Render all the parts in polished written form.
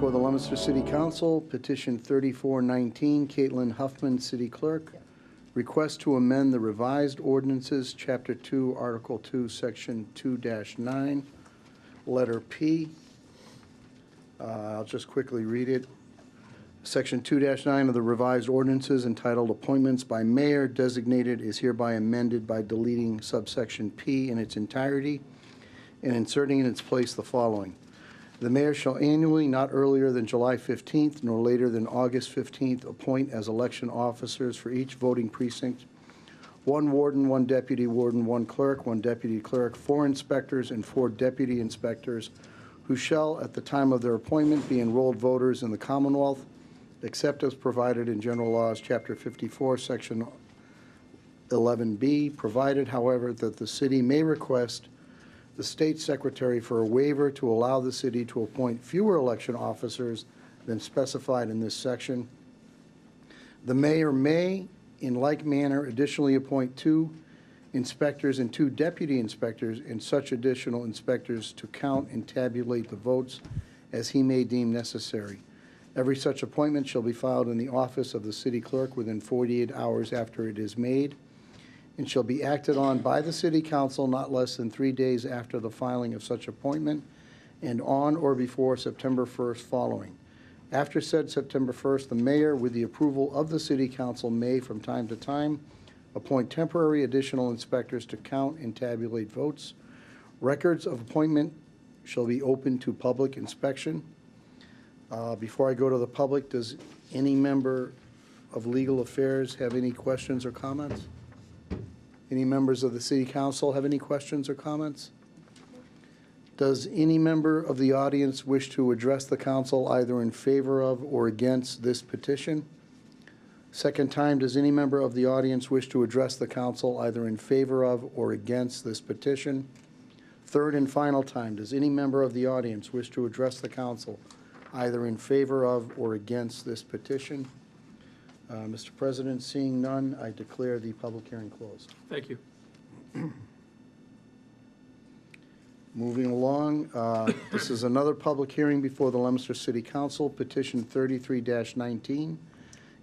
before the Leominster City Council, petition 3419, Caitlin Huffman, City Clerk. Request to amend the revised ordinances, Chapter 2, Article 2, Section 2-9, letter P. I'll just quickly read it. Section 2-9 of the revised ordinances entitled Appointments by Mayor designated is hereby amended by deleting subsection P in its entirety and inserting in its place the following. The mayor shall annually, not earlier than July 15th nor later than August 15th, appoint as election officers for each voting precinct one warden, one deputy warden, one clerk, one deputy clerk, 4 inspectors, and 4 deputy inspectors who shall, at the time of their appointment, be enrolled voters in the Commonwealth, except as provided in General Laws, Chapter 54, Section 11B, provided, however, that the city may request the state secretary for a waiver to allow the city to appoint fewer election officers than specified in this section. The mayor may, in like manner, additionally appoint 2 inspectors and 2 deputy inspectors and such additional inspectors to count and tabulate the votes as he may deem necessary. Every such appointment shall be filed in the office of the city clerk within 48 hours after it is made, and shall be acted on by the city council not less than 3 days after the filing of such appointment and on or before September 1st following. After said September 1st, the mayor, with the approval of the city council, may from time to time appoint temporary additional inspectors to count and tabulate votes. Records of appointment shall be open to public inspection. Before I go to the public, does any member of Legal Affairs have any questions or comments? Any members of the City Council have any questions or comments? Does any member of the audience wish to address the council either in favor of or against this petition? Second time, does any member of the audience wish to address the council either in favor of or against this petition? Third and final time, does any member of the audience wish to address the council either in favor of or against this petition? Mr. President, seeing none, I declare the public hearing closed. Thank you. Moving along, this is another public hearing before the Leominster City Council, petition 33-19,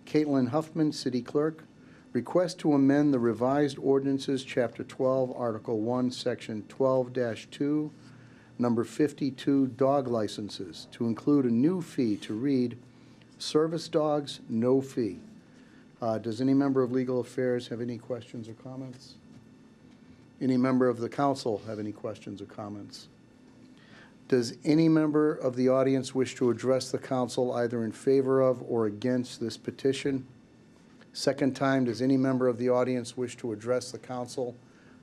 Caitlin Huffman, City Clerk. Request to amend the revised ordinances, Chapter 12, Article 1, Section 12-2, Number 52, dog licenses, to include a new fee to read, service dogs, no fee. Does any member of Legal Affairs have any questions or comments? Any member of the council have any questions or comments? Does any member of the audience wish to address the council either in favor of or against this petition? Second time, does any member of the audience wish to address the council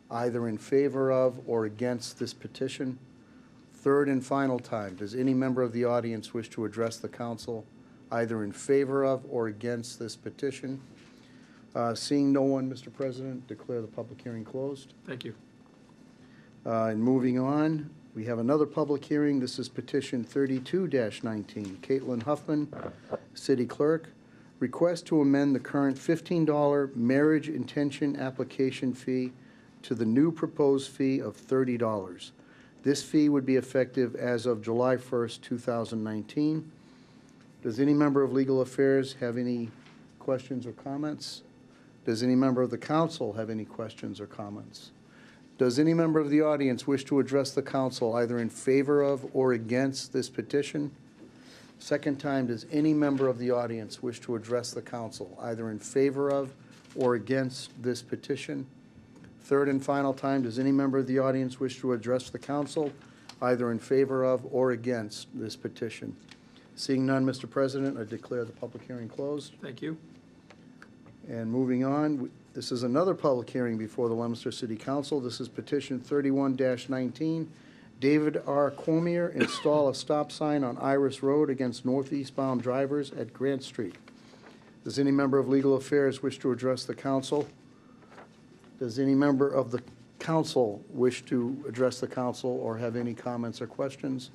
either in favor of or against this petition? Third and final time, does any member of the audience wish to address the council either in favor of or against this petition? Seeing no one, Mr. President, declare the public hearing closed. Thank you. And moving on, we have another public hearing. This is petition 32-19, Caitlin Huffman, City Clerk. Request to amend the current $15 marriage intention application fee to the new proposed fee of $30. This fee would be effective as of July 1st, 2019. Does any member of Legal Affairs have any questions or comments? Does any member of the council have any questions or comments? Does any member of the audience wish to address the council either in favor of or against this petition? Second time, does any member of the audience wish to address the council either in favor of or against this petition? Third and final time, does any member of the audience wish to address the council either in favor of or against this petition? Seeing none, Mr. President, I declare the public hearing closed. Thank you. And moving on, this is another public hearing before the Leominster City Council. This is petition 31-19. David R. Cormier, install a stop sign on Iris Road against northeastbound drivers at Grant Street. Does any member of Legal Affairs wish to address the council? Does any member of the council wish to address the council or have any comments or questions?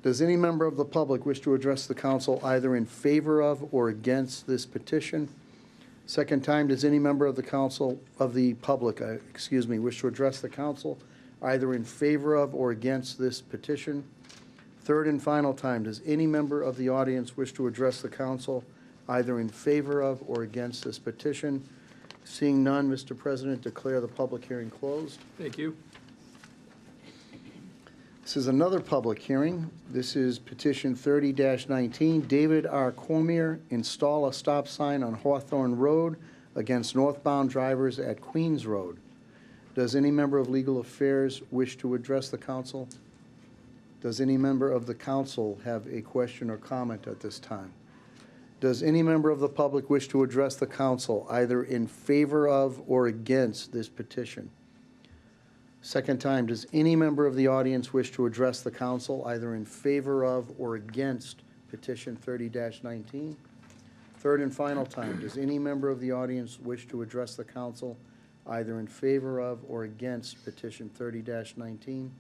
Does any member of the public wish to address the council either in favor of or against this petition? Second time, does any member of the council, of the public, wish to address the council either in favor of or against this petition? Third and final time, does any member of the audience wish to address the council either in favor of or against this petition? Seeing none, Mr. President, declare the public hearing closed. Thank you. This is another public hearing. This is petition 30-19, David R. Cormier, install a stop sign on Hawthorne Road against northbound drivers at Queens Road. Does any member of Legal Affairs wish to address the council? Does any member of the council have a question or comment at this time? Does any member of the public wish to address the council either in favor of or against this petition? Second time, does any member of the audience wish to address the council either in favor of or against petition 30-19? Third and final time, does any member of the audience wish to address the council either in favor of or against petition 30-19?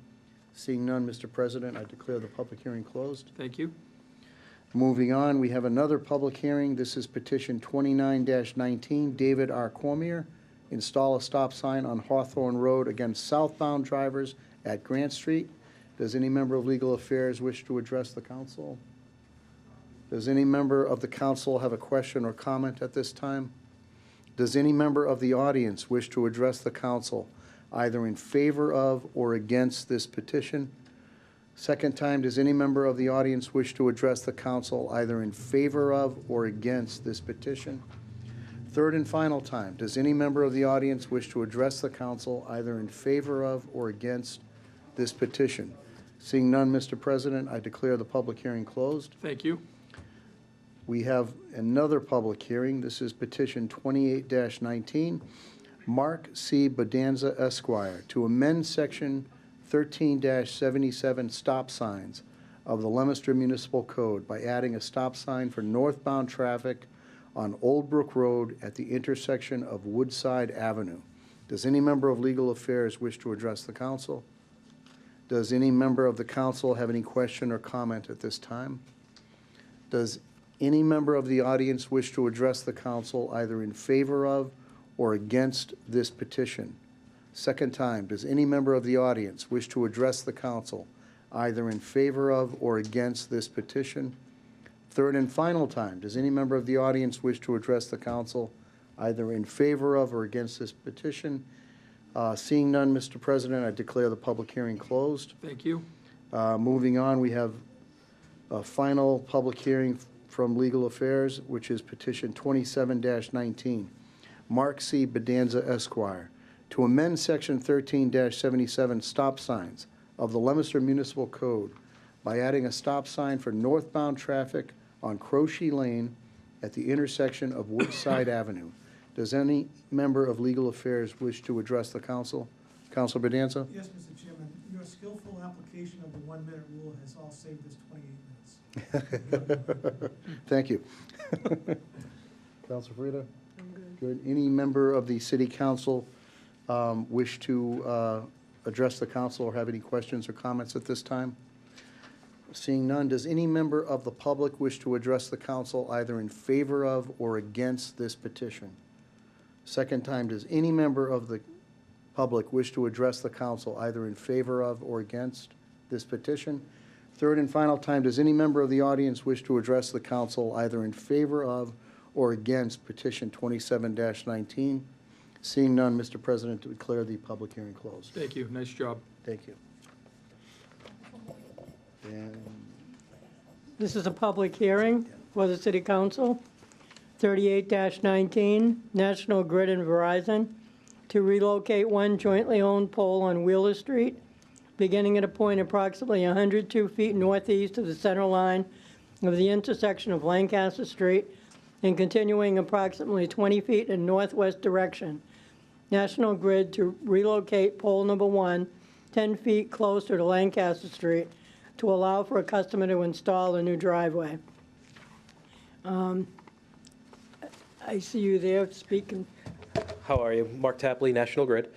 Seeing none, Mr. President, I declare the public hearing closed. Thank you. Moving on, we have another public hearing. This is petition 29-19, David R. Cormier, install a stop sign on Hawthorne Road against southbound drivers at Grant Street. Does any member of Legal Affairs wish to address the council? Does any member of the council have a question or comment at this time? Does any member of the audience wish to address the council either in favor of or against this petition? Second time, does any member of the audience wish to address the council either in favor of or against this petition? Third and final time, does any member of the audience wish to address the council either in favor of or against this petition? Seeing none, Mr. President, I declare the public hearing closed. Thank you. We have another public hearing. This is petition 28-19, Mark C. Bedanza Esquire, to amend section 13-77 stop signs of the Leominster Municipal Code by adding a stop sign for northbound traffic on Old Brook Road at the intersection of Woodside Avenue. Does any member of Legal Affairs wish to address the council? Does any member of the council have any question or comment at this time? Does any member of the audience wish to address the council either in favor of or against this petition? Second time, does any member of the audience wish to address the council either in favor of or against this petition? Third and final time, does any member of the audience wish to address the council either in favor of or against this petition? Seeing none, Mr. President, I declare the public hearing closed. Thank you. Moving on, we have a final public hearing from Legal Affairs, which is petition 27-19, Mark C. Bedanza Esquire, to amend section 13-77 stop signs of the Leominster Municipal Code by adding a stop sign for northbound traffic on Crochy Lane at the intersection of Woodside Avenue. Does any member of Legal Affairs wish to address the council? Councilor Bedanza? Yes, Mr. Chairman. Your skillful application of the 1-minute rule has all saved us 28 minutes. Thank you. Councilor Frida? Good. Any member of the city council wish to address the council or have any questions or comments at this time? Seeing none, does any member of the public wish to address the council either in favor of or against this petition? Second time, does any member of the public wish to address the council either in favor of or against this petition? Third and final time, does any member of the audience wish to address the council either in favor of or against petition 27-19? Seeing none, Mr. President, to declare the public hearing closed. Thank you. Nice job. Thank you. And This is a public hearing for the City Council, 38-19, National Grid and Verizon, to relocate one jointly owned pole on Wheeler Street, beginning at a point approximately 102 feet northeast of the center line of the intersection of Lancaster Street and continuing approximately 20 feet in northwest direction. National Grid to relocate pole number 1 10 feet closer to Lancaster Street to allow for a customer to install a new driveway. I see you there speaking. How are you? Mark Tapley, National Grid.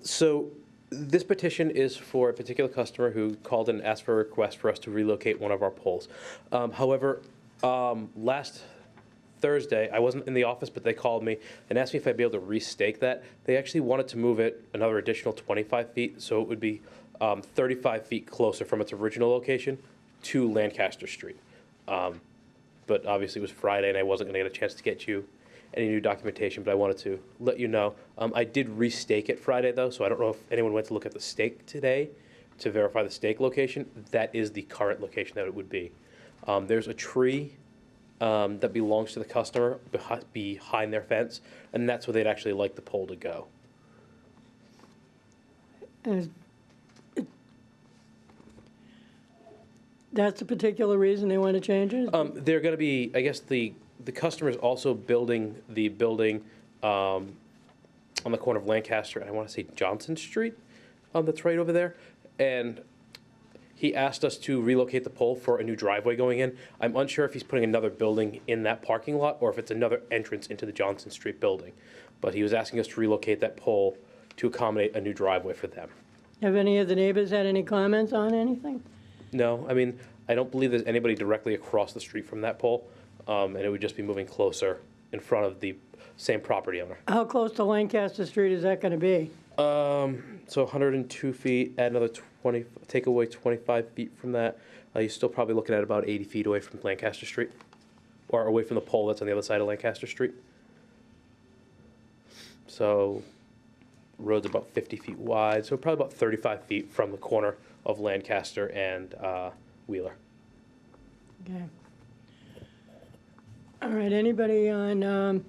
So this petition is for a particular customer who called and asked for a request for us to relocate one of our poles. However, last Thursday, I wasn't in the office, but they called me and asked me if I'd be able to restake that. They actually wanted to move it another additional 25 feet, so it would be 35 feet closer from its original location. to Lancaster Street. But obviously it was Friday and I wasn't going to get a chance to get you any new documentation, but I wanted to let you know. I did restake it Friday though, so I don't know if anyone went to look at the stake today to verify the stake location. That is the current location that it would be. There's a tree that belongs to the customer behind their fence, and that's where they'd actually like the pole to go. And that's a particular reason they want to change it? They're going to be, I guess the customer is also building the building on the corner of Lancaster and I want to say Johnson Street, that's right over there. And he asked us to relocate the pole for a new driveway going in. I'm unsure if he's putting another building in that parking lot or if it's another entrance into the Johnson Street building. But he was asking us to relocate that pole to accommodate a new driveway for them. Have any of the neighbors had any comments on anything? No, I mean, I don't believe there's anybody directly across the street from that pole, and it would just be moving closer in front of the same property owner. How close to Lancaster Street is that going to be? So 102 feet, add another 20, take away 25 feet from that, you're still probably looking at about 80 feet away from Lancaster Street, or away from the pole that's on the other side of Lancaster Street. So road's about 50 feet wide, so probably about 35 feet from the corner of Lancaster and Wheeler. Okay. All right, anybody on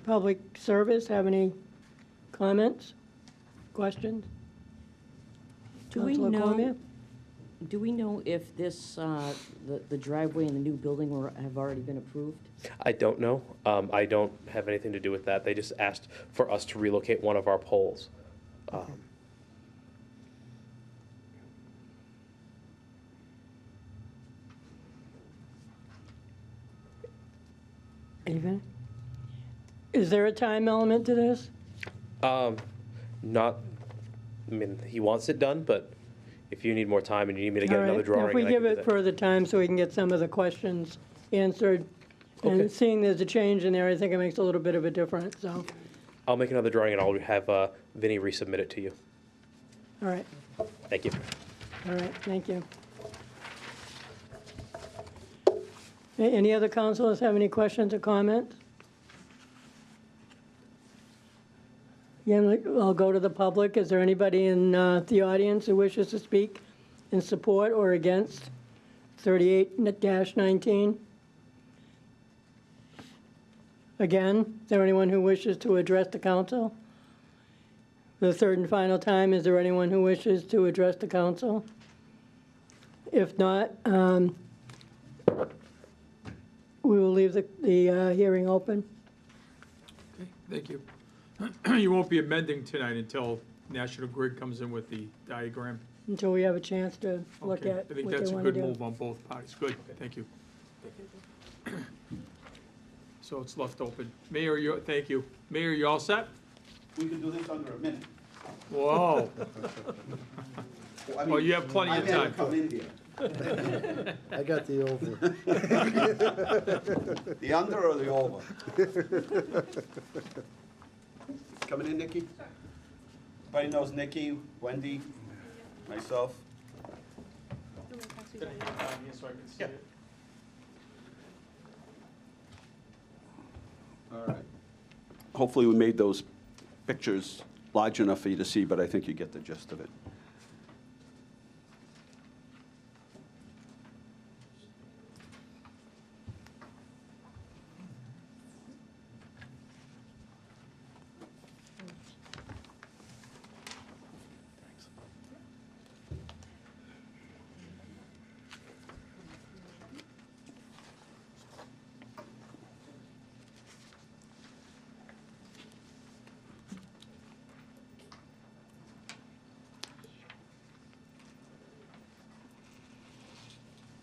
public service have any comments, questions? Do we Councilor know, Cormier? do we know if this, the driveway and the new building have already been approved? I don't know. I don't have anything to do with that. They just asked for us to relocate one of our poles. Even? Is there a time element to this? Not, I mean, he wants it done, but if you need more time and you need me to get All right, another drawing, if we then I give can do it that. further time so we can get some of the questions answered, Okay. and seeing there's a change in there, I think it makes a little bit of a difference, so, I'll make another drawing and I'll have Vinnie resubmit it to you. all right, Thank you. all right, thank you. Any other councilors have any questions or comments? Again, I'll go to the public. Is there anybody in the audience who wishes to speak in support or against 38-19? Again, is there anyone who wishes to address the council? For the third and final time, is there anyone who wishes to address the council? If not, we will leave the hearing open. Okay, thank you. You won't be amending tonight until National Grid comes in with the diagram. Until we have a chance to look Okay, at I what think they that's a want to good do. move on both parties. Good, thank you. So it's left open. Mayor, thank you. Mayor, you all set? We can do this under a minute. Whoa. I Well, you have plenty I of never time. come in here. I got the over. The under or the over? Coming in, Nikki? Everybody knows Nikki, Wendy, myself. Yeah. All right. Hopefully we made those pictures large enough for you to see, but I think you get the gist of it.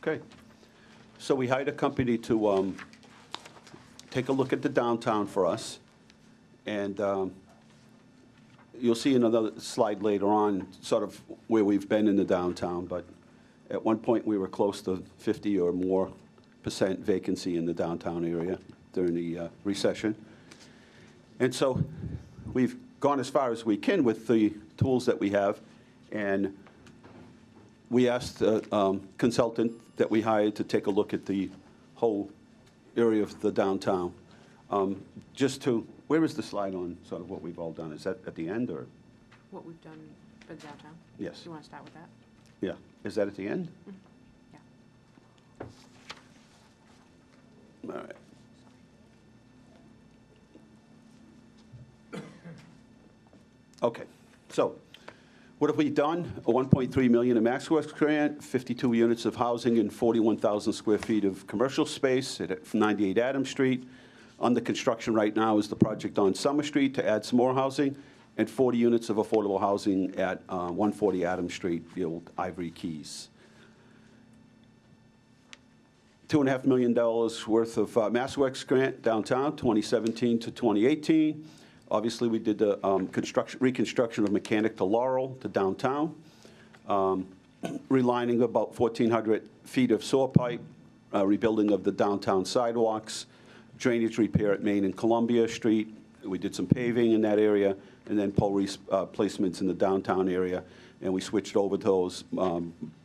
Okay. So we hired a company to take a look at the downtown for us. And you'll see another slide later on, sort of where we've been in the downtown. But at one point, we were close to 50 or more % vacancy in the downtown area during the recession. And so we've gone as far as we can with the tools that we have and we asked a consultant that we hired to take a look at the whole area of the downtown. Where is the slide on sort of what we've all done? Is that at the end, or? What we've done for the downtown? Yes. You want to start with that? Yeah, is that at the end? Yeah. All right. Okay, so what have we done? A $1.3 million in MaxWorks grant, 52 units of housing and 41,000 square feet of commercial space at 98 Adams Street. Under construction right now is the project on Summer Street to add some more housing, and 40 units of affordable housing at 140 Adams Street, the old Ivory Keys. $2.5 million worth of MassWorks grant downtown, 2017 to 2018. Obviously, we did the reconstruction of Mechanic to Laurel to downtown, relining about 1,400 feet of sewer pipe, rebuilding of the downtown sidewalks, drainage repair at Main and Columbia Street. We did some paving in that area, and then pole replacements in the downtown area. And we switched over to those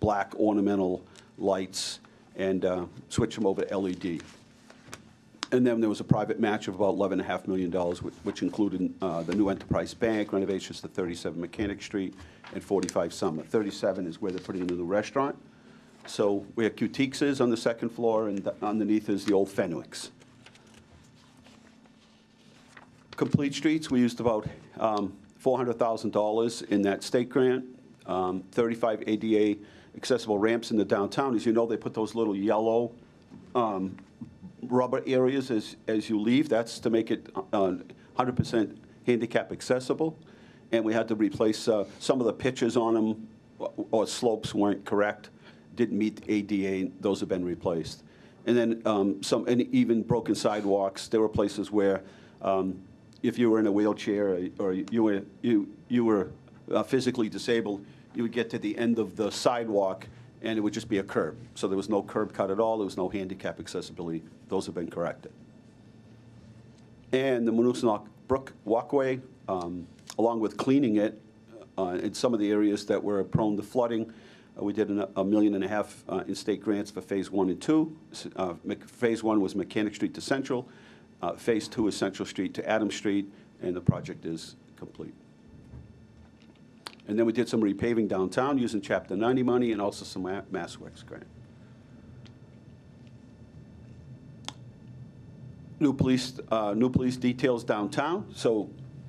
black ornamental lights and switched them over to LED. And then there was a private match of about $11.5 million, which included the new Enterprise Bank, renovations to 37 Mechanic Street, and 45 Summer. 37 is where they're putting in the new restaurant. So we have Cuteex's on the second floor, and underneath is the old Fenwick's. Complete Streets, we used about $400,000 in that state grant, 35 ADA accessible ramps in the downtown. As you know, they put those little yellow rubber areas as you leave. That's to make it 100% handicap accessible. And we had to replace some of the pitches on them, or slopes weren't correct, didn't meet the ADA. Those have been replaced. And then and even broken sidewalks. There were places where if you were in a wheelchair or you were physically disabled, you would get to the end of the sidewalk and it would just be a curb. So there was no curb cut at all. There was no handicap accessibility. Those have been corrected. And the Moonoosuc Brook walkway, along with cleaning it in some of the areas that were prone to flooding, we did $1.5 million in state grants for Phase 1 and 2. Phase 1 was Mechanic Street to Central. Phase 2 is Central Street to Adams Street, and the project is complete. And then we did some repaving downtown using Chapter 90 money and also some MassWorks grant. New police details downtown. So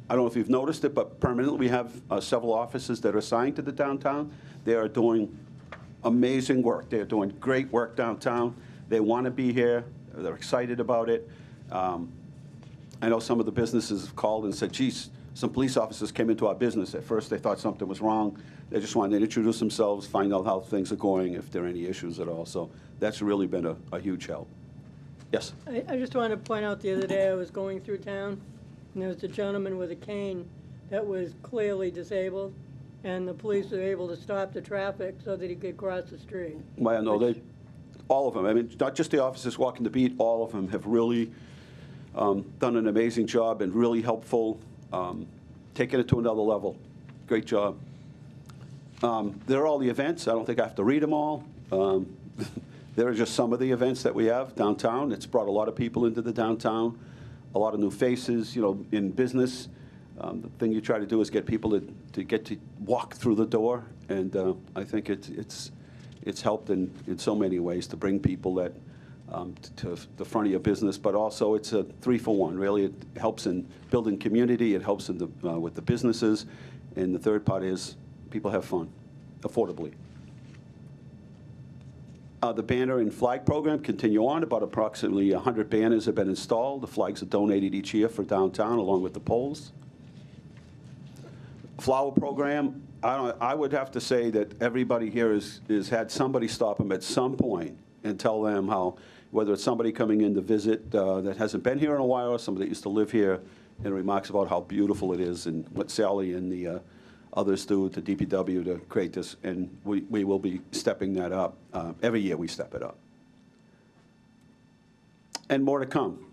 I don't know if you've noticed it, but permanently we have several offices that are assigned to the downtown. They are doing amazing work. They're doing great work downtown. They want to be here. They're excited about it. I know some of the businesses have called and said, geez, some police officers came into our business. At first, they thought something was wrong. They just wanted to introduce themselves, find out how things are going, if there are any issues at all. So that's really been a huge help. Yes? I just wanted to point out the other day I was going through town, and there was a gentleman with a cane that was clearly disabled, and the police were able to stop the traffic so that he could cross the street. Well, I know all of them. I mean, not just the officers walking the beat, all of them have really done an amazing job and really helpful, taking it to another level. Great job. There are all the events. I don't think I have to read them all. There are just some of the events that we have downtown. It's brought a lot of people into the downtown, a lot of new faces, in business. The thing you try to do is get people to get to walk through the door, and I think it's helped in so many ways to bring people that to the front of your business, but also it's a 3-for-1. Really, it helps in building community. It helps in with the businesses, and the third part is people have fun, affordably. The banner and flag program continue on. About approximately 100 banners have been installed. The flags are donated each year for downtown, along with the poles. Flower program, I would have to say that everybody here has had somebody stop them at some point and tell them how, whether it's somebody coming in to visit that hasn't been here in a while, or somebody that used to live here, and remarks about how beautiful it is and what Sally and the others do to DPW to create this, and we will be stepping that up. Every year we step it up. And more to come.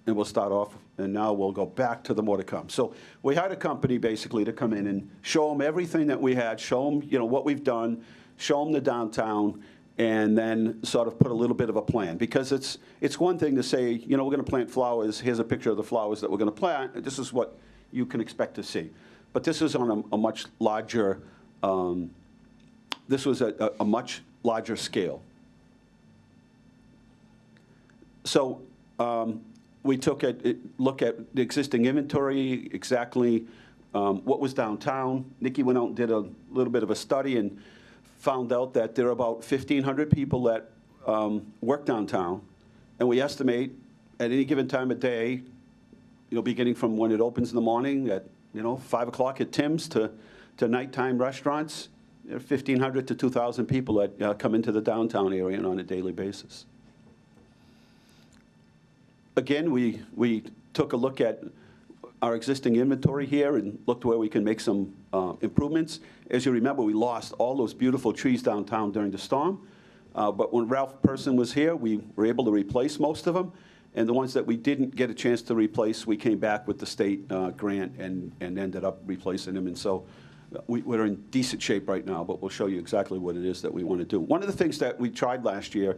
And we'll start off, and now we'll go back to the more to come. So we had a company basically to come in and show them everything that we had, show them what we've done, show them the downtown, and then sort of put a little bit of a plan. Because it's one thing to say, you know, we're going to plant flowers, here's a picture of the flowers that we're going to plant, this is what you can expect to see. But this is on a much larger, this was a much larger scale. So we took a look at the existing inventory, exactly what was downtown. Nikki went out and did a little bit of a study and found out that there are about 1,500 people that work downtown. And we estimate at any given time of day, you know, beginning from when it opens in the morning at, you know, 5 o'clock at Tim's to nighttime restaurants, there are 1,500 to 2,000 people that come into the downtown area on a daily basis. Again, we took a look at our existing inventory here and looked where we can make some improvements. As you remember, we lost all those beautiful trees downtown during the storm. But when Ralph Person was here, we were able to replace most of them. And the ones that we didn't get a chance to replace, we came back with the state grant and ended up replacing them. And so we're in decent shape right now, but we'll show you exactly what it is that we want to do. One of the things that we tried last year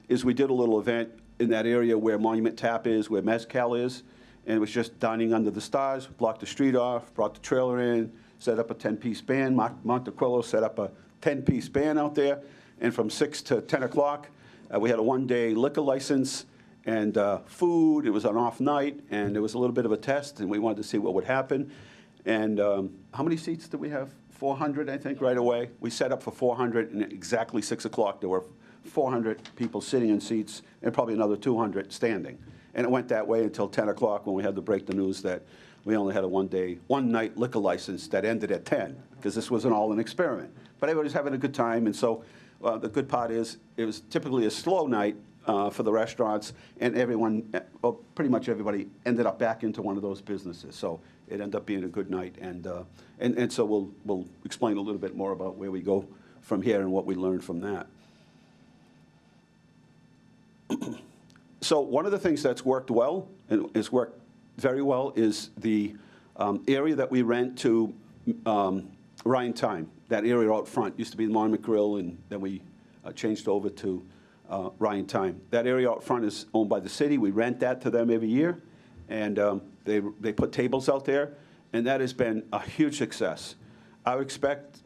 is we did a little event in that area where Monument Tap is, where Mezcal is, and it was just dining under the stars, blocked the street off, brought the trailer in, set up a 10-piece band. Montequillo set up a 10-piece band out there, and from 6 to 10 o'clock, we had a one-day liquor license and food. It was an off night, and it was a little bit of a test, and we wanted to see what would happen. And how many seats did we have? 400, I think, right away. We set up for 400, and at exactly 6 o'clock, there were 400 people sitting in seats and probably another 200 standing. And it went that way until 10 o'clock when we had to break the news that we only had a one-night liquor license that ended at 10, because this wasn't all an experiment. But everybody's having a good time, and so the good part is it was typically a slow night for the restaurants, and everyone, well, pretty much everybody ended up back into one of those businesses. So it ended up being a good night, and so we'll explain a little bit more about where we go from here and what we learned from that. So one of the things that's worked well, and has worked very well, is the area that we rent to Ryan Time. That area out front used to be the Monument Grill, and then we changed over to Ryan Time. That area out front is owned by the city. We rent that to them every year, and they put tables out there, and that has been a huge success. I would expect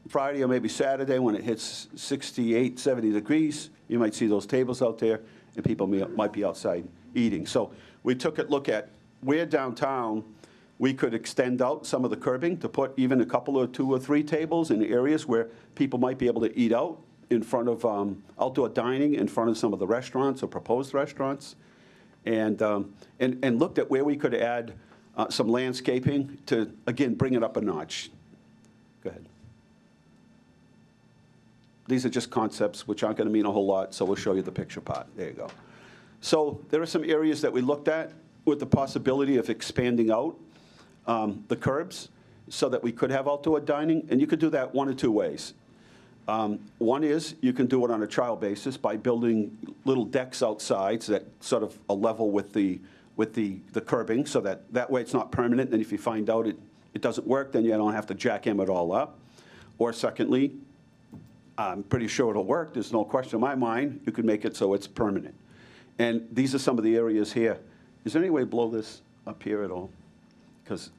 Friday or maybe Saturday when it hits 68, 70 degrees, you might see those tables out there, and people might be outside eating. So we took a look at where downtown we could extend out some of the curbing to put even a couple or 2 or 3 tables in areas where people might be able to eat out in front of outdoor dining in front of some of the restaurants or proposed restaurants, and looked at where we could add some landscaping to, again, bring it up a notch. Go ahead. These are just concepts which aren't going to mean a whole lot, so we'll show you the picture part. There you go. So there are some areas that we looked at with the possibility of expanding out the curbs so that we could have outdoor dining, and you could do that 1 or 2 ways. One is you can do it on a trial basis by building little decks outside so that sort of a level with the curbing, so that way it's not permanent, and if you find out it doesn't work, then you don't have to jackhammer it all up. Or secondly, I'm pretty sure it'll work. There's no question in my mind. You could make it so it's permanent. And these are some of the areas here. Is there any way to blow this up here at all? Because,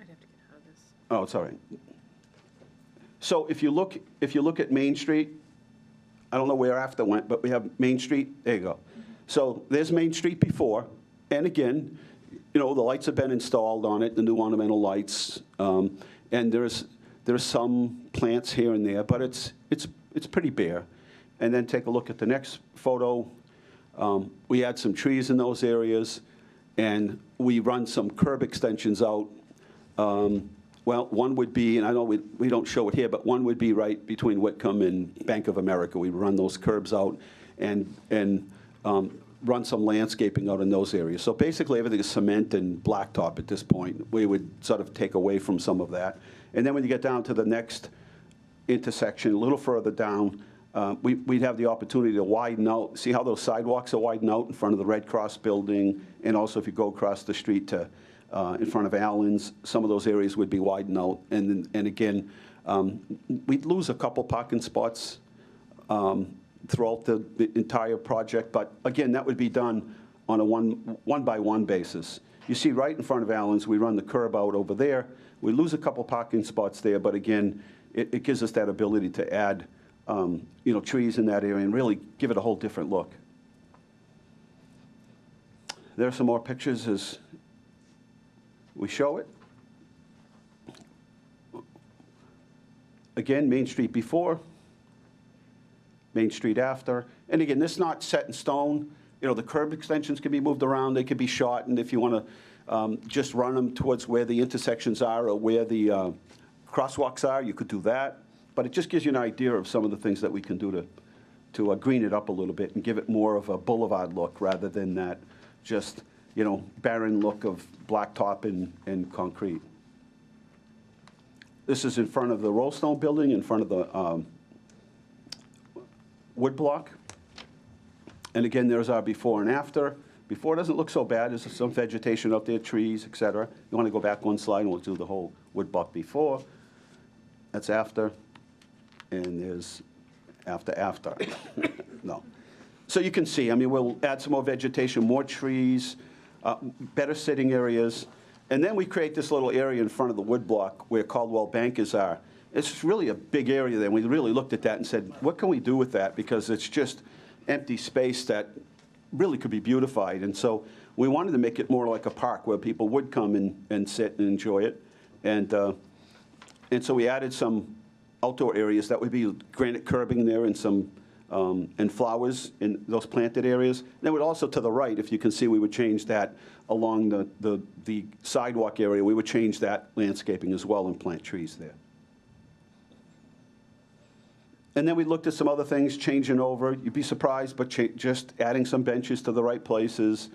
I'd have to get out of this. oh, it's all right. So if you look at Main Street, I don't know where after went, but we have Main Street. There you go. So there's Main Street before, and again, you know, the lights have been installed on it, the new ornamental lights, and there's some plants here and there, but it's pretty bare. And then take a look at the next photo. We had some trees in those areas, and we run some curb extensions out. Well, one would be, and I know we don't show it here, but one would be right between Whitcomb and Bank of America. We run those curbs out and run some landscaping out in those areas. So basically everything is cement and blacktop at this point. We would sort of take away from some of that. And then when you get down to the next intersection, a little further down, we'd have the opportunity to widen out. See how those sidewalks are widened out in front of the Red Cross building, and also if you go across the street to in front of Allen's. Some of those areas would be widened out. And again, we'd lose a couple parking spots throughout the entire project. But again, that would be done on a one-by-one basis. You see right in front of Allen's, we run the curb out over there. We lose a couple parking spots there, but again, it gives us that ability to add trees in that area and really give it a whole different look. There are some more pictures as we show it. Again, Main Street before, Main Street after. And again, this is not set in stone. The curb extensions can be moved around. They can be shortened if you want to just run them towards where the intersections are or where the crosswalks are. You could do that. But it just gives you an idea of some of the things that we can do to green it up a little bit and give it more of a boulevard look rather than that just, barren look of blacktop and concrete. This is in front of the Rollstone building, in front of the wood block. And again, there's our before and after. Before doesn't look so bad. There's some vegetation out there, trees, et cetera. You want to go back one slide and we'll do the whole wood block before. That's after. And there's after. No. So you can see, we'll add some more vegetation, more trees, better sitting areas. And then we create this little area in front of the wood block where Caldwell Bankers are. It's really a big area there. We really looked at that and said, what can we do with that? Because it's just empty space that really could be beautified. And so we wanted to make it more like a park where people would come and sit and enjoy it. And so we added some outdoor areas. That would be granite curbing there and some and flowers in those planted areas. And then also to the right, if you can see, we would change that along the sidewalk area. We would change that landscaping as well and plant trees there. And then we looked at some other things, changing over. You'd be surprised, but just adding some benches to the right places,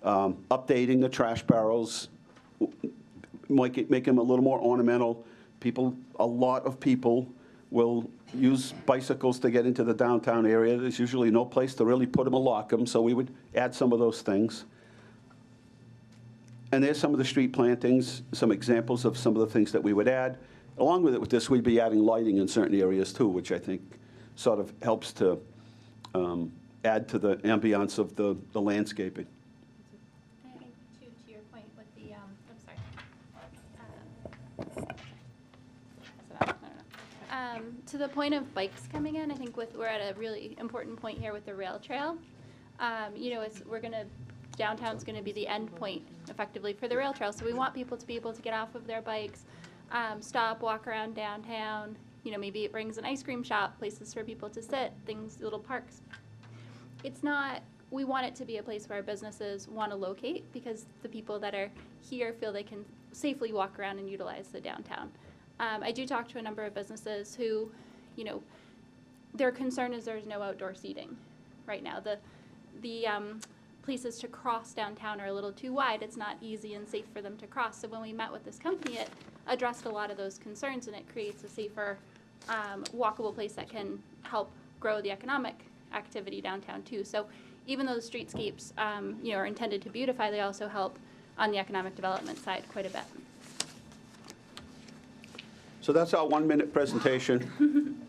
updating the trash barrels, make them a little more ornamental. A lot of people will use bicycles to get into the downtown area. There's usually no place to really put them or lock them, so we would add some of those things. And there's some of the street plantings, some examples of some of the things that we would add. Along with this, we'd be adding lighting in certain areas too, which I think sort of helps to add to the ambiance of the landscaping. I think, to your point with the, to the point of bikes coming in, I think we're at a really important point here with the rail trail. Downtown's gonna be the end point effectively for the rail trail, so we want people to be able to get off of their bikes, stop, walk around downtown. Maybe it brings an ice cream shop, places for people to sit, little parks. We want it to be a place where our businesses want to locate because the people that are here feel they can safely walk around and utilize the downtown. I do talk to a number of businesses who, their concern is there's no outdoor seating right now. The places to cross downtown are a little too wide. It's not easy and safe for them to cross. So when we met with this company, it addressed a lot of those concerns, and it creates a safer, walkable place that can help grow the economic activity downtown too. So even though the streetscapes, are intended to beautify, they also help on the economic development side quite a bit. So that's our 1-minute presentation.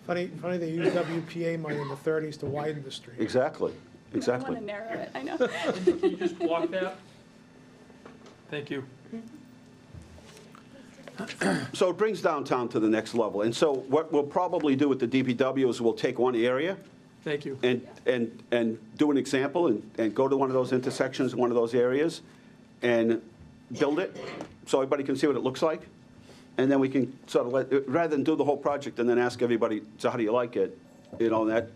Funny they used WPA money in the 30s to widen the street. Exactly. I want to narrow it, I know. Can you just block that? Thank you. So it brings downtown to the next level. And so what we'll probably do with the DPW is we'll take one area Thank you. and do an example and go to one of those intersections, one of those areas, and build it so everybody can see what it looks like. And then we can sort of rather than do the whole project and then ask everybody, so how do you like it? That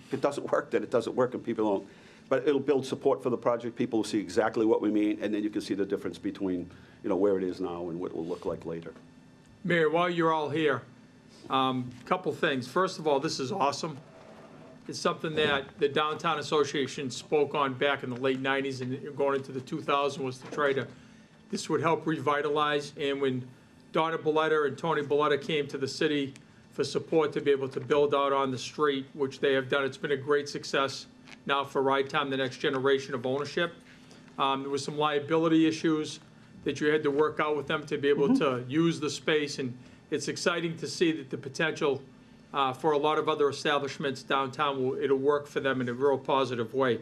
if it doesn't work, then it doesn't work and people don't. But it'll build support for the project. People will see exactly what we mean, and then you can see the difference between, where it is now and what it will look like later. Mayor, while you're all here, couple things. First of all, this is awesome. It's something that the Downtown Association spoke on back in the late 90s and going into the 2000s was to try to, this would help revitalize. And when Donna Belletta and Tony Belletta came to the city for support to be able to build out on the street, which they have done, it's been a great success now for Ride Time, the next generation of ownership. There was some liability issues that you had to work out with them to be able to use the space, and it's exciting to see that the potential for a lot of other establishments downtown, it'll work for them in a real positive way.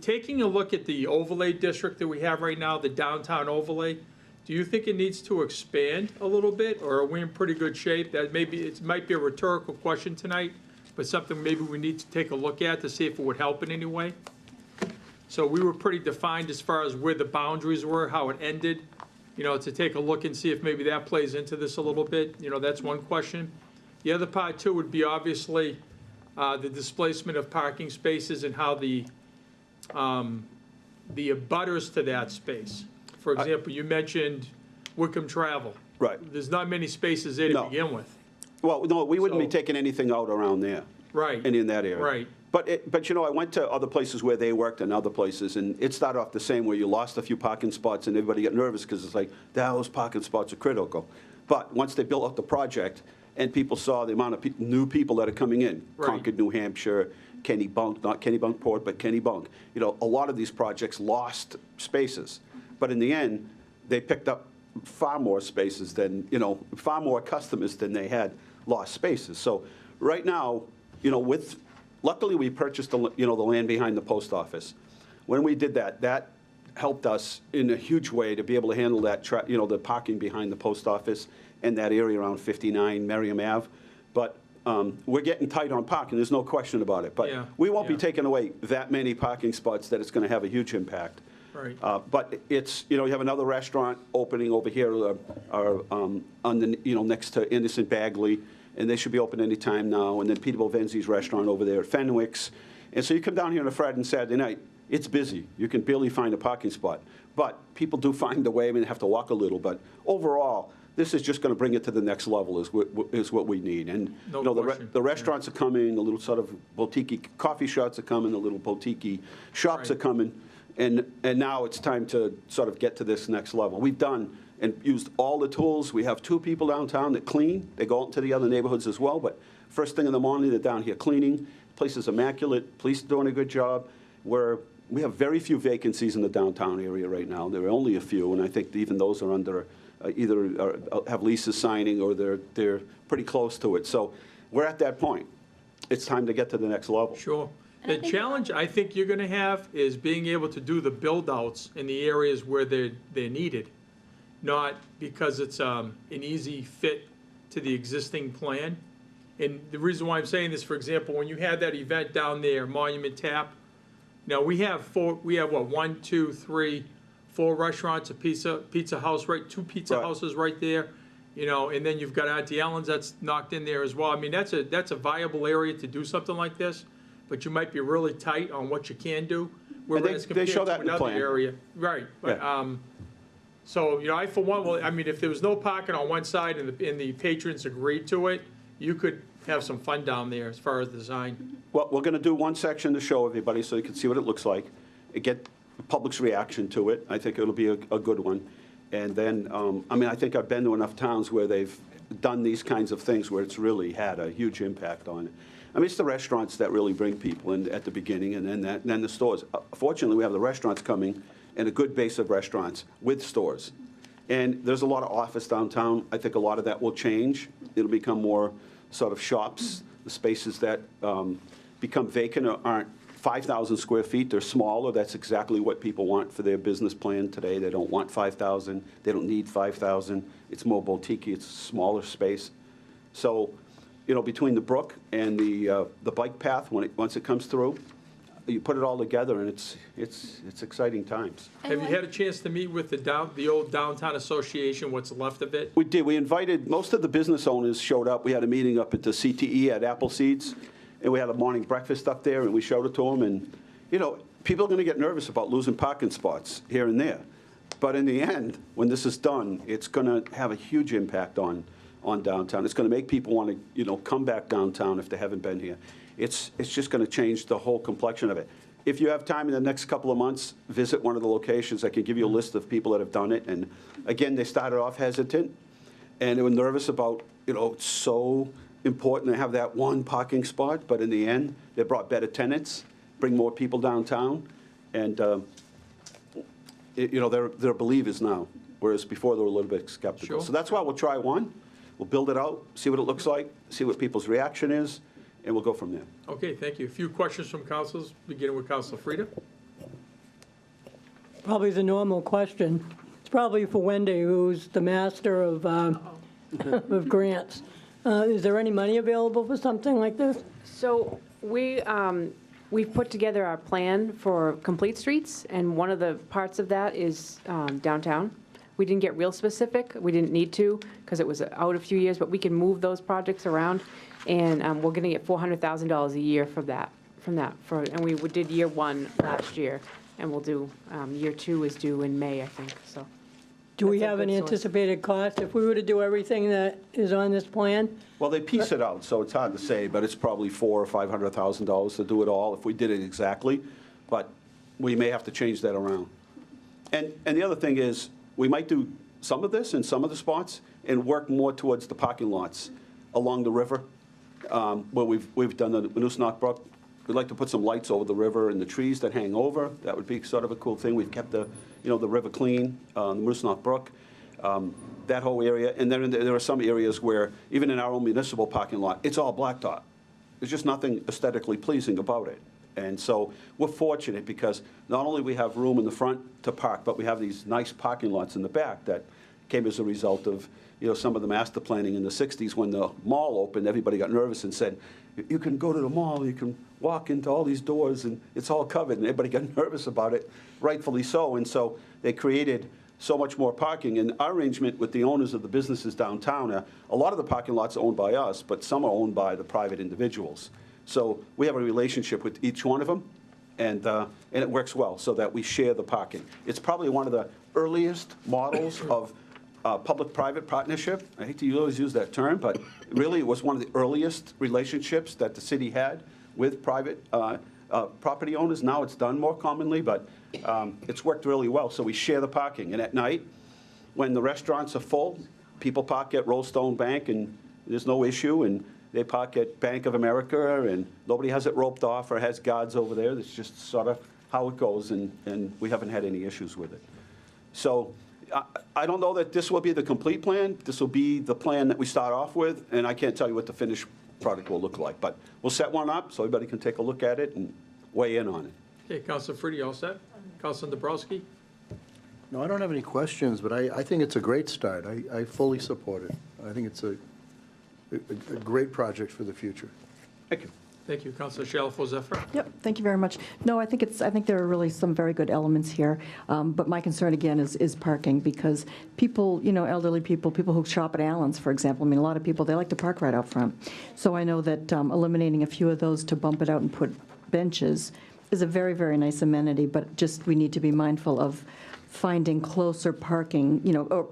Taking a look at the overlay district that we have right now, the downtown overlay, do you think it needs to expand a little bit, or are we in pretty good shape? That it might be a rhetorical question tonight, but something maybe we need to take a look at to see if it would help in any way. So we were pretty defined as far as where the boundaries were, how it ended, to take a look and see if maybe that plays into this a little bit. That's one question. The other part too would be obviously the displacement of parking spaces and how the abutters to that space. For example, you mentioned Wickham Travel. Right. There's not many spaces there to No. begin with. Well, no, we wouldn't be So- taking anything out around there. Right. And in that area. Right. But I went to other places where they worked and other places, and it started off the same, where you lost a few parking spots and everybody got nervous because it's like, those parking spots are critical. But once they built up the project and people saw the amount of new people that are coming in, Right. Concord, New Hampshire, Kennebunk, not Kennebunkport, but Kennebunk, a lot of these projects lost spaces. But in the end, they picked up far more spaces than, far more customers than they had lost spaces. So right now, luckily we purchased the land behind the post office. When we did that, that helped us in a huge way to be able to handle that, the parking behind the post office and that area around 59 Merriam Ave. But we're getting tight on parking, there's no question about it. But Yeah, we won't be yeah. taking away that many parking spots that it's going to have a huge impact. Right. But it's, you have another restaurant opening over here, next to Anderson Bagley, and they should be open any time now. And then Peter Bovenzi's restaurant over there at Fenwick's. And so you come down here on a Friday and Saturday night, it's busy. You can barely find a parking spot. But people do find a way, they have to walk a little. But overall, this is just going to bring it to the next level is what we need. And No question. the restaurants are coming, the little sort of boutique coffee shops are coming, the little boutique shops Right. are coming. And now it's time to sort of get to this next level. We've done and used all the tools. We have 2 people downtown that clean. They go out into the other neighborhoods as well, but first thing in the morning, they're down here cleaning. Place is immaculate. Police are doing a good job. We have very few vacancies in the downtown area right now. There are only a few, and I think even those are under either have leases signing or they're pretty close to it. So we're at that point. It's time to get to the next level. Sure. And I The think- challenge I think you're gonna have is being able to do the build-outs in the areas where they're needed, not because it's an easy fit to the existing plan. And the reason why I'm saying this, for example, when you had that event down there, Monument Tap, we have 4 restaurants, a pizza house, right, 2 pizza Right. houses right there, and then you've got Auntie Ellen's that's knocked in there as well. I mean, that's a viable area to do something like this, but you might be really tight on what you can do. Whereas they show compared that to in the another plan. area, right, but, so, I for one, if there was no parking on one side and the patrons agreed to it, you could have some fun down there as far as design. Well, we're going to do one section to show everybody so you can see what it looks like, and get the public's reaction to it. I think it'll be a good one. And then, I think I've been to enough towns where they've done these kinds of things where it's really had a huge impact on it. It's the restaurants that really bring people in at the beginning, and then the stores. Fortunately, we have the restaurants coming and a good base of restaurants with stores. And there's a lot of office downtown. I think a lot of that will change. It'll become more sort of shops. The spaces that become vacant aren't 5,000 square feet. They're smaller. That's exactly what people want for their business plan today. They don't want 5,000. They don't need 5,000. It's more boutique. It's a smaller space. So, between the brook and the bike path, once it comes through, you put it all together, and it's exciting times. Have you had a chance to meet with the old Downtown Association, what's left of it? We did. We invited, most of the business owners showed up. We had a meeting up at the CTE at Appleseeds, and we had a morning breakfast up there, and we showed it to them. And, people are going to get nervous about losing parking spots here and there. But in the end, when this is done, it's going to have a huge impact on downtown. It's going to make people want to, come back downtown if they haven't been here. It's just going to change the whole complexion of it. If you have time in the next couple of months, visit one of the locations. I can give you a list of people that have done it. And again, they started off hesitant, and they were nervous about, it's so important to have that one parking spot. But in the end, they brought better tenants, bring more people downtown. And they're believers now, whereas before they were a little bit skeptical. Sure. So that's why we'll try one. We'll build it out, see what it looks like, see what people's reaction is, and we'll go from there. Okay, thank you. A few questions from councilors, beginning with Councilor Frida. Probably the normal question. It's probably for Wendy, who's the master of, of grants. Is there any money available for something like this? So we've put together our plan for complete streets, and one of the parts of that is downtown. We didn't get real specific. We didn't need to because it was out a few years, but we can move those projects around, and we're going to get $400,000 a year from that. And we did year one last year, and we'll do year two is due in May, I think. So. Do we That's a have an good source. anticipated cost if we were to do everything that is on this plan? Well, they piece it out, so it's hard to say, but it's probably $400,000 or $500,000 to do it all if we did it exactly. But we may have to change that around. And the other thing is, we might do some of this in some of the spots and work more towards the parking lots along the river, where we've done the Moosonok Brook. We'd like to put some lights over the river and the trees that hang over. That would be sort of a cool thing. We've kept the river clean, the Moosonok Brook, that whole area. And then there are some areas where, even in our own municipal parking lot, it's all blacktop. There's just nothing aesthetically pleasing about it. And so we're fortunate because not only we have room in the front to park, but we have these nice parking lots in the back that came as a result of some of the master planning in the 60s when the mall opened. Everybody got nervous and said, you can go to the mall, you can walk into all these doors and it's all covered, and everybody got nervous about it, rightfully so. And so they created so much more parking. And our arrangement with the owners of the businesses downtown, a lot of the parking lots are owned by us, but some are owned by the private individuals. So we have a relationship with each one of them, and it works well so that we share the parking. It's probably one of the earliest models of public-private partnership. I hate to always use that term, but really it was one of the earliest relationships that the city had with private property owners. Now it's done more commonly, but it's worked really well. So we share the parking. And at night, when the restaurants are full, people park at Rollstone Bank, and there's no issue. And they park at Bank of America, and nobody has it roped off or has guards over there. That's just sort of how it goes, and we haven't had any issues with it. So I don't know that this will be the complete plan. This will be the plan that we start off with, and I can't tell you what the finished product will look like. But we'll set one up so everybody can take a look at it and weigh in on it. Okay, Councilor Frida, you all set? Councilor Dabrowski? No, I don't have any questions, but I think it's a great start. I fully support it. I think it's a great project for the future. Thank you. Thank you. Councilor Shalfo Zephyr? Yep, thank you very much. No, I think there are really some very good elements here, but my concern again is parking, because people, elderly people who shop at Allen's, for example, a lot of people, they like to park right out front. So I know that eliminating a few of those to bump it out and put benches is a very, very nice amenity, but just we need to be mindful of finding closer parking, or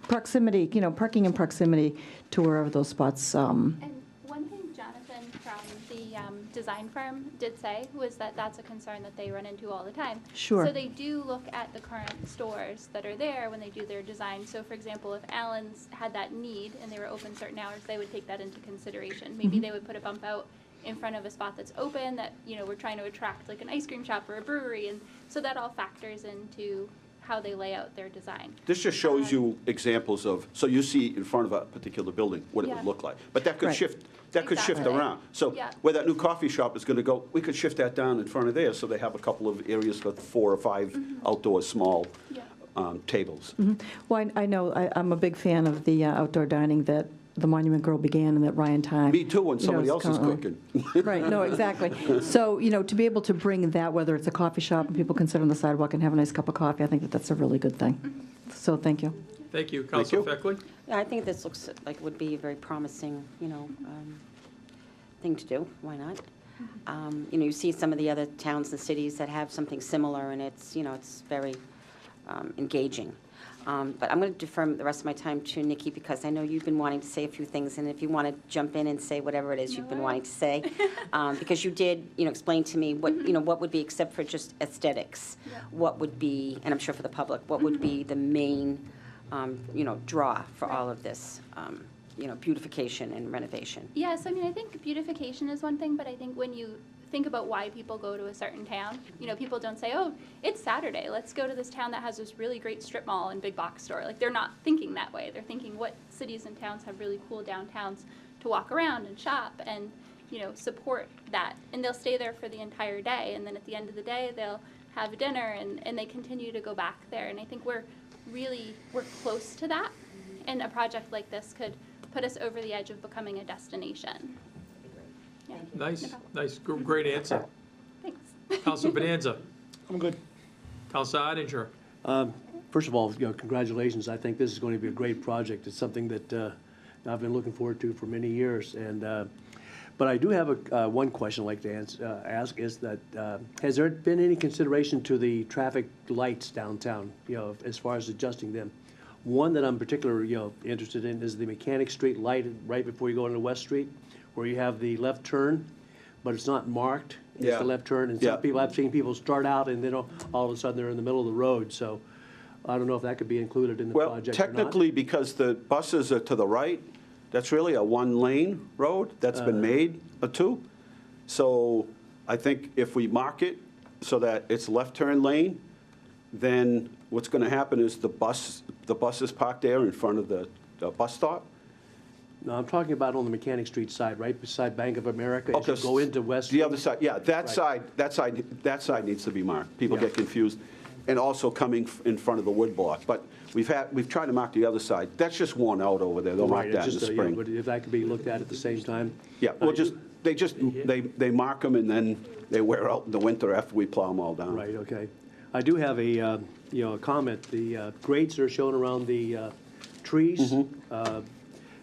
proximity, parking in proximity to wherever those spots. And one thing Jonathan from the design firm did say was that that's a concern that they run into all the time. Sure. So they do look at the current stores that are there when they do their design. So for example, if Allen's had that need and they were open certain hours, they would take that into consideration. Maybe they would put a bump out in front of a spot that's open that, we're trying to attract like an ice cream shop or a brewery. And so that all factors into how they lay out their design. This just shows you examples of, so you see in front of a particular building what it Yeah. would look like. But that could Right. shift, shift Exactly. around. So Yeah. where that new coffee shop is going to go, we could shift that down in front of there, so they have a couple of areas for 4 or 5 outdoor small Yeah. tables. Well, I know, I'm a big fan of the outdoor dining that the Monument Girl began and that Ryan Time. Me too, when somebody is else is currently- cooking. Right, no, exactly. So, to be able to bring that, whether it's a coffee shop and people can sit on the sidewalk and have a nice cup of coffee, I think that's a really good thing. So, thank you. Thank you. Councilor you. Feckley? Yeah, I think this looks like it would be a very promising, thing to do. Why not? You see some of the other towns and cities that have something similar, and it's, it's very engaging. But I'm going to defer the rest of my time to Nikki, because I know you've been wanting to say a few things, and if you want to jump in and say whatever it is you've been wanting to say, because you did, explain to me what would be, except for just aesthetics, what would be, and I'm sure for the public, what would be the main, draw for all of this, beautification and renovation. Yes, I think beautification is one thing, but I think when you think about why people go to a certain town. You know, people don't say, oh, it's Saturday, let's go to this town that has this really great strip mall and big box store. Like, they're not thinking that way. They're thinking what cities and towns have really cool downtowns to walk around and shop and, you know, support that. And they'll stay there for the entire day. And then at the end of the day, they'll have dinner and they continue to go back there. And I think we're close to that. And a project like this could put us over the edge of becoming a destination. Yeah. Nice, nice, great answer. Thanks. Council Bonanza. I'm good. Council Odenger. First of all, congratulations. I think this is going to be a great project. It's something that I've been looking forward to for many years. But I do have one question I'd like to ask is that, has there been any consideration to the traffic lights downtown, as far as adjusting them? One that I'm particularly, interested in is the Mechanic Street light right before you go into West Street, where you have the left turn, but it's not marked. It's Yeah. the left turn, and Yeah. some people, I've seen people start out and then all of a sudden they're in the middle of the road. So I don't know if that could be included in the Well, project or not. technically, because the buses are to the right, that's really a one-lane road that's been made a two. So I think if we mark it so that it's left turn lane, then what's going to happen is the buses parked there in front of the bus stop. No, I'm talking about on the Mechanic Street side, right beside Bank of America. As Okay, you go into West. The other side, yeah, that Right. side needs to be marked. People Yeah. get confused. And also coming in front of the wood block. But we've tried to mark the other side. That's just worn out over there. They'll mark Right, that it's in the just, spring. but if that could be looked at the same time. Yeah, well, they mark them and then they wear out in the winter after we plow them all down. Right, okay. I do have a comment. The grates are shown around the trees. Mm-hmm.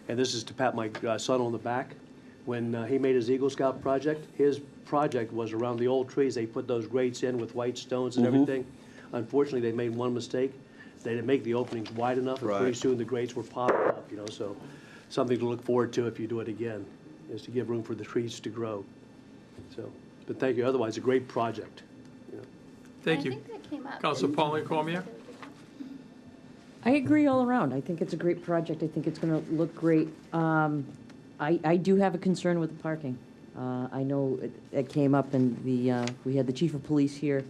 And this is to pat my son on the back. When he made his Eagle Scout project, his project was around the old trees. They put those grates in with white stones and Mm-hmm. everything. Unfortunately, they made one mistake. They didn't make the openings wide enough, and pretty Right. soon the grates were popping up, so something to look forward to if you do it again, is to give room for the trees to grow. So, but thank you. Otherwise, a great project. Thank I you. think that came up. Council Pauline Cormier. I agree all around. I think it's a great project. I think it's going to look great. I do have a concern with the parking. I know it came up and we had the chief of police here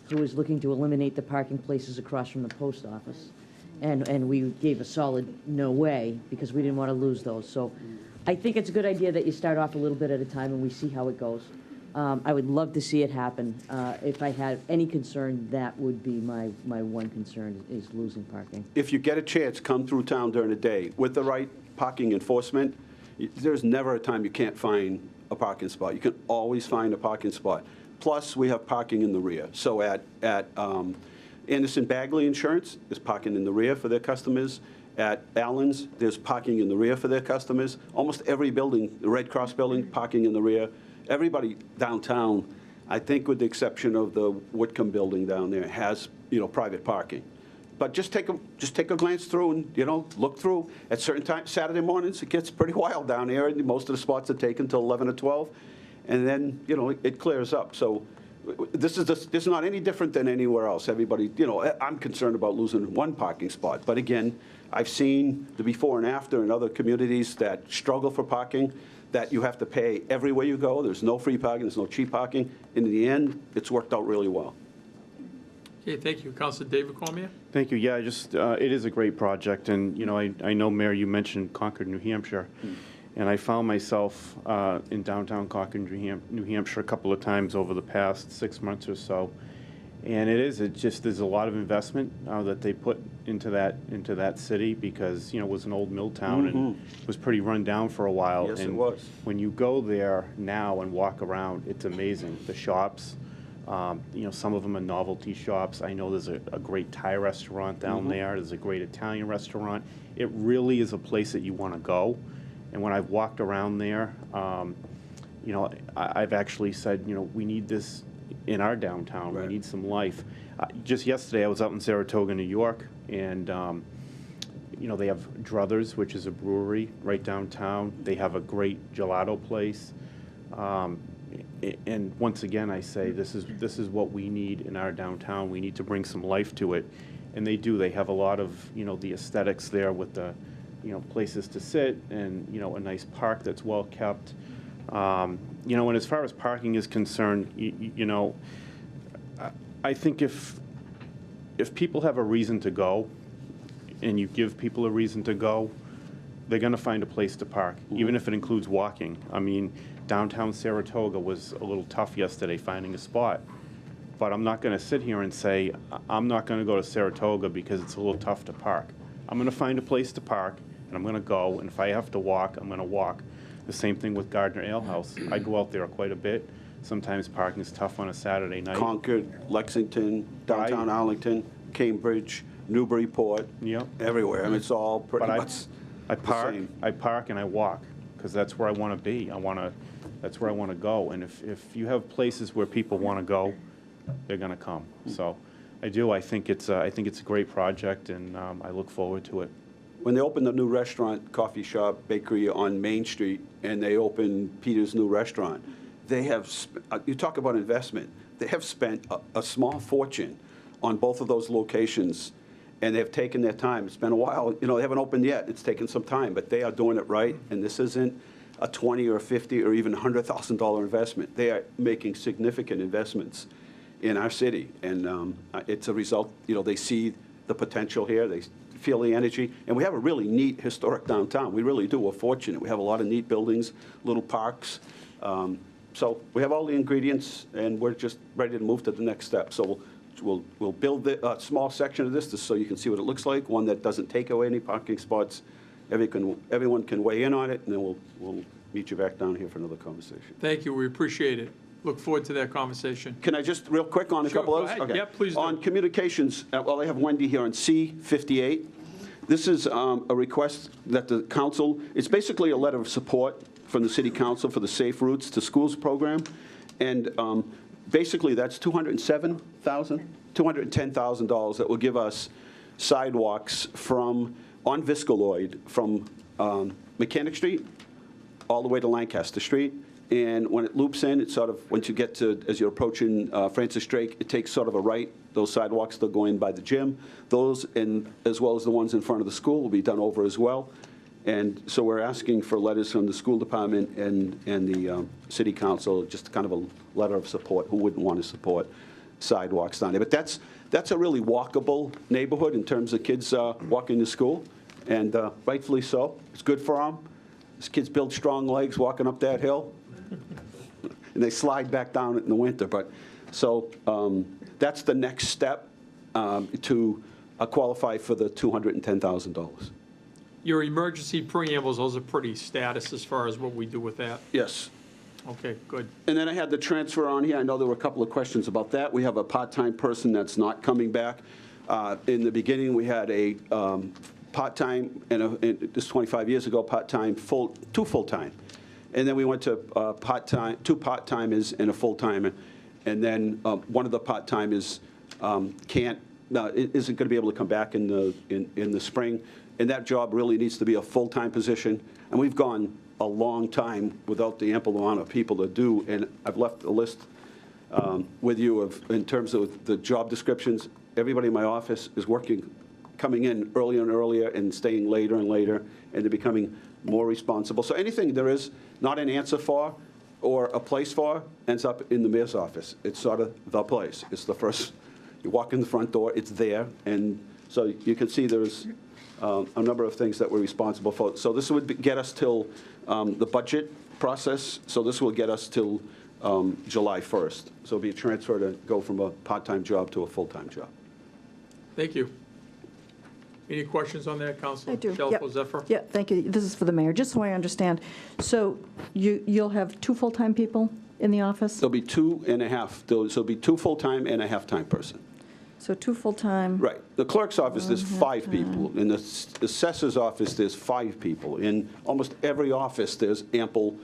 who was looking to eliminate the parking places across from the post office. And we gave a solid no way because we didn't want to lose those. So I think it's a good idea that you start off a little bit at a time and we see how it goes. I would love to see it happen. If I had any concern, that would be my one concern is losing parking. If you get a chance, come through town during the day. With the right parking enforcement, there's never a time you can't find a parking spot. You can always find a parking spot. Plus, we have parking in the rear. So at Anderson Bagley Insurance, there's parking in the rear for their customers. At Allen's, there's parking in the rear for their customers. Almost every building, the Red Cross building, parking in the rear. Everybody downtown, I think with the exception of the Whitcomb building down there, has, private parking. But just take a glance through and, look through. At certain times, Saturday mornings, it gets pretty wild down there, and most of the spots are taken till 11 or 12. And then, it clears up. So this is not any different than anywhere else. Everybody, I'm concerned about losing one parking spot. But again, I've seen the before and after in other communities that struggle for parking, that you have to pay everywhere you go. There's no free parking, there's no cheap parking. In the end, it's worked out really well. Okay, thank you. Council David Cormier. Thank you. Yeah, it is a great project, and I know, Mayor, you mentioned Concord, New Hampshire, and I found myself in downtown Concord, New Hampshire, a couple of times over the past 6 months or so, and there's a lot of investment that they put into that city because it was an old mill town and was pretty run down for a while. Yes, and it was. When you go there now and walk around, it's amazing. The shops. Some of them are novelty shops. I know there's a great Thai restaurant down there. There's a great Italian restaurant. It really is a place that you want to go. And when I've walked around there, I've actually said, we need this in our downtown. Right. We need some life. Just yesterday, I was out in Saratoga, New York, and they have Druthers, which is a brewery right downtown. They have a great gelato place. And once again, I say this is what we need in our downtown. We need to bring some life to it, and they do. They have a lot of the aesthetics there with the places to sit and a nice park that's well kept. You know, and as far as parking is concerned, you know, I think if people have a reason to go, and you give people a reason to go, they're going to find a place to park, even if it includes walking. I mean, downtown Saratoga was a little tough yesterday finding a spot. But I'm not going to sit here and say, I'm not going to go to Saratoga because it's a little tough to park. I'm going to find a place to park, and I'm going to go, and if I have to walk, I'm going to walk. The same thing with Gardner Ale House. I go out there quite a bit. Sometimes parking is tough on a Saturday night. Concord, Lexington, downtown Arlington, Cambridge, Newburyport, Yep. everywhere. I mean, it's all pretty But much I the park, same. I park and I walk, because that's where I want to be. That's where I want to go. And if you have places where people want to go, they're going to come. So I do. I think it's a great project, and I look forward to it. When they opened the new restaurant, coffee shop, bakery on Main Street, and they opened Peter's new restaurant, they have, you talk about investment, they have spent a small fortune on both of those locations, and they've taken their time. It's been a while. You know, they haven't opened yet. It's taken some time, but they are doing it right, and this isn't a $20 or $50 or even $100,000 investment. They are making significant investments in our city, and it's a result. You know, they see the potential here. They feel the energy, and we have a really neat historic downtown. We really do. We're fortunate. We have a lot of neat buildings, little parks. So we have all the ingredients, and we're just ready to move to the next step. So we'll build a small section of this just so you can see what it looks like, one that doesn't take away any parking spots. Everyone can weigh in on it, and then we'll meet you back down here for another conversation. Thank you, we appreciate it. Look forward to that conversation. Can I just, real quick, on a Sure, couple go others? ahead. Okay. Yeah, please do. On communications, well, I have Wendy here on C58. This is a request that the council, it's basically a letter of support from the city council for the Safe Routes to Schools program. And basically, that's $210,000 that will give us sidewalks on Viscaloid from Mechanic Street all the way to Lancaster Street. And when it loops in, it's sort of, once you get to, as you're approaching Francis Drake, it takes sort of a right. Those sidewalks, they'll go in by the gym. Those, and as well as the ones in front of the school, will be done over as well. And so we're asking for letters from the school department and the city council, just kind of a letter of support. Who wouldn't want to support sidewalks down there? But that's a really walkable neighborhood in terms of kids walking to school, and rightfully so. It's good for them. These kids build strong legs walking up that hill, and they slide back down it in the winter. But so that's the next step to qualify for the $210,000. Your emergency preambles, those are pretty status as far as what we do with that. Yes. Okay, good. And then I had the transfer on here. I know there were a couple of questions about that. We have a part-time person that's not coming back. In the beginning, we had a part-time, and this 25 years ago, part-time, two full-time. And then we went to part-time, two part-timers and a full-timer. And then one of the part-timers isn't going to be able to come back in the spring. And that job really needs to be a full-time position. And we've gone a long time without the ample amount of people to do. And I've left a list with you in terms of the job descriptions. Everybody in my office is coming in earlier and earlier and staying later and later, and they're becoming more responsible. So anything there is not an answer for or a place for ends up in the mayor's office. It's sort of the place. It's the first, you walk in the front door, it's there. And so you can see there's a number of things that we're responsible for. So this would get us till the budget process. So this will get us till July 1st. So it'll be a transfer to go from a part-time job to a full-time job. Thank you. Any questions on that, Councilor? I do. Shalfo Zephyr? Yeah, thank you. This is for the mayor, just so I understand. So you'll have two full-time people in the office? There'll be 2.5. So it'll be 2 full-time and a half-time person. So 2 full-time? Right. The clerk's office, there's 5 people. In the assessor's office, there's 5 people. In almost every office, there's ample,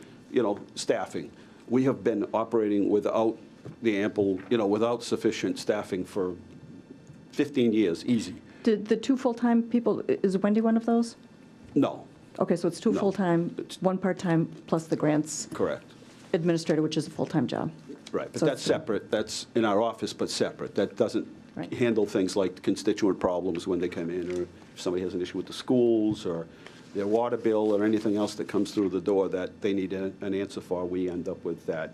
staffing. We have been operating without without sufficient staffing for 15 years, easy. The 2 full-time people, is Wendy one of those? No. Okay, so it's 2 No. full-time, 1 part-time, plus the grants Correct. administrator, which is a full-time job. Right, but So that's it's- separate. That's in our office, but separate. That doesn't Right. handle things like constituent problems when they come in, or if somebody has an issue with the schools, or their water bill or anything else that comes through the door that they need an answer for, we end up with that.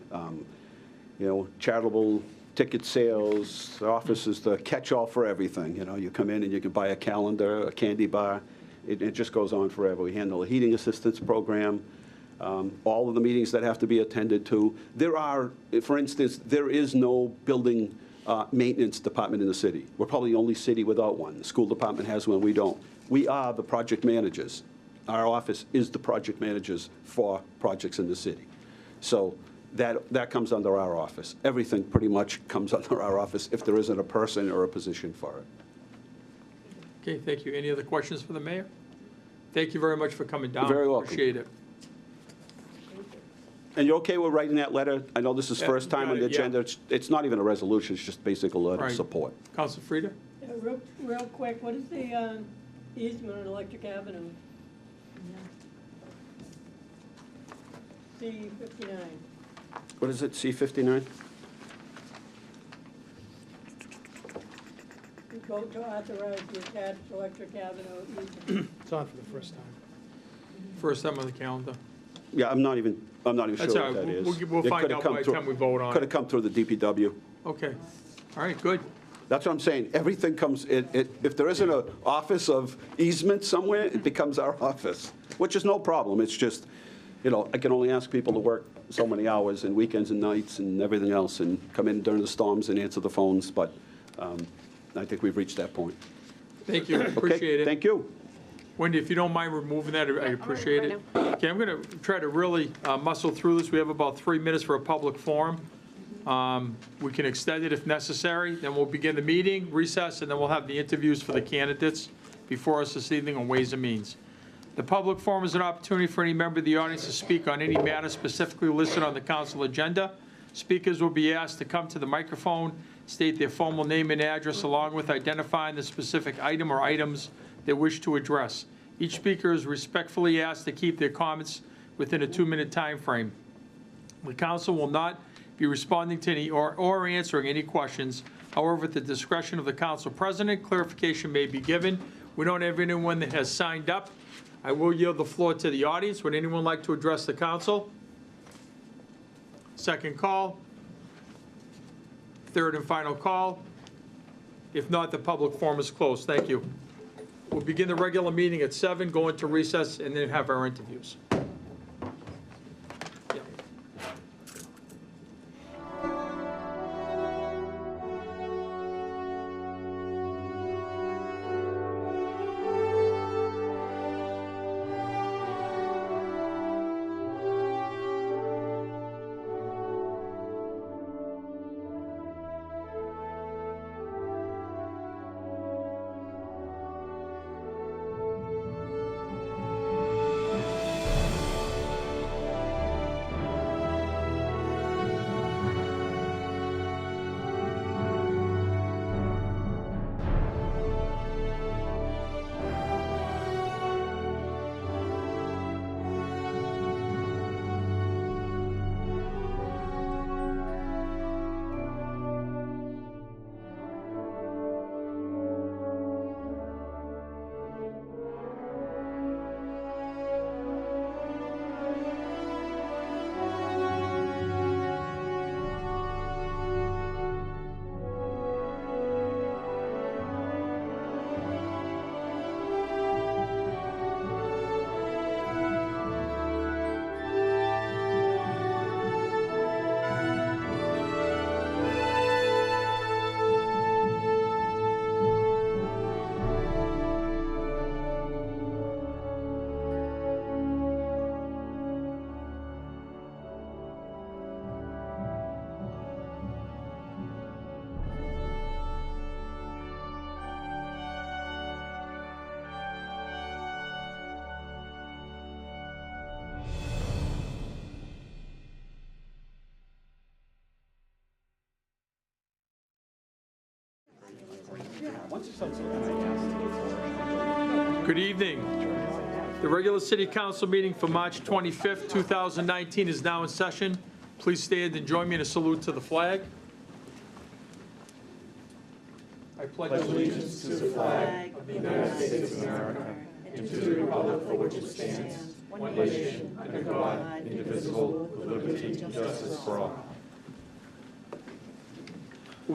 Charitable ticket sales, the office is the catch-all for everything. You come in and you can buy a calendar, a candy bar. It just goes on forever. We handle a heating assistance program, all of the meetings that have to be attended to. There are, for instance, there is no building maintenance department in the city. We're probably the only city without one. The school department has one, we don't. We are the project managers. Our office is the project managers for projects in the city. So that comes under our office. Everything pretty much comes under our office if there isn't a person or a position for it. Okay, thank you. Any other questions for the mayor? Thank you very much for coming down. You're very welcome. Appreciate it. And you're okay with writing that letter? I know this is Yeah, first time got on the it, yeah. agenda. It's not even a resolution, it's just basically a letter of Right. support. Council Frida? Yeah, real quick, what is the easement on Electric Avenue? C-59. What is it, C-59? Vote to authorize the attached Electric Avenue easement. It's on for the first time. First time on the calendar. Yeah, I'm not even sure That's all what right. that is. We'll It find could have out come by the through- time we vote on Could it. have come through the DPW. Okay. All right, good. That's what I'm saying. Everything comes, if there isn't an office of easement somewhere, it becomes our office, which is no problem. It's just, I can only ask people to work so many hours and weekends and nights and everything else and come in during the storms and answer the phones, but I think we've reached that point. Thank you, appreciate it. Thank you. Wendy, if you don't mind removing that, I appreciate it. Okay, I'm going to try to really muscle through this. We have about 3 minutes for a public forum. We can extend it if necessary, then we'll begin the meeting, recess, and then we'll have the interviews for the candidates before us this evening on Ways and Means. The public forum is an opportunity for any member of the audience to speak on any matter specifically listed on the council agenda. Speakers will be asked to come to the microphone, state their formal name and address, along with identifying the specific item or items they wish to address. Each speaker is respectfully asked to keep their comments within a 2-minute time frame. The council will not be responding to any or answering any questions. However, at the discretion of the council president, clarification may be given. We don't have anyone that has signed up. I will yield the floor to the audience. Would anyone like to address the council? Second call. Third and final call. If not, the public forum is closed. Thank you. We'll begin the regular meeting at 7, go into recess, and then have our interviews. Yeah. Good evening. The regular city council meeting for March 25th, 2019 is now in session. Please stand and join me in a salute to the flag. I pledge allegiance to the flag of the United States of America We'll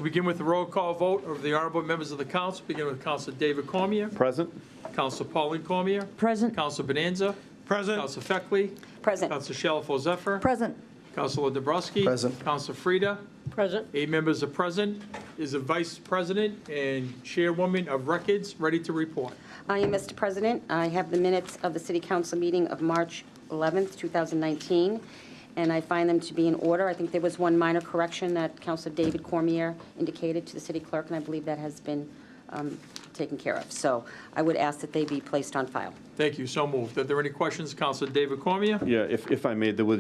begin with the roll call vote of the honorable members of the council, begin with Councilor David Cormier, Present? Councilor Pauline Cormier, Present. Councilor Bonanza, Present. Councilor Feckley, Present. Councilor Shalfo Zephyr, Present. Councilor Dabrowski. Present. Councilor Frida. Present. 8 members are present. Is the vice president and chairwoman of records ready to report? I am, Mr. President. I have the minutes of the City Council meeting of March 11th, 2019, and I find them to be in order. I think there was one minor correction that Councilor David Cormier indicated to the city clerk, and I believe that has been taken care of. So I would ask that they be placed on file. Thank you. So moved. Are there any questions? Councilor David Cormier? Yeah, if I may, there were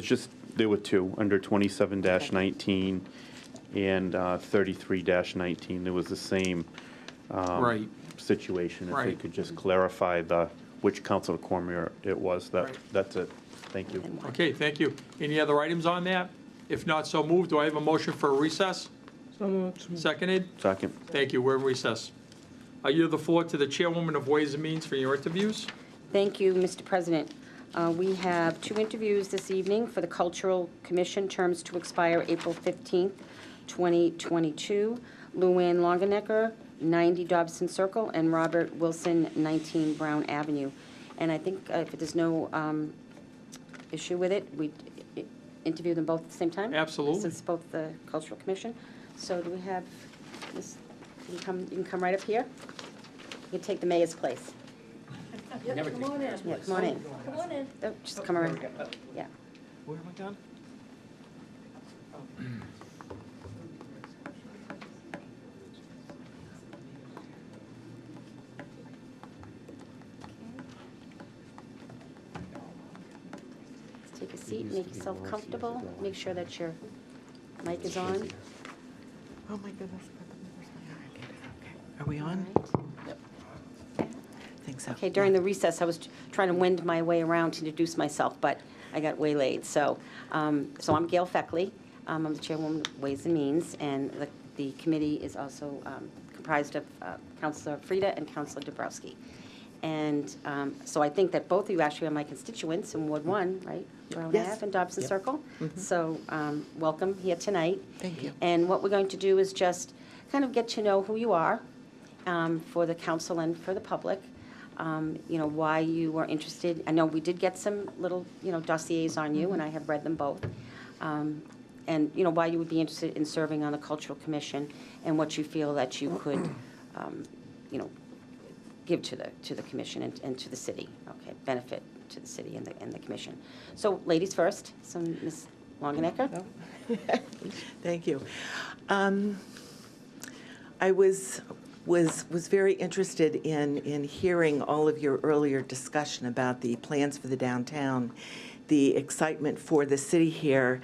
two, under 27-19 and 33-19. There was the same Right. situation. If they Right. could just clarify which Councilor Cormier it was, Right. that's it. Thank you. Okay, thank you. Any other items on that? If not, so moved. Do I have a motion for a recess? So moved. Seconded? Second. Thank you. We're in recess. I yield the floor to the chairwoman of Ways and Means for your interviews. Thank you, Mr. President. We have 2 interviews this evening for the Cultural Commission, terms to expire April 15th, 2022. Luann Longenecker, 90 Dobson Circle, and Robert Wilson, 19 Brown Avenue. And I think if there's no issue with it, we interview them both at the same time? Absolutely. Since both the Cultural Commission. So do we have, Ms., you can come right up here. You can take the mayor's place. Come on in. Yeah, come on in. Come on in. Oh, just come around. Yeah. Where am I done? Let's take a seat, make yourself comfortable, make sure that your mic is on. Oh, my goodness. Are we on? Yep. Think so. Okay, during the recess, I was trying to wend my way around to introduce myself, but I got waylaid. So I'm Gail Feckley. I'm the chairwoman of Ways and Means, and the committee is also comprised of Councilor Frida and Councilor Dabrowski. And so I think that both of you actually are my constituents in Ward 1, right? Brown Yes. Ave and Dobson Yep. Circle. So welcome here tonight. Thank you. And what we're going to do is just kind of get to know who you are for the council and for the public. Why you were interested. I know we did get some little, dossiers on you, and I have read them both. And, why you would be interested in serving on the Cultural Commission and what you feel that you could, give to the commission and to the city, okay, benefit to the city and the commission. So ladies first, so Ms. Longenecker. Thank you. I was very interested in hearing all of your earlier discussion about the plans for the downtown, the excitement for the city here.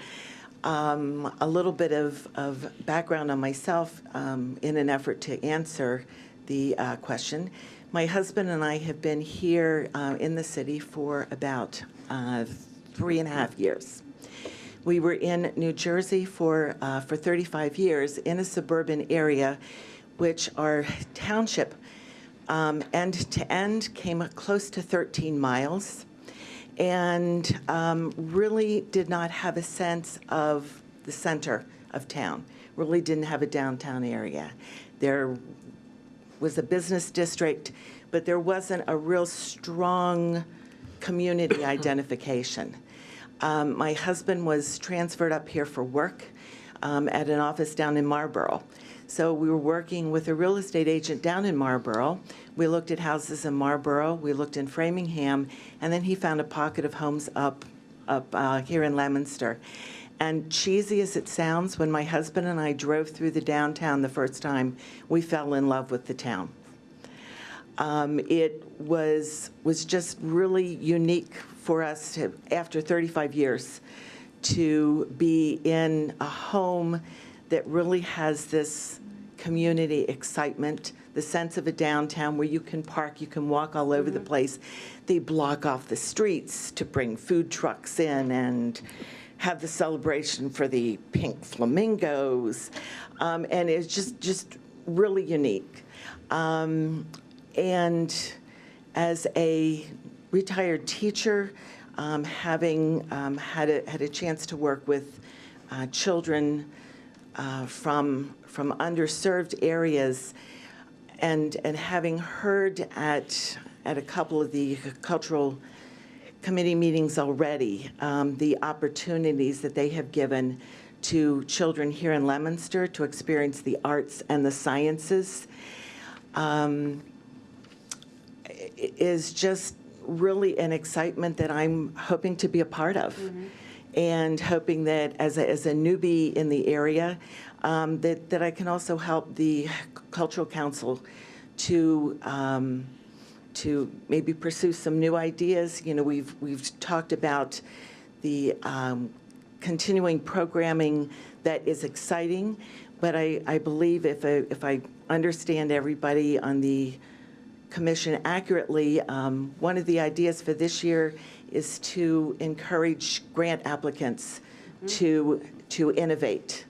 A little bit of background on myself in an effort to answer the question. My husband and I have been here in the city for about 3.5 years. We were in New Jersey for 35 years in a suburban area, which our township, end to end, came close to 13 miles, and really did not have a sense of the center of town, really didn't have a downtown area. There was a business district, but there wasn't a real strong community identification. My husband was transferred up here for work at an office down in Marlborough. So we were working with a real estate agent down in Marlborough. We looked at houses in Marlborough, we looked in Framingham, and then he found a pocket of homes up here in Leominster. And cheesy as it sounds, when my husband and I drove through the downtown the first time, we fell in love with the town. It was just really unique for us to, after 35 years, to be in a home that really has this community excitement, the sense of a downtown where you can park, you can walk all over the place. They block off the streets to bring food trucks in and have the celebration for the pink flamingos. And it's just really unique. And as a retired teacher, having had a chance to work with children from underserved areas, and having heard at a couple of the cultural committee meetings already, the opportunities that they have given to children here in Leominster to experience the arts and the sciences, is just really an excitement that I'm hoping to be a part of. And hoping that as a newbie in the area, that I can also help the Cultural Council to maybe pursue some new ideas. You know, we've talked about the continuing programming that is exciting, but I believe if I understand everybody on the commission accurately, one of the ideas for this year is to encourage grant applicants to innovate.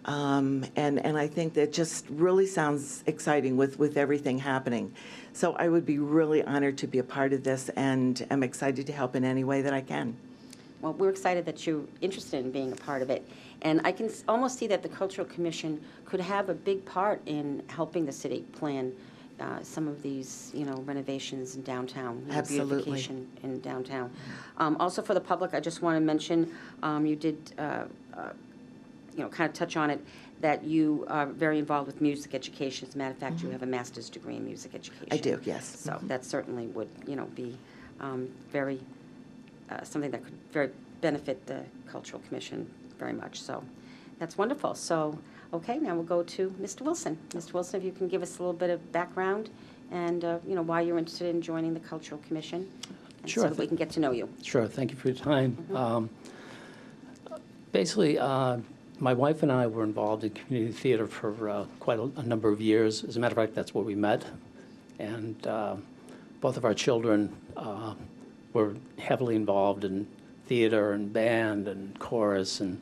And I think that just really sounds exciting with everything happening. So I would be really honored to be a part of this, and I'm excited to help in any way that I can. Well, we're excited that you're interested in being a part of it. And I can almost see that the Cultural Commission could have a big part in helping the city plan some of these, renovations in downtown. Absolutely. Beautification in downtown. Also for the public, I just want to mention, you did, kind of touch on it, that you are very involved with music education. As a matter of fact, you have a master's degree in music education. I do, yes. So that certainly would, be very, something that could very benefit the Cultural Commission very much. So that's wonderful. So, okay, now we'll go to Mr. Wilson. Mr. Wilson, if you can give us a little bit of background and, why you're interested in joining the Cultural Commission. And Sure. So that we can get to know you. Sure, thank you for your time. Basically, my wife and I were involved in community theater for quite a number of years. As a matter of fact, that's where we met. And both of our children were heavily involved in theater and band and chorus. And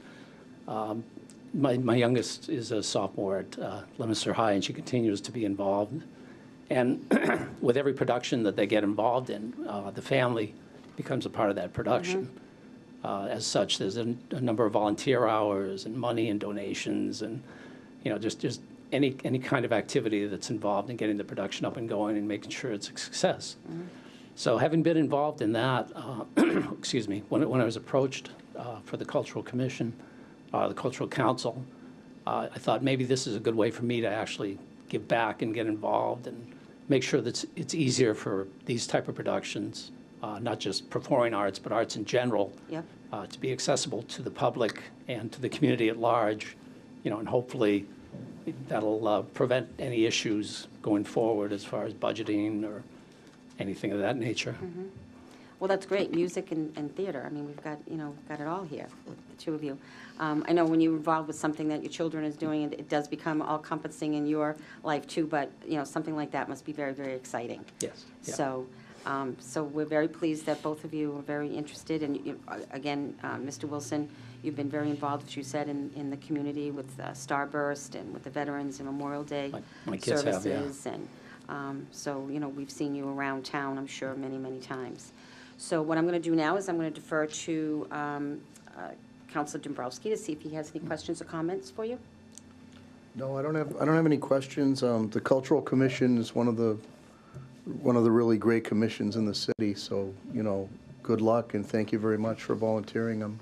my youngest is a sophomore at Leominster High, and she continues to be involved. And with every production that they get involved in, the family becomes a part of that production. As such, there's a number of volunteer hours and money and donations and, just any kind of activity that's involved in getting the production up and going and making sure it's a success. So having been involved in that, excuse me, when I was approached for the Cultural Commission, the Cultural Council, I thought maybe this is a good way for me to actually give back and get involved and make sure that it's easier for these type of productions, not just performing arts, but arts in general, to be accessible to the public and to the community at large, and hopefully that'll prevent any issues going forward as far as budgeting or anything of that nature. Well, that's great, music and theater. I mean, we've got, got it all here, with the two of you. I know when you're involved with something that your children is doing, it does become all-encompassing in your life too, but, something like that must be very, very exciting. Yes. Yeah. So we're very pleased that both of you are very interested. And again, Mr. Wilson, you've been very involved, as you said, in the community with Starburst and with the Veterans and Memorial Day my kids services. have, yeah. And so, we've seen you around town, I'm sure, many, many times. So what I'm going to do now is I'm going to defer to Councilor Dombrowski to see if he has any questions or comments for you. No, I don't have any questions. The Cultural Commission is one of the really great commissions in the city, so, good luck, and thank you very much for volunteering. I'm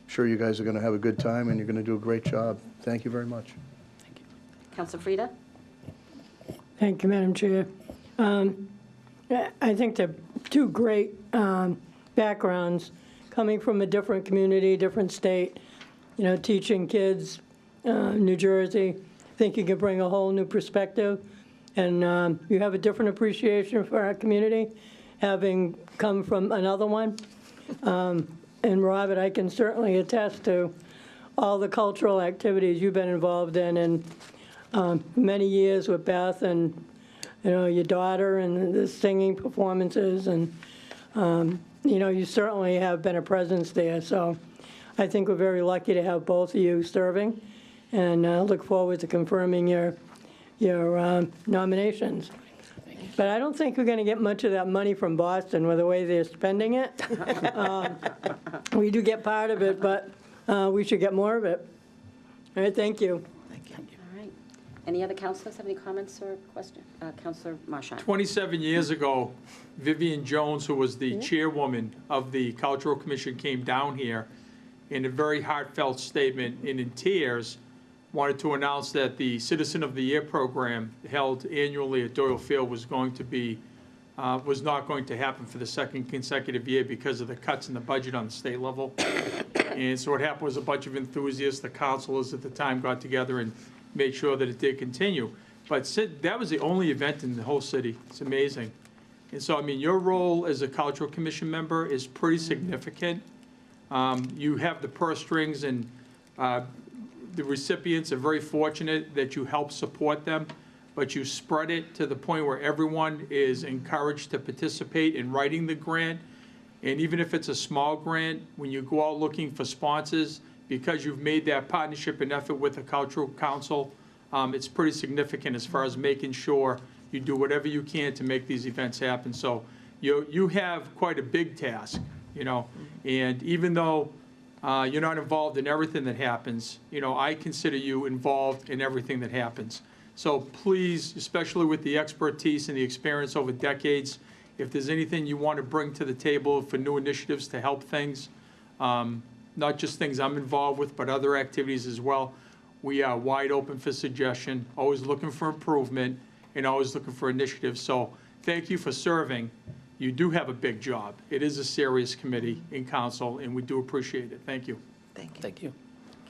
sure you guys are going to have a good time, and you're going to do a great job. Thank you very much. Thank you. Councilor Frida? Thank you, Madam Chair. I think they're two great backgrounds, coming from a different community, different state, teaching kids, New Jersey. I think you can bring a whole new perspective, and you have a different appreciation for our community, having come from another one. And Robert, I can certainly attest to all the cultural activities you've been involved in, and many years with Beth and, your daughter and the singing performances, and, you certainly have been a presence there. So I think we're very lucky to have both of you serving, and look forward to confirming your nominations. But I don't think we're going to get much of that money from Boston with the way they're spending it. We do get part of it, but we should get more of it. All right, thank you. All right. Any other councilors have any comments or questions? Councilor Marchand. 27 years ago, Vivian Jones, who was the chairwoman of the Cultural Commission, came down here in a very heartfelt statement and in tears wanted to announce that the Citizen of the Year program held annually at Doyle Field was not going to happen for the second consecutive year because of the cuts in the budget on the state level. And so what happened was a bunch of enthusiasts, the councilors at the time, got together and made sure that it did continue. But that was the only event in the whole city. It's amazing. And so, I mean, your role as a Cultural Commission member is pretty significant. You have the purse strings, and the recipients are very fortunate that you help support them, but you spread it to the point where everyone is encouraged to participate in writing the grant. And even if it's a small grant, when you go out looking for sponsors, because you've made that partnership and effort with the Cultural Council, it's pretty significant as far as making sure you do whatever you can to make these events happen. So you have quite a big task, you know, and even though you're not involved in everything that happens, you know, I consider you involved in everything that happens. So please, especially with the expertise and the experience over decades, if there's anything you want to bring to the table for new initiatives to help things, not just things I'm involved with, but other activities as well, we are wide open for suggestion, always looking for improvement, and always looking for initiatives. So thank you for serving. You do have a big job. It is a serious committee in council, and we do appreciate it. Thank you. Thank you. Thank you.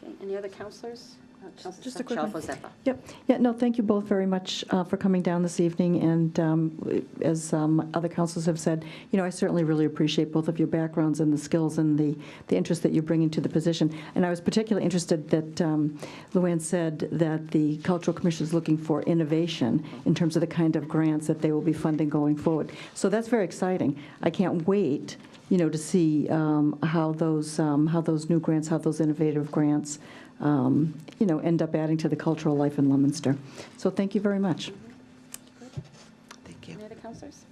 Okay, any other councilors? Just a quick one. Councilor Zeppa. Yep. Yeah, no, thank you both very much for coming down this evening. And as other councils have said, you know, I certainly really appreciate both of your backgrounds and the skills and the interest that you bring into the position. And I was particularly interested that Luann said that the Cultural Commission is looking for innovation in terms of the kind of grants that they will be funding going forward. So that's very exciting. I can't wait, you know, to see how those new grants, how those innovative grants, you know, end up adding to the cultural life in Leominster. So thank you very much. Thank you. Any other councilors?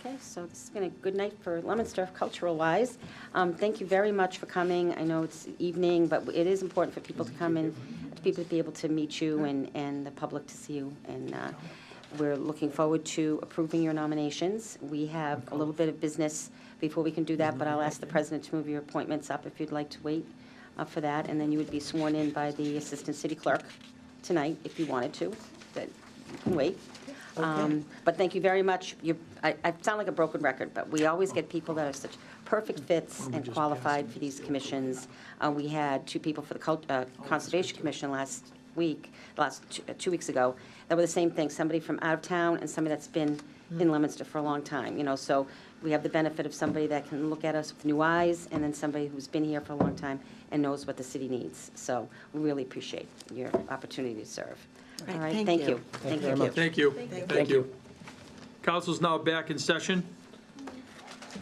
Okay, so this has been a good night for Leominster cultural-wise. Thank you very much for coming. I know it's evening, but it is important for people to come in, for people to be able to meet you and the public to see you. And we're looking forward to approving your nominations. We have a little bit of business before we can do that, but I'll ask the president to move your appointments up if you'd like to wait for that, and then you would be sworn in by the assistant city clerk tonight if you wanted to, but you can wait. But thank you very much. I sound like a broken record, but we always get people that are such perfect fits and qualified for these commissions. We had 2 people for the Conservation Commission last 2 weeks ago, that were the same thing, somebody from out of town and somebody that's been in Leominster for a long time, you know, so we have the benefit of somebody that can look at us with new eyes, and then somebody who's been here for a long time and knows what the city needs. So we really appreciate your opportunity to serve. All All right, right, thank thank you. you. Thank you. Thank you. Council's now back in session.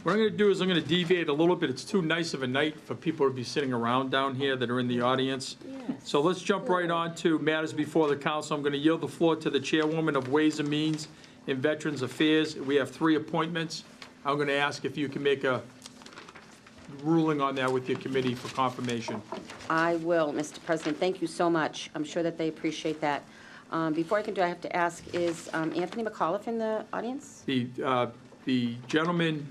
What I'm going to do is I'm going to deviate a little bit. It's too nice of a night for people to be sitting around down here that are in the audience. So let's jump right on to matters before the council. I'm going to yield the floor to the chairwoman of Ways and Means and Veterans Affairs. We have 3 appointments. I'm going to ask if you can make a ruling on that with your committee for confirmation. I will, Mr. President. Thank you so much. I'm sure that they appreciate that. Before I can do, I have to ask, is Anthony McAuliffe in the audience? The gentleman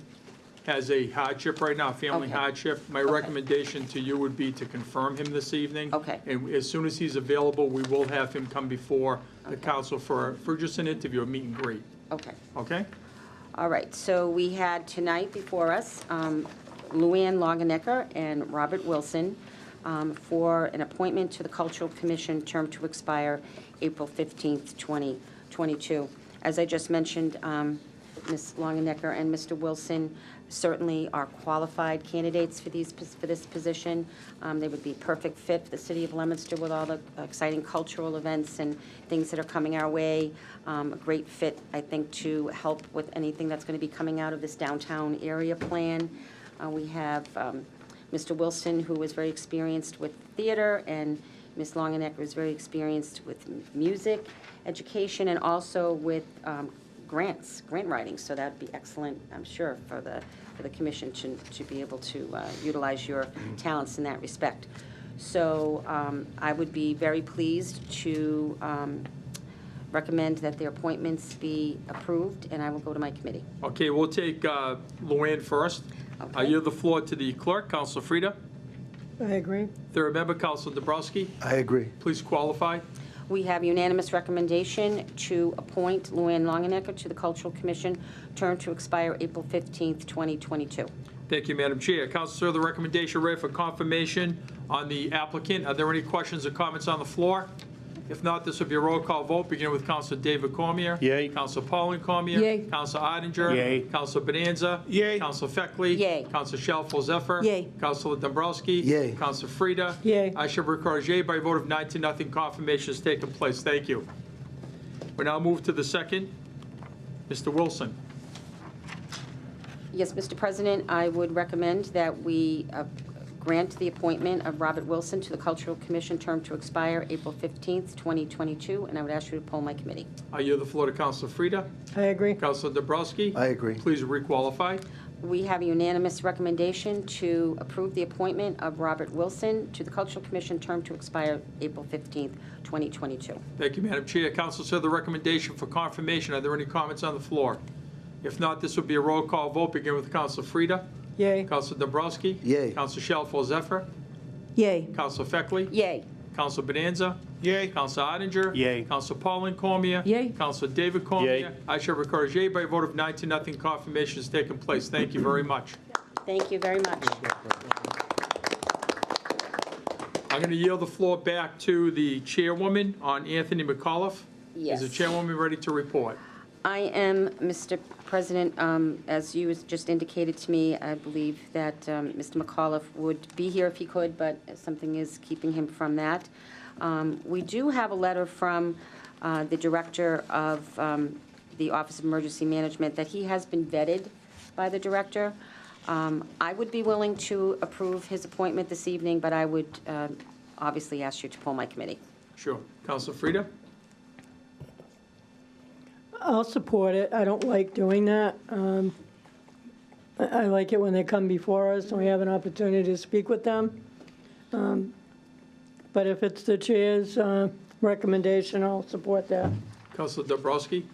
has a hardship right now, family Okay. hardship. My recommendation to you would be to confirm him this evening. Okay. And as soon as he's available, we will have him come before the council for just an interview, a meet and greet. Okay. Okay? All right, so we had tonight before us Luann Longenecker and Robert Wilson for an appointment to the Cultural Commission, term to expire April 15th, 2022. As I just mentioned, Ms. Longenecker and Mr. Wilson certainly are qualified candidates for this position. They would be a perfect fit for the city of Leominster with all the exciting cultural events and things that are coming our way. A great fit, I think, to help with anything that's going to be coming out of this downtown area plan. We have Mr. Wilson, who is very experienced with theater, and Ms. Longenecker is very experienced with music, education, and also with grant writing. So that'd be excellent, I'm sure, for the commission to be able to utilize your talents in that respect. So I would be very pleased to recommend that their appointments be approved, and I will go to my committee. Okay, we'll take Luann first. I yield the floor to the clerk, Counsel Frida. I agree. Third member, Counsel Dabrowski. I agree. Please qualify. We have unanimous recommendation to appoint Luann Longenecker to the Cultural Commission, term to expire April 15th, 2022. Thank you, Madam Chair. Counsel, sir, the recommendation read for confirmation on the applicant. Are there any questions or comments on the floor? If not, this will be a roll call vote, beginning with Counsel David Cormier. Yay. Counsel Pauline Cormier. Yay. Counsel Oettinger. Yay. Counsel Bonanza. Yay. Counsel Feckley. Yay. Counsel Shalfo Zephyr. Yay. Counsel Dombrowski. Yay. Counsel Frida. Yay. I shall record as yay by a vote of 9-0. Confirmation has taken place. Thank you. We now move to the second. Mr. Wilson. Yes, Mr. President, I would recommend that we grant the appointment of Robert Wilson to the Cultural Commission, term to expire April 15th, 2022, and I would ask you to poll my committee. I yield the floor to Counsel Frida. I agree. Counsel Dabrowski. I agree. Please requalify. We have a unanimous recommendation to approve the appointment of Robert Wilson to the Cultural Commission, term to expire April 15th, 2022. Thank you, Madam Chair. Counsel, sir, the recommendation for confirmation, are there any comments on the floor? If not, this will be a roll call vote, begin with Counsel Frida. Yay. Counsel Dombrowski. Yay. Counsel Shalfo Zephyr. Yay. Counsel Feckley. Yay. Counsel Bonanza. Yay. Counsel Oettinger. Yay. Counsel Pauline Cormier. Yay. Counsel David Cormier. Yay. I shall record as yay by a vote of 9-0. Confirmation has taken place. Thank you very much. Thank you very much. I'm going to yield the floor back to the chairwoman on Anthony McAuliffe. Yes. Is the chairwoman ready to report? I am, Mr. President, as you just indicated to me, I believe that Mr. McAuliffe would be here if he could, but something is keeping him from that. We do have a letter from the Director of the Office of Emergency Management that he has been vetted by the Director. I would be willing to approve his appointment this evening, but I would obviously ask you to poll my committee. Sure. Counsel Frida? I'll support it. I don't like doing that. I like it when they come before us and we have an opportunity to speak with them. But if it's the chair's recommendation, I'll support that. Counsel Dabrowski?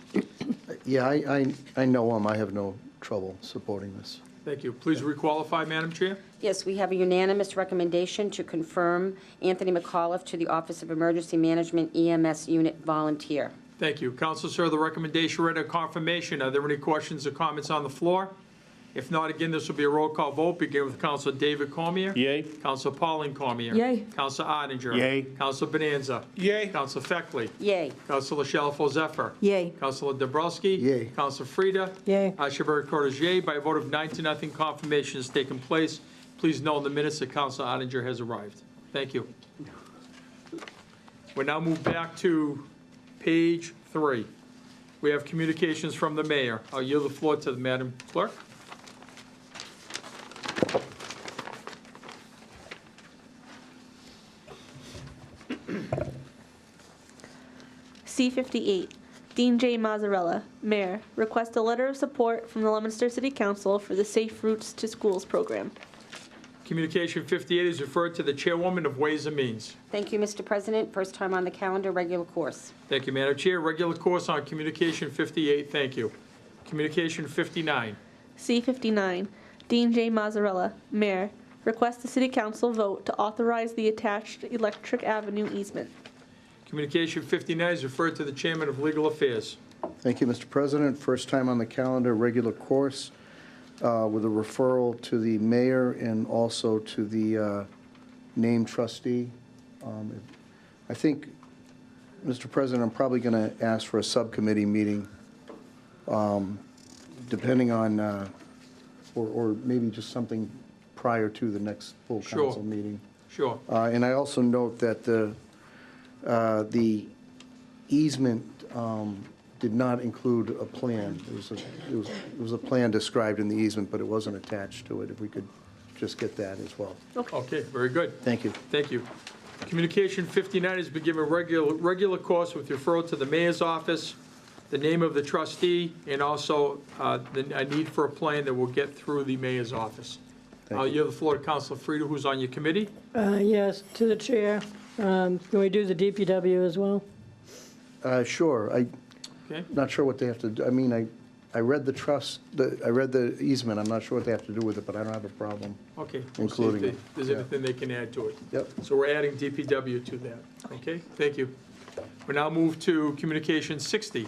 Yeah, I know him. I have no trouble supporting this. Thank you. Please requalify, Madam Chair. Yes, we have a unanimous recommendation to confirm Anthony McAuliffe to the Office of Emergency Management EMS Unit Volunteer. Thank you. Counsel, sir, the recommendation read a confirmation. Are there any questions or comments on the floor? If not, again, this will be a roll call vote. Begin with Counsel David Cormier. Yay. Counsel Pauline Cormier. Yay. Counsel Oettinger. Yay. Counsel Bonanza. Yay. Counsel Feckley. Yay. Counsel Shalfo Zephyr. Yay. Counsel Dabrowski. Yay. Counsel Frida. Yay. I shall be recorded as yay by a vote of 9-0. Confirmation has taken place. Please note in the minutes that Counsel Oettinger has arrived. Thank you. We now move back to page 3. We have communications from the mayor. I'll yield the floor to the Madam Clerk. C-58, Dean J. Mazzarella, Mayor, request a letter of support from the Leominster City Council for the Safe Routes to Schools program. Communication 58 is referred to the Chairwoman of Ways and Means. Thank you, Mr. President. First time on the calendar, regular course. Thank you, Madam Chair. Regular course on Communication 58. Thank you. Communication 59. C-59, Dean J. Mazzarella, Mayor, request the City Council vote to authorize the attached Electric Avenue easement. Communication 59 is referred to the Chairman of Legal Affairs. Thank you, Mr. President. First time on the calendar, regular course, with a referral to the mayor and also to the named trustee. I think, Mr. President, I'm probably going to ask for a subcommittee meeting, depending on, or maybe just something prior to the next full Sure. council meeting. Sure. And I also note that the easement did not include a plan. It was a plan described in the easement, but it wasn't attached to it. If we could just get that as well. Okay, very good. Thank you. Thank you. Communication 59 has been given regular course with referral to the mayor's office. the name of the trustee, and also a need for a plan that will get through the mayor's office. You have the floor to Councilor Frida, who's on your committee. Yes, to the chair. Can we do the DPW as well? Sure. I'm Okay. not sure what they have to do. I mean, I read the trust, I read the easement. I'm not sure what they have to do with it, but I don't have a problem. Okay. Including We'll see if it. there's Yeah. anything they can add to it. Yep. So we're adding DPW to that. Okay, thank you. We now move to Communication 60.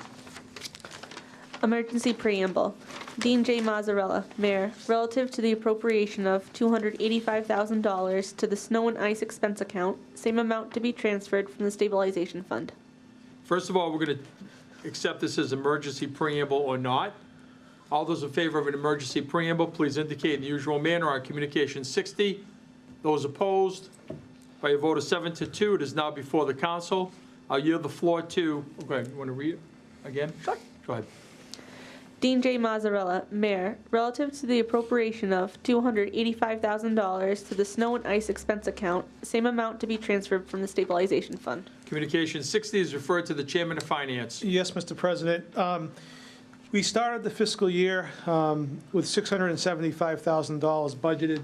Emergency preamble. Dean J. Mazzarella, Mayor, relative to the appropriation of $285,000 to the snow and ice expense account, same amount to be transferred from the stabilization fund. First of all, we're going to accept this as emergency preamble or not. All those in favor of an emergency preamble, please indicate in the usual manner on Communication 60. Those opposed, by a vote of 7-2, it is now before the council. I'll yield the floor to, okay, you want to read it again? Sure. Go ahead. Dean J. Mazzarella, Mayor, relative to the appropriation of $285,000 to the snow and ice expense account, same amount to be transferred from the stabilization fund. Communication 60 is referred to the Chairman of Finance. Yes, Mr. President. We started the fiscal year with $675,000 budgeted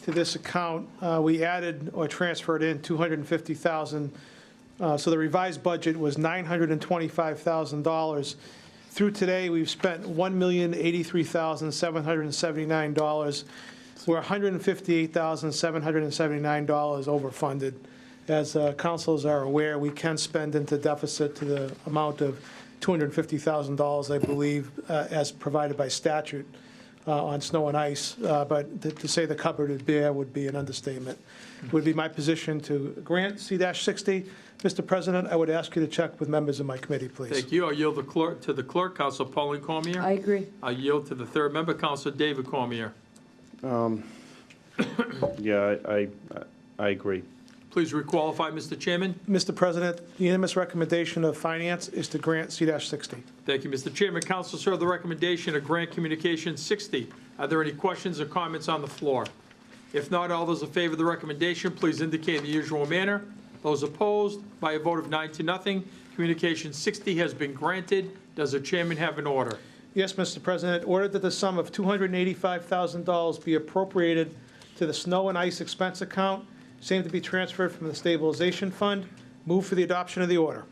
to this account. We added or transferred in $250,000. So the revised budget was $925,000. Through today, we've spent $1,083,779. We're $158,779 overfunded. As councilors are aware, we can spend into deficit to the amount of $250,000, I believe, as provided by statute on snow and ice. But to say the cupboard is bare would be an understatement. It would be my position to grant C-60. Mr. President, I would ask you to check with members of my committee, please. Thank you. I'll yield the clerk to the clerk, Council Pauline Cormier. I agree. I'll yield to the third member, Council David Cormier. Yeah, I agree. Please requalify, Mr. Chairman. Mr. President, the unanimous recommendation of Finance is to grant C-60. Thank you, Mr. Chairman. Council, sir, the recommendation to grant Communication 60. Are there any questions or comments on the floor? If not, all those in favor of the recommendation, please indicate in the usual manner. Those opposed, by a vote of 9-0, Communication 60 has been granted. Does the chairman have an order? Yes, Mr. President. Order that the sum of $285,000 be appropriated to the snow and ice expense account, same to be transferred from the stabilization fund. Move for the adoption of the order.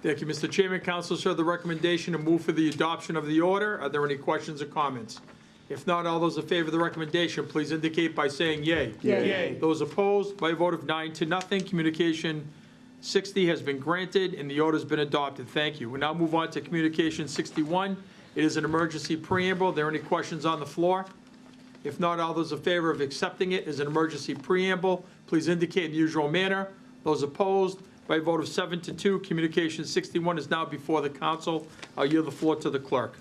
Thank you, Mr. Chairman. Council, sir, the recommendation to move for the adoption of the order. Are there any questions or comments? If not, all those in favor of the recommendation, please indicate by saying yea. Yea. Those opposed, by a vote of 9-0, Communication 60 has been granted and the order's been adopted. Thank you. We now move on to Communication 61. It is an emergency preamble. Are there any questions on the floor? If not, all those in favor of accepting it as an emergency preamble, please indicate in the usual manner. Those opposed, by a vote of 7-2, Communication 61 is now before the council. I'll yield the floor to the clerk.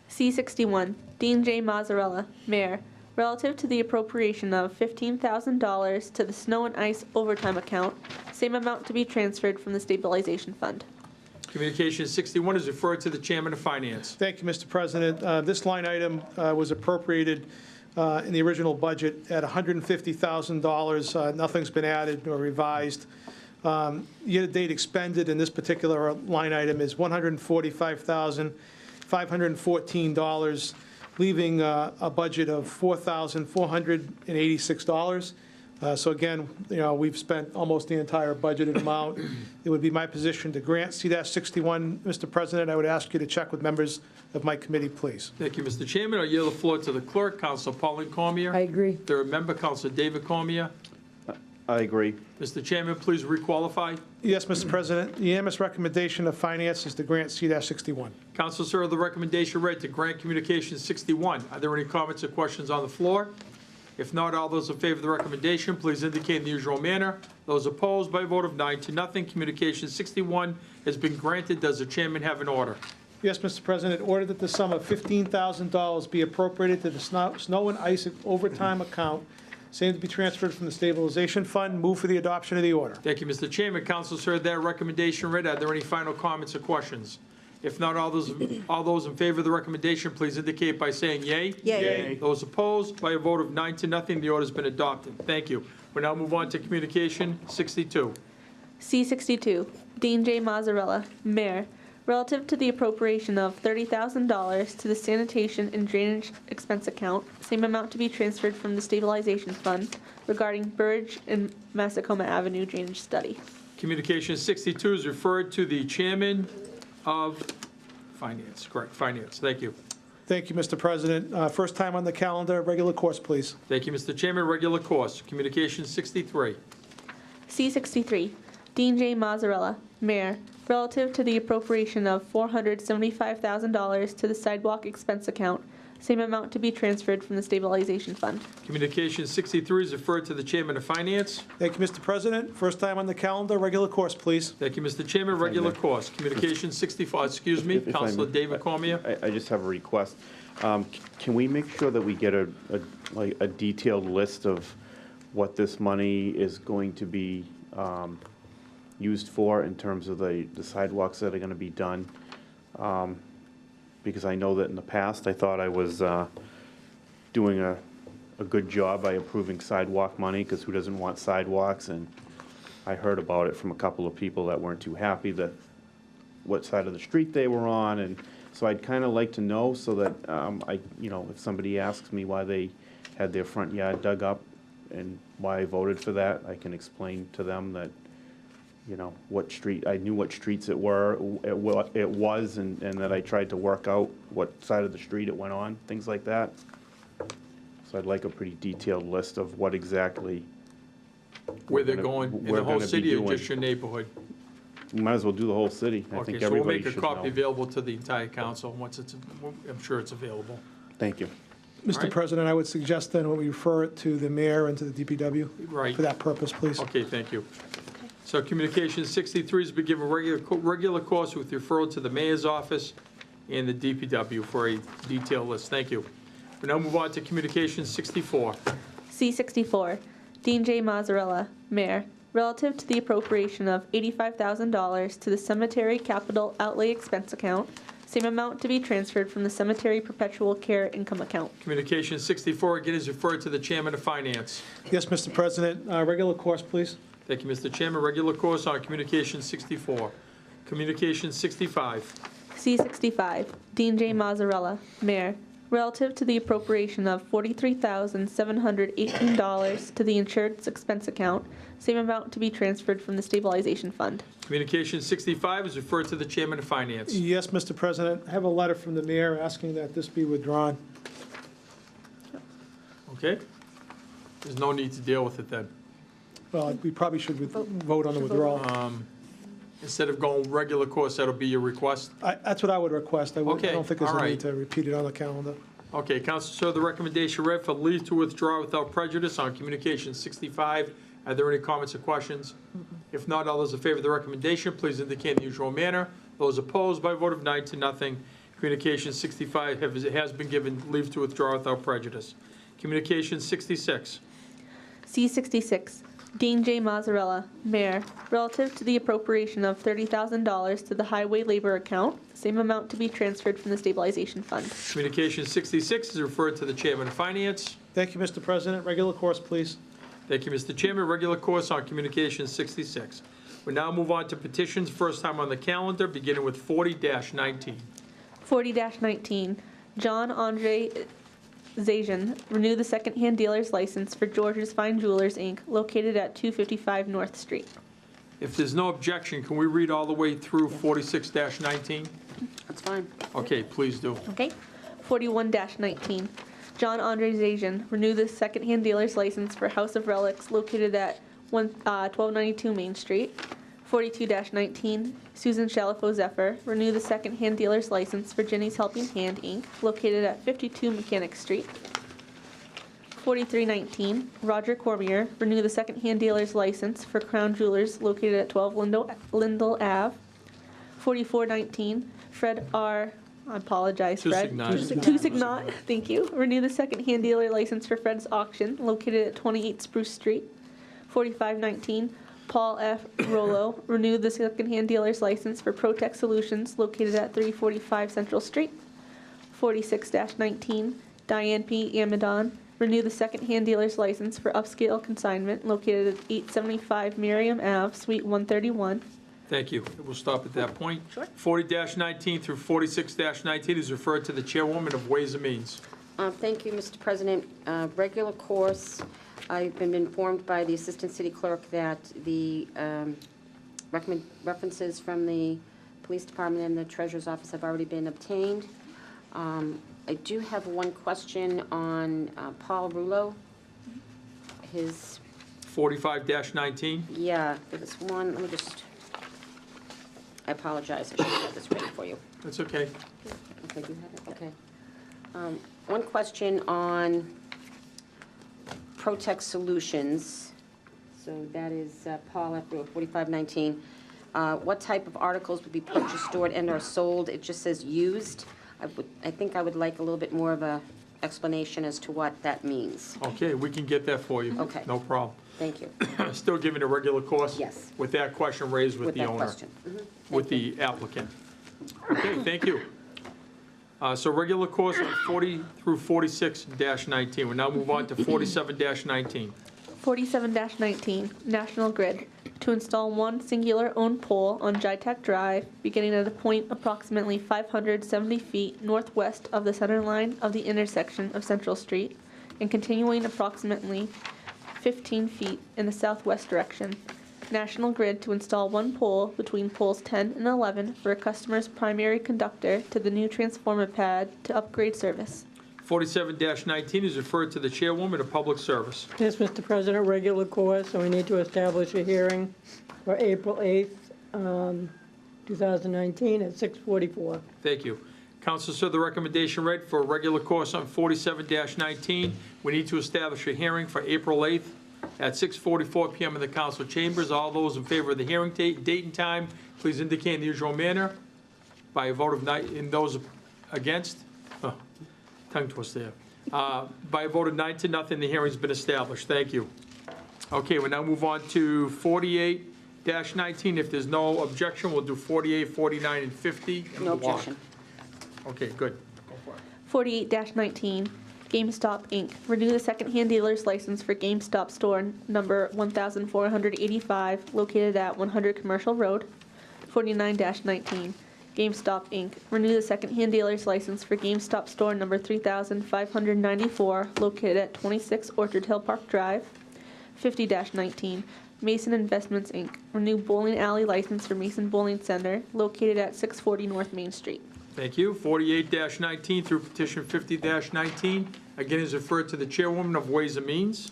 C-61, Dean J. Mazzarella, Mayor, relative to the appropriation of $15,000 to the snow and ice overtime account, same amount to be transferred from the stabilization fund. Communication 61 is referred to the Chairman of Finance. Thank you, Mr. President. This line item was appropriated in the original budget at $150,000. Nothing's been added or revised. Year-to-date expended in this particular line item is $145,514, leaving a budget of $4,486. So again, we've spent almost the entire budgeted amount. It would be my position to grant C-61. Mr. President, I would ask you to check with members of my committee, please. Thank you, Mr. Chairman. I'll yield the floor to the clerk, Council Pauline Cormier. I agree. Third member, Council David Cormier. I agree. Mr. Chairman, please requalify. Yes, Mr. President. The unanimous recommendation of Finance is to grant C-61. Council, sir, the recommendation read to grant Communication 61. Are there any comments or questions on the floor? If not, all those in favor of the recommendation, please indicate in the usual manner. Those opposed, by a vote of 9-0, Communication 61 has been granted. Does the chairman have an order? Yes, Mr. President. Order that the sum of $15,000 be appropriated to the snow and ice overtime account, same to be transferred from the stabilization fund. Move for the adoption of the order. Thank you, Mr. Chairman. Council, sir, that recommendation read. Are there any final comments or questions? If not, all those in favor of the recommendation, please indicate by saying yea. Yea. Those opposed, by a vote of 9-0, the order's been adopted. Thank you. We now move on to Communication 62. C-62, Dean J. Mazzarella, Mayor, relative to the appropriation of $30,000 to the sanitation and drainage expense account, same amount to be transferred from the stabilization fund, regarding Burridge and Massacoma Avenue drainage study. Communication 62 is referred to the chairman of finance. Correct, finance. Thank you. Thank you, Mr. President. First time on the calendar, regular course, please. Thank you, Mr. Chairman. Regular course. Communication 63. C63, Dean J. Mazzarella, Mayor, relative to the appropriation of $475,000 to the sidewalk expense account, same amount to be transferred from the stabilization fund. Communication 63 is referred to the chairman of finance. Thank you, Mr. President. First time on the calendar, regular course, please. Thank you, Mr. Chairman. Regular course. Communication 64, excuse me, If I Councilor may, David Cormier. I just have a request. Can we make sure that we get a detailed list of what this money is going to be used for in terms of the sidewalks that are going to be done? Because I know that in the past, I thought I was doing a good job by approving sidewalk money, because who doesn't want sidewalks? And I heard about it from a couple of people that weren't too happy that what side of the street they were on, and so I'd kind of like to know so that if somebody asks me why they had their front yard dug up and why I voted for that, I can explain to them that, what street, I knew what streets it was, and that I tried to work out what side of the street it went on, things like that. So I'd like a pretty detailed list of what exactly. Where they're going, in the whole city or just your neighborhood? We might as well do the whole city. I Okay, think so we'll everybody make a should copy know. available to the entire council once I'm sure it's available. Thank you. Mr. right. President, I would suggest then we refer it to the mayor and to the DPW. Right. For that purpose, please. Okay, thank you. So communication 63 has been given regular course with referral to the mayor's office and the DPW for a detailed list. Thank you. We now move on to communication 64. C64, Dean J. Mazzarella, Mayor, relative to the appropriation of $85,000 to the cemetery capital outlay expense account, same amount to be transferred from the cemetery perpetual care income account. Communication 64 again is referred to the chairman of finance. Yes, Mr. President. Regular course, please. Thank you, Mr. Chairman. Regular course on communication 64. Communication 65. C65, Dean J. Mazzarella, Mayor, relative to the appropriation of $43,718 to the insured's expense account, same amount to be transferred from the stabilization fund. Communication 65 is referred to the chairman of finance. Yes, Mr. President. I have a letter from the mayor asking that this be withdrawn. Okay? There's no need to deal with it then. Well, we probably should vote on the withdrawal. Instead of going regular course, that'll be your request? That's what I would request. I Okay, don't think there's all a right. need to repeat it on the calendar. Okay, Council, sir, the recommendation read for leave to withdraw without prejudice on communication 65. Are there any comments or questions? If not, all those in favor of the recommendation, please indicate in the usual manner. Those opposed, by a vote of 9-0. Communication 65 has been given leave to withdraw without prejudice. Communication 66. C66, Dean J. Mazzarella, Mayor, relative to the appropriation of $30,000 to the highway labor account, same amount to be transferred from the stabilization fund. Communication 66 is referred to the chairman of finance. Thank you, Mr. President. Regular course, please. Thank you, Mr. Chairman. Regular course on communication 66. We now move on to petitions, first time on the calendar, beginning with 40-19. 40-19, John Andre Zajan, renew the secondhand dealer's license for George's Fine Jewelers, Inc., located at 255 North Street. If there's no objection, can we read all the way through 46-19? That's fine. Okay, please do. Okay. 41-19, John Andre Zajan, renew the secondhand dealer's license for House of Relics, located at 1292 Main Street. 42-19, Susan Shalifo Zephyr, renew the second-hand dealer's license for Jenny's Helping Hand, Inc., located at 52 Mechanic Street. 43-19, Roger Cormier, renew the second-hand dealer's license for Crown Jewelers, located at 12 Lindell Ave. 44-19, Fred R., I apologize, Fred. Tousignant, thank you. Renew the second-hand dealer license for Fred's Auction, located at 28 Spruce Street. 45-19, Paul F. Rollo, renew the second-hand dealer's license for Protect Solutions, located at 345 Central Street. 46-19, Diane P. Amadon, renew the second-hand dealer's license for Upscale Consignment, located at 875 Miriam Ave, Suite 131. Thank you. We'll stop at that point. Sure. 40-19 through 46-19 is referred to the Chairwoman of Ways and Means. Thank you, Mr. President. Regular course, I've been informed by the Assistant City Clerk that the references from the Police Department and the Treasurer's Office have already been obtained. I do have one question on Paul Rouleau. His, 45-19. yeah, there was one, let me just, I apologize, I should have this ready for you. That's okay. Okay, do you have it? Okay. One question on Protect Solutions. So that is Paul F. Road, 4519. What type of articles would be purchased, stored, and/or sold? It just says used. I think I would like a little bit more of a explanation as to what that means. Okay, we can get that for you. Okay. No problem. Thank you. Still giving a regular course? Yes. With that question raised with the that owner? question. Mhm. With the applicant. Okay, thank you. So regular course on 40 through 46-19. We'll now move on to 47-19. 47-19, National Grid, to install one singular owned pole on JITEC Drive, beginning at a point approximately 570 feet northwest of the center line of the intersection of Central Street, and continuing approximately 15 feet in the southwest direction. National Grid to install one pole between poles 10 and 11 for a customer's primary conductor to the new transformer pad to upgrade service. 47-19 is referred to the Chairwoman of Public Service. Yes, Mr. President, regular course, so we need to establish a hearing for April 8th, 2019 at 6:44. Thank you. Council, sir, the recommendation read for a regular course on 47-19. We need to establish a hearing for April 8th at 6:44 PM in the council chambers. All those in favor of the hearing date and time, please indicate in the usual manner by a vote of nine, and those against, tongue twister there. By a vote of 9-0, the hearing's been established. Thank you. Okay, we'll now move on to 48-19. If there's no objection, we'll do 48, 49, and 50. and No block. objection. Okay, good. 48-19, GameStop Inc. Renew the secondhand dealer's license for GameStop store number 1485, located at 100 Commercial Road. 49-19, GameStop Inc. Renew the secondhand dealer's license for GameStop store number 3594, located at 26 Orchard Hill Park Drive. 50-19, Mason Investments Inc. Renew bowling alley license for Mason Bowling Center, located at 640 North Main Street. Thank you. 48-19 through petition 50-19, again is referred to the Chairwoman of Ways and Means.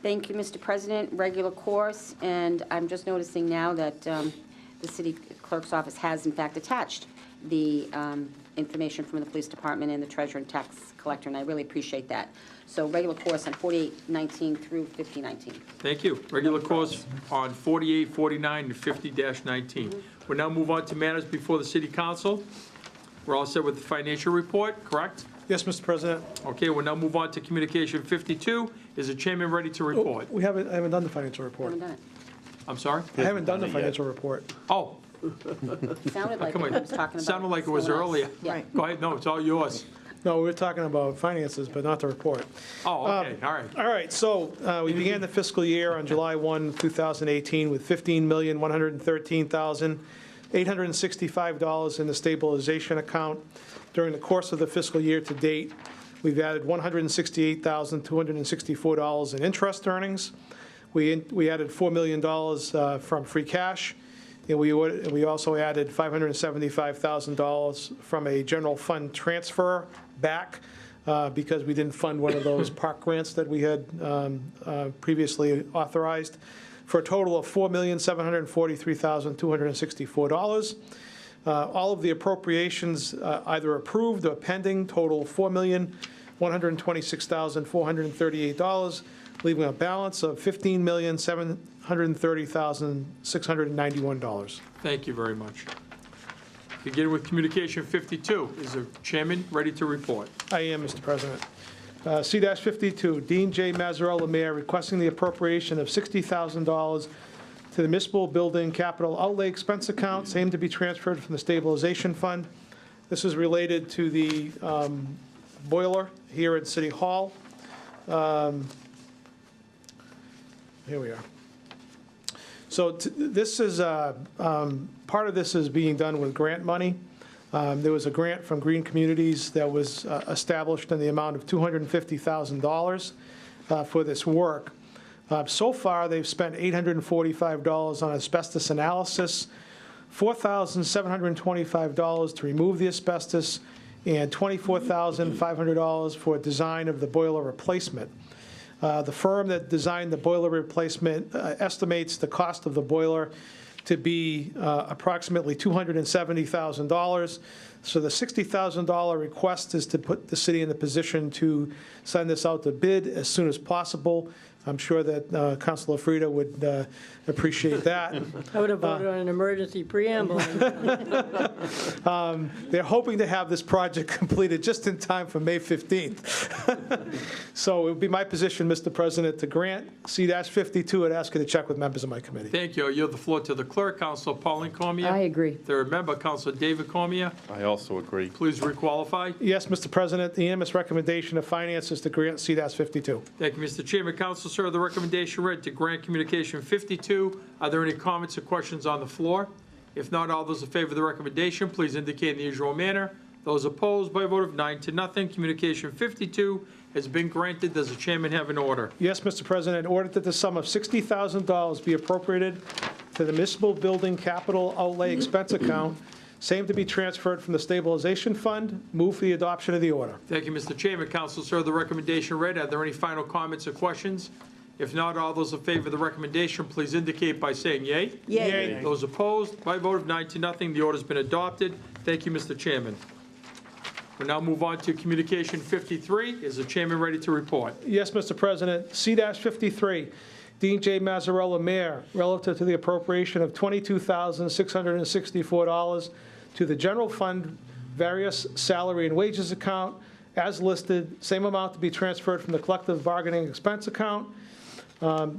Thank you, Mr. President. Regular course, and I'm just noticing now that the city clerk's office has in fact attached the information from the police department and the treasurer and tax collector, and I really appreciate that. So regular course on 48-19 through 50-19. Thank you. Regular course on 48, 49, and 50-19. We'll now move on to matters before the city council. We're all set with the financial report, correct? Yes, Mr. President. Okay, we'll now move on to communication 52. Is the chairman ready to report? I haven't done the financial report. Haven't done it. I'm sorry? I haven't done the financial report. Oh, Sounded like come it on. was talking about. Sounded like it was someone else. earlier. Yeah. Go ahead, no, it's all yours. No, we were talking about finances, but not the report. Oh, okay, all right. All right, so we began the fiscal year on July 1, 2018, with $15,113,865 in the stabilization account. During the course of the fiscal year to date, we've added $168,264 in interest earnings. We added $4 million from free cash, and we also added $575,000 from a general fund transfer back because we didn't fund one of those park grants that we had previously authorized, for a total of $4,743,264. All of the appropriations either approved or pending total $4,126,438, leaving a balance of $15,730,691. Thank you very much. Beginning with communication 52. Is the chairman ready to report? I am, Mr. President. C-52, Dean J. Mazzarella, Mayor, requesting the appropriation of $60,000 to the municipal building capital outlay expense account, same to be transferred from the stabilization fund. This is related to the boiler here at City Hall. Here we are. So this is, part of this is being done with grant money. There was a grant from Green Communities that was established in the amount of $250,000 for this work. So far, they've spent $845 on asbestos analysis, $4,725 to remove the asbestos, and $24,500 for design of the boiler replacement. The firm that designed the boiler replacement estimates the cost of the boiler to be approximately $270,000. So the $60,000 request is to put the city in the position to send this out to bid as soon as possible. I'm sure that Councilor Frida would appreciate that. I would have voted on an emergency preamble. They're hoping to have this project completed just in time for May 15th. So it would be my position, Mr. President, to grant C-52 and ask you to check with members of my committee. Thank you. I yield the floor to the clerk, Councilor Pauline Cormier. I agree. Third member, Councilor David Cormier. I also agree. Please requalify. Yes, Mr. President, the unanimous recommendation of finance is to grant C-52. Thank you, Mr. Chairman. Council, sir, the recommendation read to grant communication 52. Are there any comments or questions on the floor? If not, all those in favor of the recommendation, please indicate in the usual manner. Those opposed, by a vote of 9-0, communication 52 has been granted. Does the chairman have an order? Yes, Mr. President, in order that the sum of $60,000 be appropriated to the municipal building capital outlay expense account, same to be transferred from the stabilization fund. Move for the adoption of the order. Thank you, Mr. Chairman. Council, sir, the recommendation read. Are there any final comments or questions? If not, all those in favor of the recommendation, please indicate by saying yea. Yay. Those opposed, by a vote of 9-0, the order's been adopted. Thank you, Mr. Chairman. We'll now move on to communication 53. Is the chairman ready to report? Yes, Mr. President. C-53, Dean J. Mazzarella, Mayor, relative to the appropriation of $22,664 to the general fund various salary and wages account, as listed, same amount to be transferred from the collective bargaining expense account.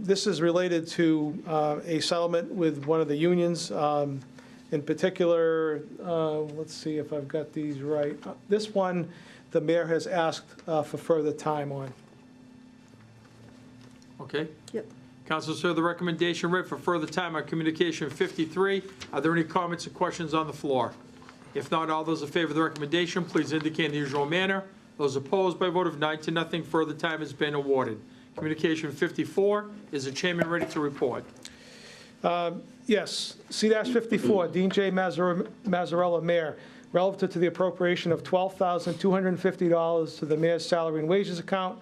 This is related to a settlement with one of the unions. In particular, let's see if I've got these right. This one, the mayor has asked for further time on. Okay. Yep. Council, sir, the recommendation read for further time on communication 53. Are there any comments or questions on the floor? If not, all those in favor of the recommendation, please indicate in the usual manner. Those opposed, by a vote of 9-0, further time has been awarded. Communication 54, is the chairman ready to report? Yes, C-54, Dean J. Mazzarella, Mayor, relative to the appropriation of $12,250 to the mayor's salary and wages account,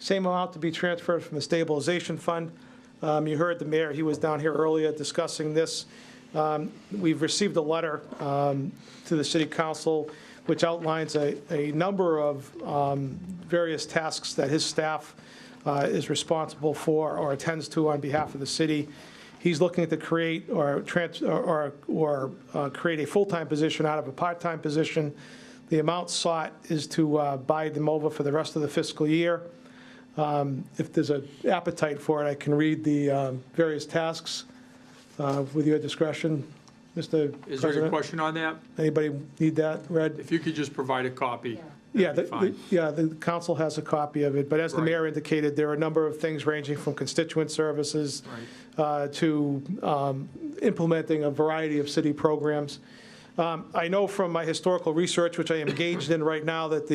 same amount to be transferred from the stabilization fund. You heard the mayor, he was down here earlier discussing this. We've received a letter to the city council which outlines a number of various tasks that his staff is responsible for or attends to on behalf of the city. He's looking to create or create a full-time position out of a part-time position. The amount sought is to buy them over for the rest of the fiscal year. If there's an appetite for it, I can read the various tasks with your discretion, Mr. President. Is there a question on that? Anybody need that read? If you could just provide a copy. Yeah, that'd be fine. the council has a copy of it, but as the Right. mayor indicated, there are a number of things ranging from constituent services to implementing a variety of city programs. I know from my historical research, which I am engaged in right now, that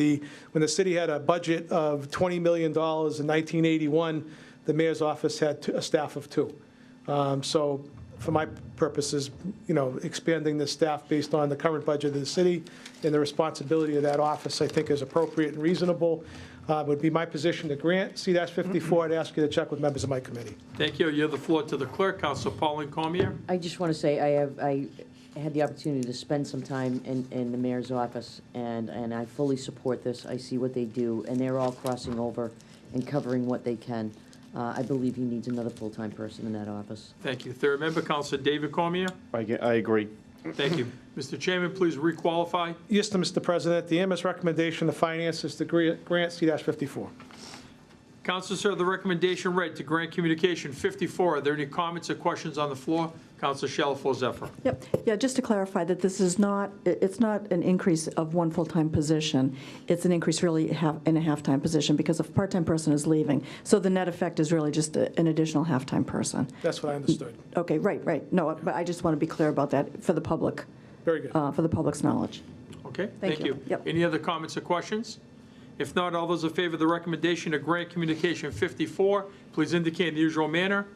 when the city had a budget of $20 million in 1981, the mayor's office had a staff of 2. So for my purposes, expanding the staff based on the current budget of the city and the responsibility of that office, I think is appropriate and reasonable. Would be my position to grant C-54. I'd ask you to check with members of my committee. Thank you. You have the floor to the clerk, Councilor Pauline Cormier. I just want to say I had the opportunity to spend some time in the mayor's office, and I fully support this. I see what they do, and they're all crossing over and covering what they can. I believe he needs another full-time person in that office. Thank you. Third member, Councilor David Cormier. I agree. Thank you. Mr. Chairman, please requalify. Yes, Mr. President. The MS recommendation of finance is to grant C-54. Councilors heard the recommendation read to grant communication 54. Are there any comments or questions on the floor? Councilor Shalfo Zephyr. Yep. Yeah, just to clarify that this is not, it's not an increase of one full-time position. It's an increase really in a half-time position because a part-time person is leaving. So the net effect is really just an additional half-time person. That's what I understood. Okay, right. No, but I just want to be clear about that for the public, Very good. for the public's knowledge. Okay, Thank thank you. you. Yep. Any other comments or questions? If not, all those in favor of the recommendation to grant communication 54, please indicate in the usual manner.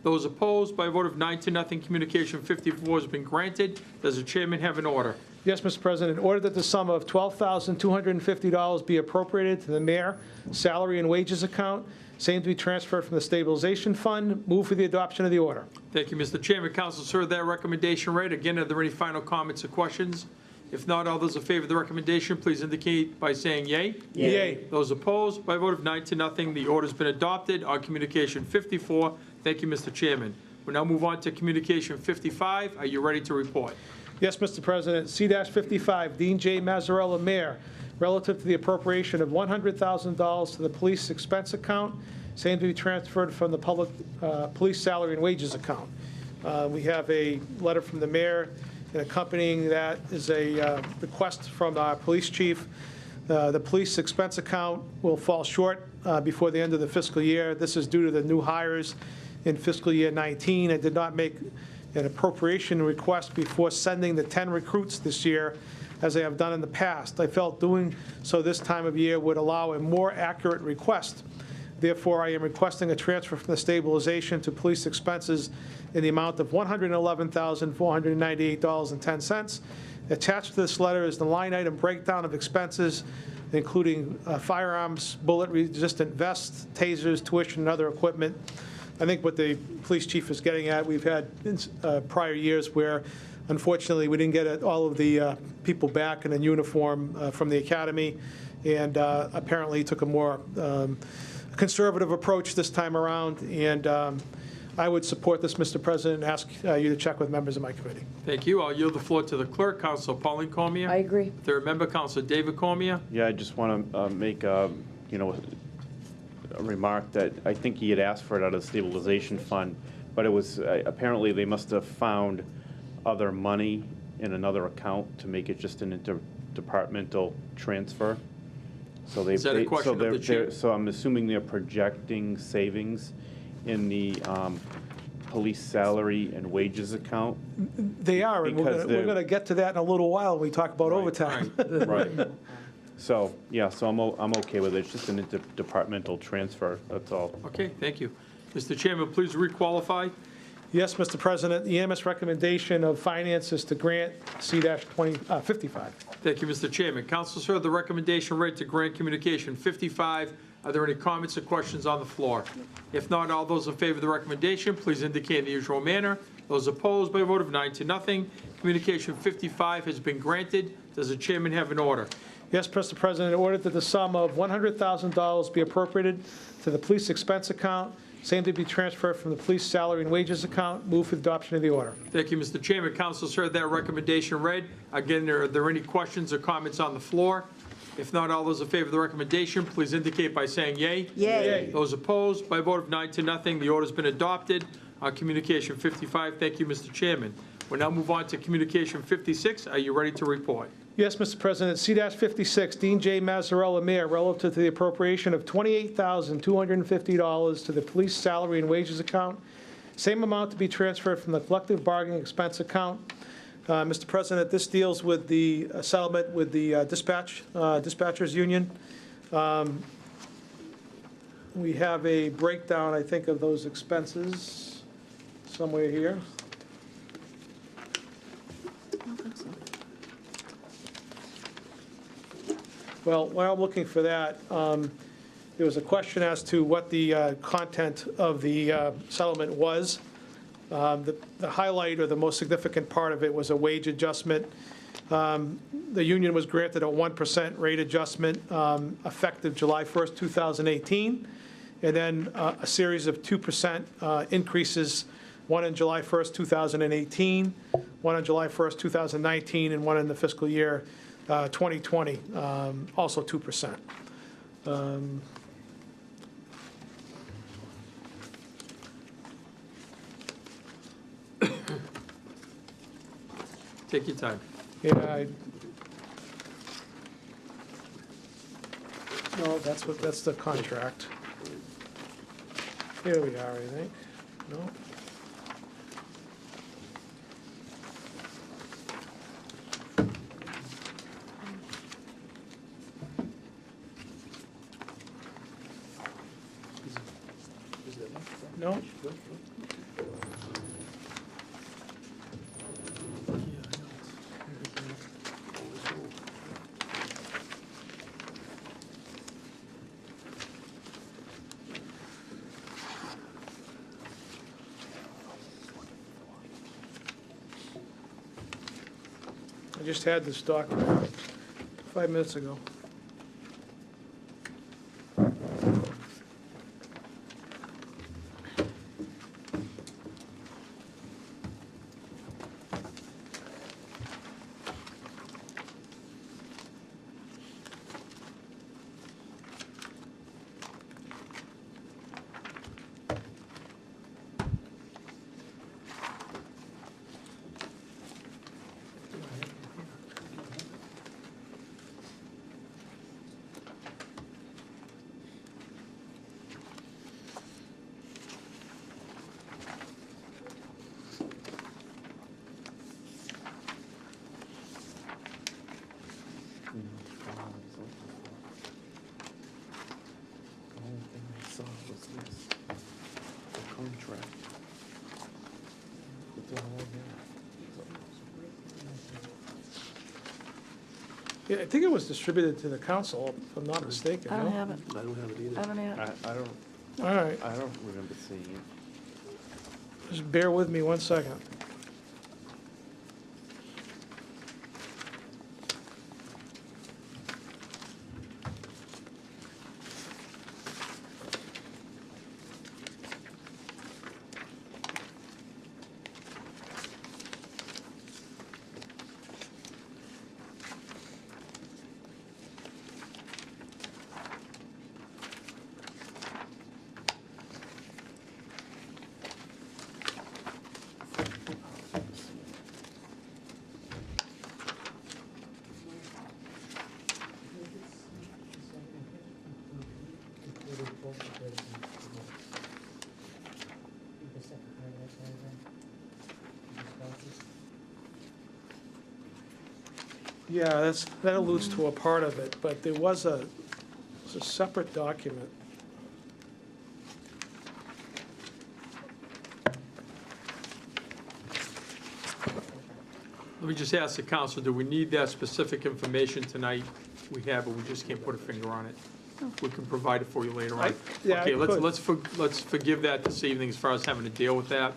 Those opposed, by a vote of 9-0, communication 54 has been granted. Does the chairman have an order? Yes, Mr. President. Order that the sum of $12,250 be appropriated to the mayor salary and wages account, same to be transferred from the stabilization fund. Move for the adoption of the order. Thank you, Mr. Chairman. Councilors heard that recommendation read. Again, are there any final comments or questions? If not, all those in favor of the recommendation, please indicate by saying yea. Yay. Those opposed, by a vote of 9-0, the order's been adopted on communication 54. Thank you, Mr. Chairman. We'll now move on to communication 55. Are you ready to report? Yes, Mr. President. C-55, Dean J. Mazzarella, Mayor, relative to the appropriation of $100,000 to the police expense account, same to be transferred from the public police salary and wages account. We have a letter from the mayor, and accompanying that is a request from our police chief. The police expense account will fall short before the end of the fiscal year. This is due to the new hires in fiscal year 19. I did not make an appropriation request before sending the 10 recruits this year, as I have done in the past. I felt doing so this time of year would allow a more accurate request. Therefore, I am requesting a transfer from the stabilization to police expenses in the amount of $111,498.10. Attached to this letter is the line item breakdown of expenses, including firearms, bullet-resistant vests, tasers, tuition, and other equipment. I think what the police chief is getting at, we've had prior years where, unfortunately, we didn't get all of the people back in a uniform from the academy, and apparently took a more conservative approach this time around, and I would support this, Mr. President, and ask you to check with members of my committee. Thank you. I'll yield the floor to the clerk, Councilor Pauline Cormier. I agree. Third member, Councilor David Cormier. Yeah, I just want to make, a remark that I think he had asked for it out of the stabilization fund, but it was, apparently they must have found other money in another account to make it just an interdepartmental transfer. So Is that a question of the chair? So I'm assuming they're projecting savings in the police salary and wages account? They are, and we're going to get to that in a little while when we talk about overtime. Right. So, yeah, so I'm okay with it. It's just an interdepartmental transfer, that's all. Okay, thank you. Mr. Chairman, please requalify. Yes, Mr. President, the EMS recommendation of finance is to grant C-55. Thank you, Mr. Chairman. Councilors heard the recommendation read to grant communication 55. Are there any comments or questions on the floor? If not, all those in favor of the recommendation, please indicate in the usual manner. Those opposed, by a vote of 9-0. Communication 55 has been granted. Does the chairman have an order? Yes, Mr. President, in order that the sum of $100,000 be appropriated to the police expense account, same to be transferred from the police salary and wages account. Move for the adoption of the order. Thank you, Mr. Chairman. Councilors heard that recommendation read. Again, are there any questions or comments on the floor? If not, all those in favor of the recommendation, please indicate by saying yea. Yay. Those opposed, by a vote of 9-0, the order's been adopted. Communication 55, thank you, Mr. Chairman. We'll now move on to Communication 56. Are you ready to report? Yes, Mr. President. C-56, Dean J. Mazzarella, Mayor, relative to the appropriation of $28,250 to the police salary and wages account. Same amount to be transferred from the collective bargaining expense account. Mr. President, this deals with the settlement with the dispatchers union. We have a breakdown, I think, of those expenses somewhere here. Well, while I'm looking for that, there was a question as to what the content of the settlement was. The highlight or the most significant part of it was a wage adjustment. The union was granted a 1% rate adjustment effective July 1st, 2018, and then a series of 2% increases, one on July 1st, 2018, one on July 1st, 2019, and one in the fiscal year 2020, also 2%. Take your time. Yeah, no, that's the contract. Here we are, I think. No? No? I just had this document 5 minutes ago. Yeah, I think it was distributed to the council, if I'm not mistaken, I don't no? have it. I don't have it either. I don't have it. I don't, All right, I don't remember seeing it. just bear with me 1 second. Yeah, that alludes to a part of it, but there was a separate document. Let me just ask the council, do we need that specific information tonight? We have it, we just can't put a finger on it. We can provide it for you later on. Yeah, I Okay, could. let's forgive that this evening as far as having to deal with that.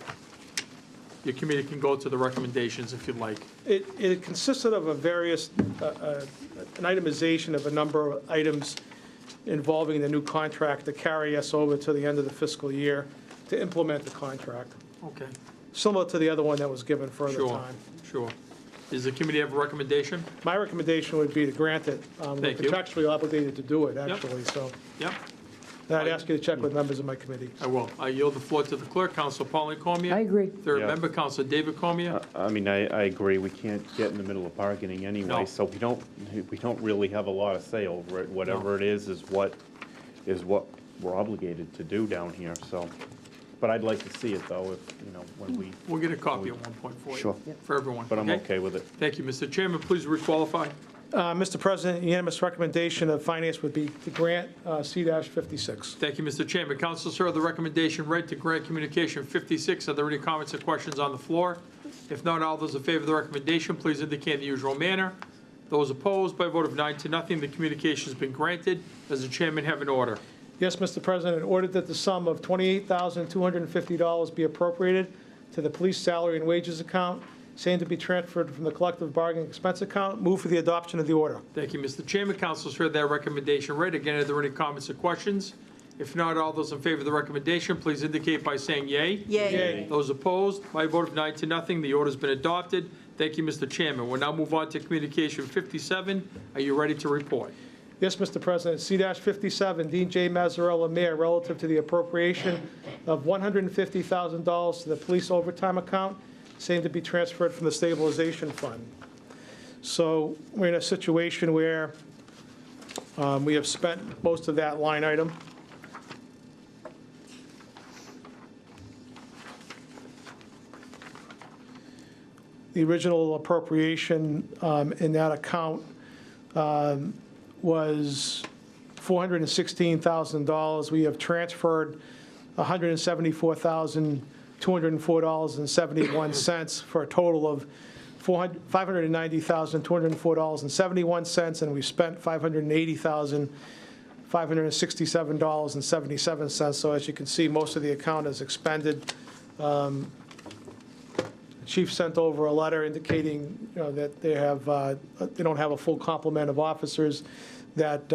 Your committee can go to the recommendations if you'd like. It consisted of an itemization of a number of items involving the new contract to carry us over to the end of the fiscal year to implement the contract, Okay, similar to the other one that was given further sure, time. sure. Does the committee have a recommendation? My recommendation would be to grant it. We're Thank you. contractually obligated to do it, actually, so. Yep, And I'd ask you to check with members of my committee. I will. I yield the floor to the clerk, Counsel Pauline Cormier. I agree. Third Yeah. member, Counsel David Cormier. I mean, I agree, we can't get in the middle of bargaining No. anyway, so we don't really have a lot of say over it. Whatever it is what we're obligated to do down here, so. But I'd like to see it, though, if, when we, We'll get a copy at one point for you. Sure. For everyone. but I'm okay with it. Thank you, Mr. Chairman. Please requalify. Mr. President, unanimous recommendation of finance would be to grant C-56. Thank you, Mr. Chairman. Councilors heard the recommendation read to grant communication 56. Are there any comments or questions on the floor? If not, all those in favor of the recommendation, please indicate in the usual manner. Those opposed, by a vote of 9-0, the communication has been granted. Does the chairman have an order? Yes, Mr. President, ordered that the sum of $28,250 be appropriated to the police salary and wages account, same to be transferred from the collective bargaining expense account. Move for the adoption of the order. Thank you, Mr. Chairman. Councilors heard that recommendation read. Again, are there any comments or questions? If not, all those in favor of the recommendation, please indicate by saying yea. Yay. Those opposed, by a vote of 9-0, the order's been adopted. Thank you, Mr. Chairman. We'll now move on to communication 57. Are you ready to report? Yes, Mr. President, C-57, Dean J. Mazzarella, Mayor, relative to the appropriation of $150,000 to the police overtime account, same to be transferred from the stabilization fund. So we're in a situation where we have spent most of that line item. The original appropriation in that account was $416,000. We have transferred $174,204.71 for a total of $590,204.71, and we spent $580,567.77. So as you can see, most of the account is expended. The chief sent over a letter indicating, that they don't have a full complement of officers, that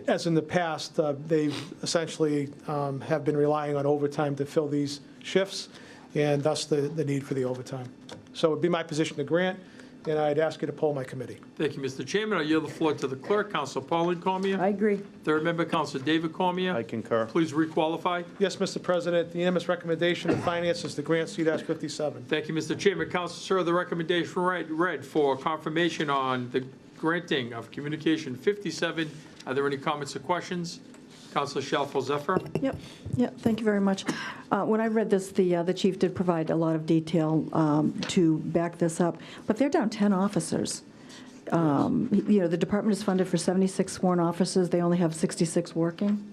as in the past, they've essentially have been relying on overtime to fill these shifts, and thus the need for the overtime. So it would be my position to grant, and I'd ask you to poll my committee. Thank you, Mr. Chairman. I yield the floor to the clerk. Council Pauline Cormier. I agree. Third member, Council David Cormier. I concur. Please requalify. Yes, Mr. President, the unanimous recommendation of Finance is to grant C-57. Thank you, Mr. Chairman. Council, sir, the recommendation read for confirmation on the granting of Communication 57. Are there any comments or questions? Councilor Shalfo Zephyr. Yep, thank you very much. When I read this, the chief did provide a lot of detail to back this up, but they're down 10 officers. The department is funded for 76 sworn officers. They only have 66 working.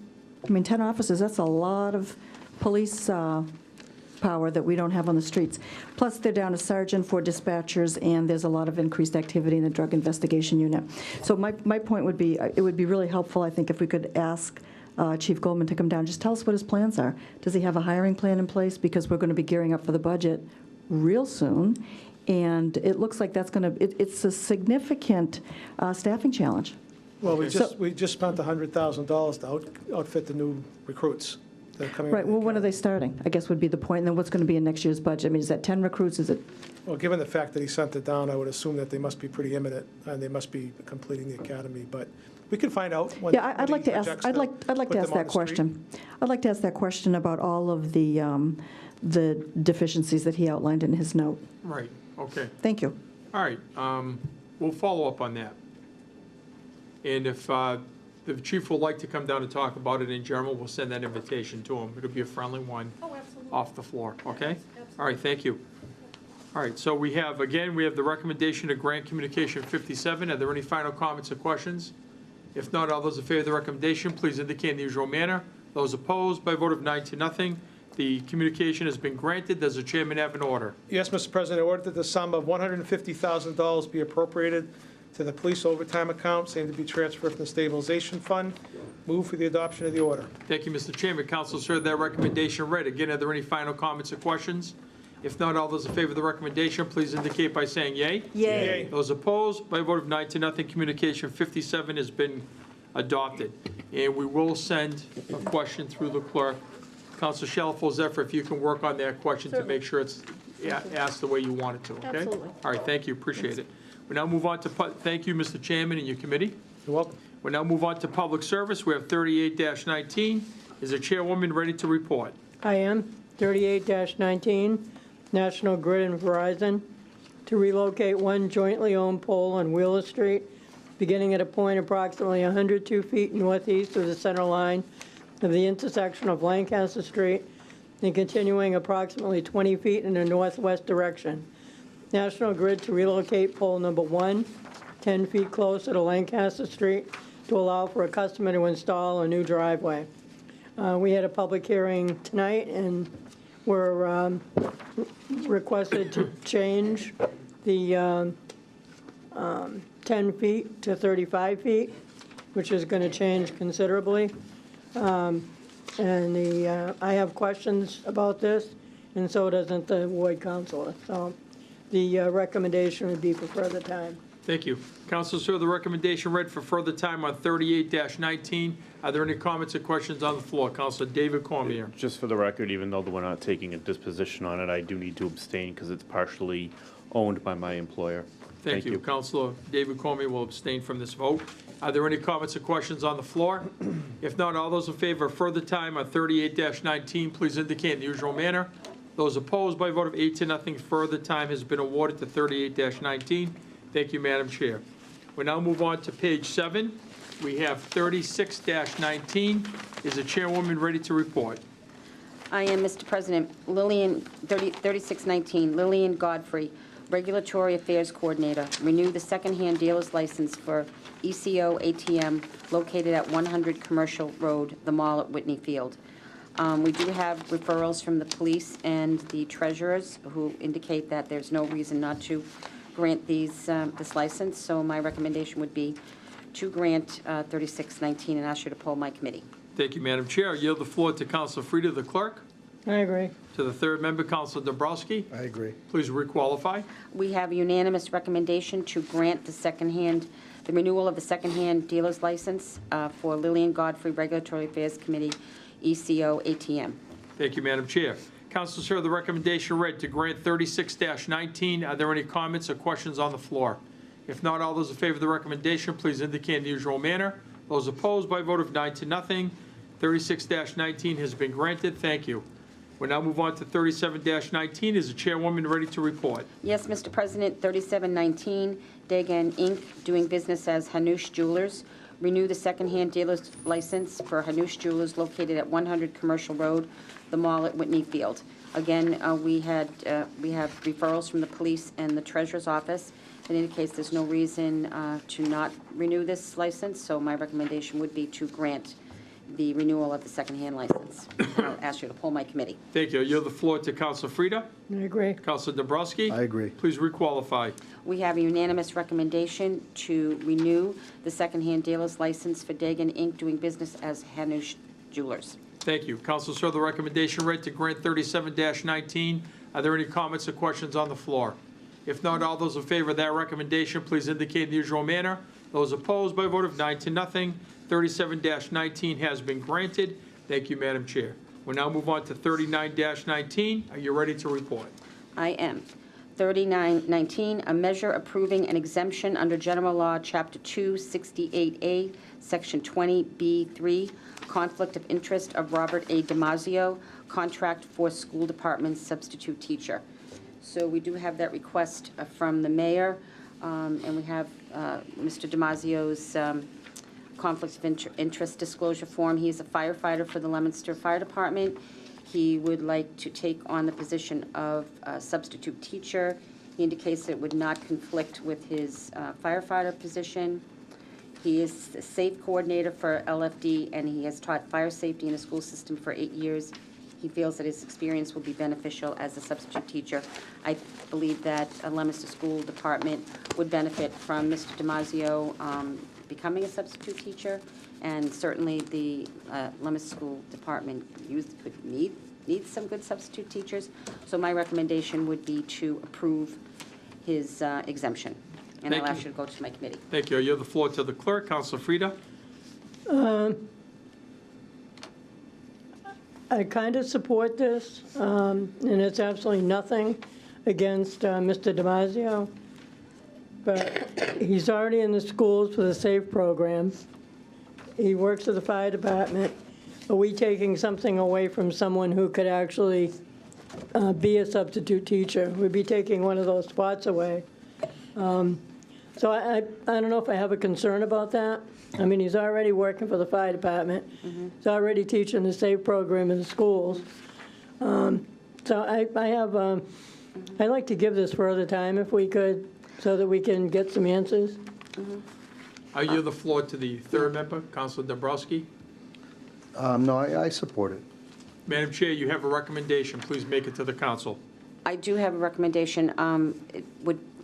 I mean, 10 officers, that's a lot of police power that we don't have on the streets. Plus, they're down a sergeant, 4 dispatchers, and there's a lot of increased activity in the drug investigation unit. So my point would be, it would be really helpful, I think, if we could ask Chief Goldman to come down, just tell us what his plans are. Does he have a hiring plan in place? Because we're going to be gearing up for the budget real soon, and it looks like that's going to, it's a significant staffing challenge. Well, we just spent $100,000 to outfit the new recruits that are coming. Right, well, when are they starting? I guess would be the point, and then what's going to be in next year's budget? I mean, is that 10 recruits, is it? Well, given the fact that he sent it down, I would assume that they must be pretty imminent, and they must be completing the academy, but we can find out. Yeah, I'd like to ask that question. I'd like to ask that question about all of the deficiencies that he outlined in his note. Right, okay. Thank you. All right, we'll follow up on that. And if the chief would like to come down and talk about it in general, we'll send that invitation to him. It'll be a friendly one. Oh, absolutely. Off the floor, okay? Yes, absolutely. All right, thank you. All right, so we have the recommendation to grant Communication 57. Are there any final comments or questions? If not, all those in favor of the recommendation, please indicate in the usual manner. Those opposed, by a vote of 9-0, the communication has been granted. Does the chairman have an order? Yes, Mr. President, I order that the sum of $150,000 be appropriated to the police overtime account, same to be transferred from the stabilization fund. Move for the adoption of the order. Thank you, Mr. Chairman. Council heard that recommendation read. Again, are there any final comments or questions? If not, all those in favor of the recommendation, please indicate by saying yea. Yay. Those opposed, by a vote of 9-0, Communication 57 has been adopted. And we will send a question through the clerk. Council Shalfo Zephyr, if you can work on that question to make sure it's asked the way you want it to, okay? Absolutely. All right, thank you, appreciate it. We now move on to, thank you, Mr. Chairman and your committee. You're welcome. We now move on to public service. We have 38-19. Is the chairwoman ready to report? I am. 38-19, National Grid and Verizon, to relocate one jointly owned pole on Wheeler Street, beginning at a point approximately 102 feet northeast of the center line of the intersection of Lancaster Street and continuing approximately 20 feet in the northwest direction. National Grid to relocate pole number 1, 10 feet closer to Lancaster Street to allow for a customer to install a new driveway. We had a public hearing tonight, and we're requested to change the 10 feet to 35 feet, which is going to change considerably. I have questions about this, and so doesn't the ward councilor. So the recommendation would be for further time. Thank you. Councilors, heard the recommendation read for further time on 38-19. Are there any comments or questions on the floor? Councilor David Cormier. Just for the record, even though we're not taking a disposition on it, I do need to abstain because it's partially owned by my employer. Thank you. Councilor David Cormier will abstain from this vote. Are there any comments or questions on the floor? If not, all those in favor of further time on 38-19, please indicate in the usual manner. Those opposed by a vote of 8-0, further time has been awarded to 38-19. Thank you, Madam Chair. We now move on to page 7. We have 36-19. Is the chairwoman ready to report? I am, Mr. President. 3619, Lillian Godfrey, Regulatory Affairs Coordinator. Renew the secondhand dealer's license for ECO ATM located at 100 Commercial Road, the mall at Whitney Field. We do have referrals from the police and the treasurers who indicate that there's no reason not to grant this license, so my recommendation would be to grant 3619 and ask you to poll my committee. Thank you, Madam Chair. I yield the floor to Councilor Frida, the clerk. I agree. To the third member, Councilor Dombrowski. I agree. Please requalify. We have unanimous recommendation to grant the renewal of the secondhand dealer's license for Lillian Godfrey, Regulatory Affairs Committee, ECO ATM. Thank you, Madam Chair. Councilors heard the recommendation read to grant 36-19. Are there any comments or questions on the floor? If not, all those in favor of the recommendation, please indicate in the usual manner. Those opposed by a vote of 9-0. 36-19 has been granted. Thank you. We'll now move on to 37-19. Is the chairwoman ready to report? Yes, Mr. President, 3719, Dagan Inc., doing business as Hanush Jewelers. Renew the secondhand dealer's license for Hanush Jewelers located at 100 Commercial Road, the mall at Whitney Field. Again, we have referrals from the police and the treasurer's office. It indicates there's no reason to not renew this license, so my recommendation would be to grant the renewal of the secondhand license. I'll ask you to poll my committee. Thank you. I yield the floor to Councilor Frida. I agree. Councilor Dombrowski. I agree. Please requalify. We have a unanimous recommendation to renew the secondhand dealer's license for Dagan Inc., doing business as Hanush Jewelers. Thank you. Councilors heard the recommendation read to grant 37-19. Are there any comments or questions on the floor? If not, all those in favor of that recommendation, please indicate in the usual manner. Those opposed by a vote of 9-0. 37-19 has been granted. Thank you, Madam Chair. We'll now move on to 39-19. Are you ready to report? I am. 3919, a measure approving an exemption under General Law, Chapter 268A, Section 20B3, conflict of interest of Robert A. Damasio, contract for school department substitute teacher. So we do have that request from the mayor, and we have Mr. Damasio's conflict of interest disclosure form. He is a firefighter for the Leominster Fire Department. He would like to take on the position of substitute teacher. He indicates that it would not conflict with his firefighter position. He is a SAFE coordinator for LFD, and he has taught fire safety in the school system for 8 years. He feels that his experience will be beneficial as a substitute teacher. I believe that a Leominster School Department would benefit from Mr. Damasio becoming a substitute teacher, and certainly the Leominster School Department could need some good substitute teachers. So my recommendation would be to approve his exemption, and I'll ask you to go to my committee. Thank you. I yield the floor to the clerk, Councilor Frida. I kind of support this, and it's absolutely nothing against Mr. Damasio, but he's already in the schools for the SAFE program. He works at the fire department. Are we taking something away from someone who could actually be a substitute teacher? We'd be taking one of those spots away. So I don't know if I have a concern about that. I mean, he's already working for the fire department. He's already teaching the SAFE program in the schools. So I'd like to give this further time if we could, so that we can get some answers. I yield the floor to the third member, Councilor Dombrowski. No, I support it. Madam Chair, you have a recommendation. Please make it to the council. I do have a recommendation.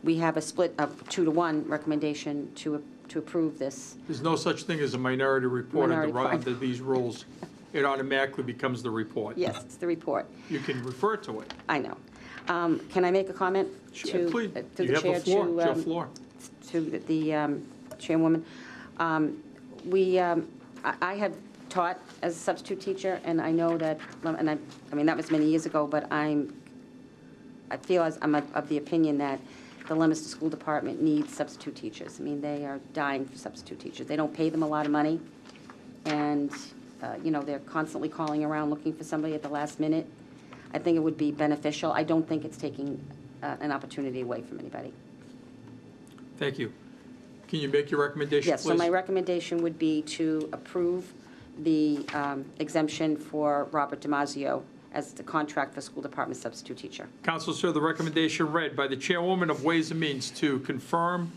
We have a split of 2-to-1 recommendation to approve this. There's no such thing as a minority report under these rules. It automatically becomes the report. Yes, it's the report. You can refer to it. I know. Can I make a comment to Please. to You the have chair? the floor. It's your floor. To the chairwoman. I have taught as a substitute teacher, and I know that, and I mean, that was many years ago, but I feel as I'm of the opinion that the Leominster School Department needs substitute teachers. I mean, they are dying for substitute teachers. They don't pay them a lot of money, and, they're constantly calling around looking for somebody at the last minute. I think it would be beneficial. I don't think it's taking an opportunity away from anybody. Thank you. Can you make your recommendation, Yes, please? so my recommendation would be to approve the exemption for Robert Damasio as the contract for school department substitute teacher. Council, sir, the recommendation read by the Chairwoman of Ways and Means to confirm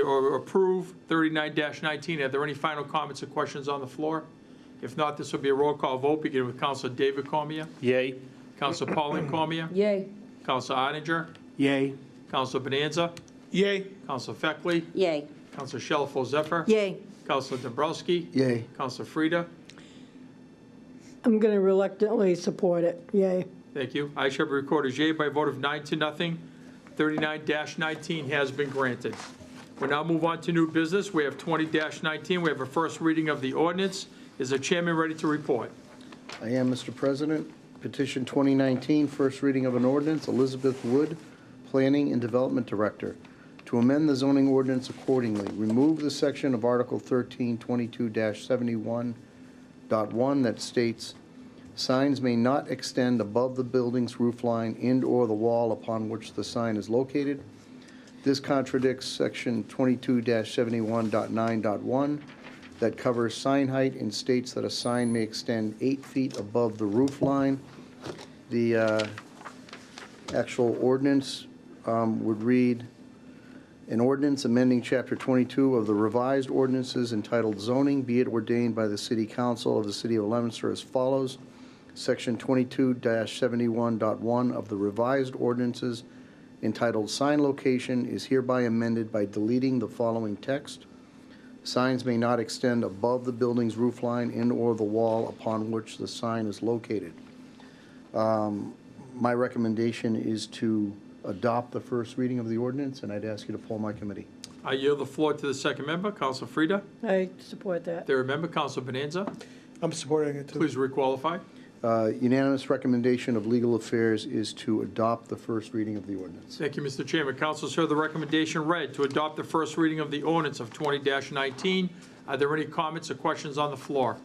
or approve 39-19. Are there any final comments or questions on the floor? If not, this will be a roll call vote, beginning with Councilor David Cormier. Yay. Councilor Pauline Cormier. Yay. Councilor Oettinger. Yay. Councilor Bonanza. Yay. Councilor Feckley. Yay. Councilor Shalfo Zephyr. Yay. Councilor Dombrowski. Yay. Councilor Frida. I'm going to reluctantly support it. Yay. Thank you. I shall be recorded as yea by a vote of 9-0. 39-19 has been granted. We'll now move on to new business. We have 20-19. We have a first reading of the ordinance. Is the chairman ready to report? I am, Mr. President. Petition 2019, first reading of an ordinance, Elizabeth Wood, Planning and Development Director, to amend the zoning ordinance accordingly. Remove the section of Article 1322-71.1 that states, signs may not extend above the building's roof line and/or the wall upon which the sign is located. This contradicts Section 22-71.9.1 that covers sign height and states that a sign may extend 8 feet above the roof line. The actual ordinance would read, an ordinance amending Chapter 22 of the revised ordinances entitled Zoning, be it ordained by the City Council of the City of Leominster as follows. Section 22-71.1 of the revised ordinances entitled Sign Location is hereby amended by deleting the following text. Signs may not extend above the building's roof line and/or the wall upon which the sign is located. My recommendation is to adopt the first reading of the ordinance, and I'd ask you to poll my committee. I yield the floor to the second member, Councilor Frida. I support that. Third member, Councilor Bonanza. I'm supporting it, too. Please requalify. Unanimous recommendation of Legal Affairs is to adopt the first reading of the ordinance. Thank you, Mr. Chairman. Council, sir, the recommendation read to adopt the first reading of the ordinance of 20-19. Are there any comments or questions on the floor?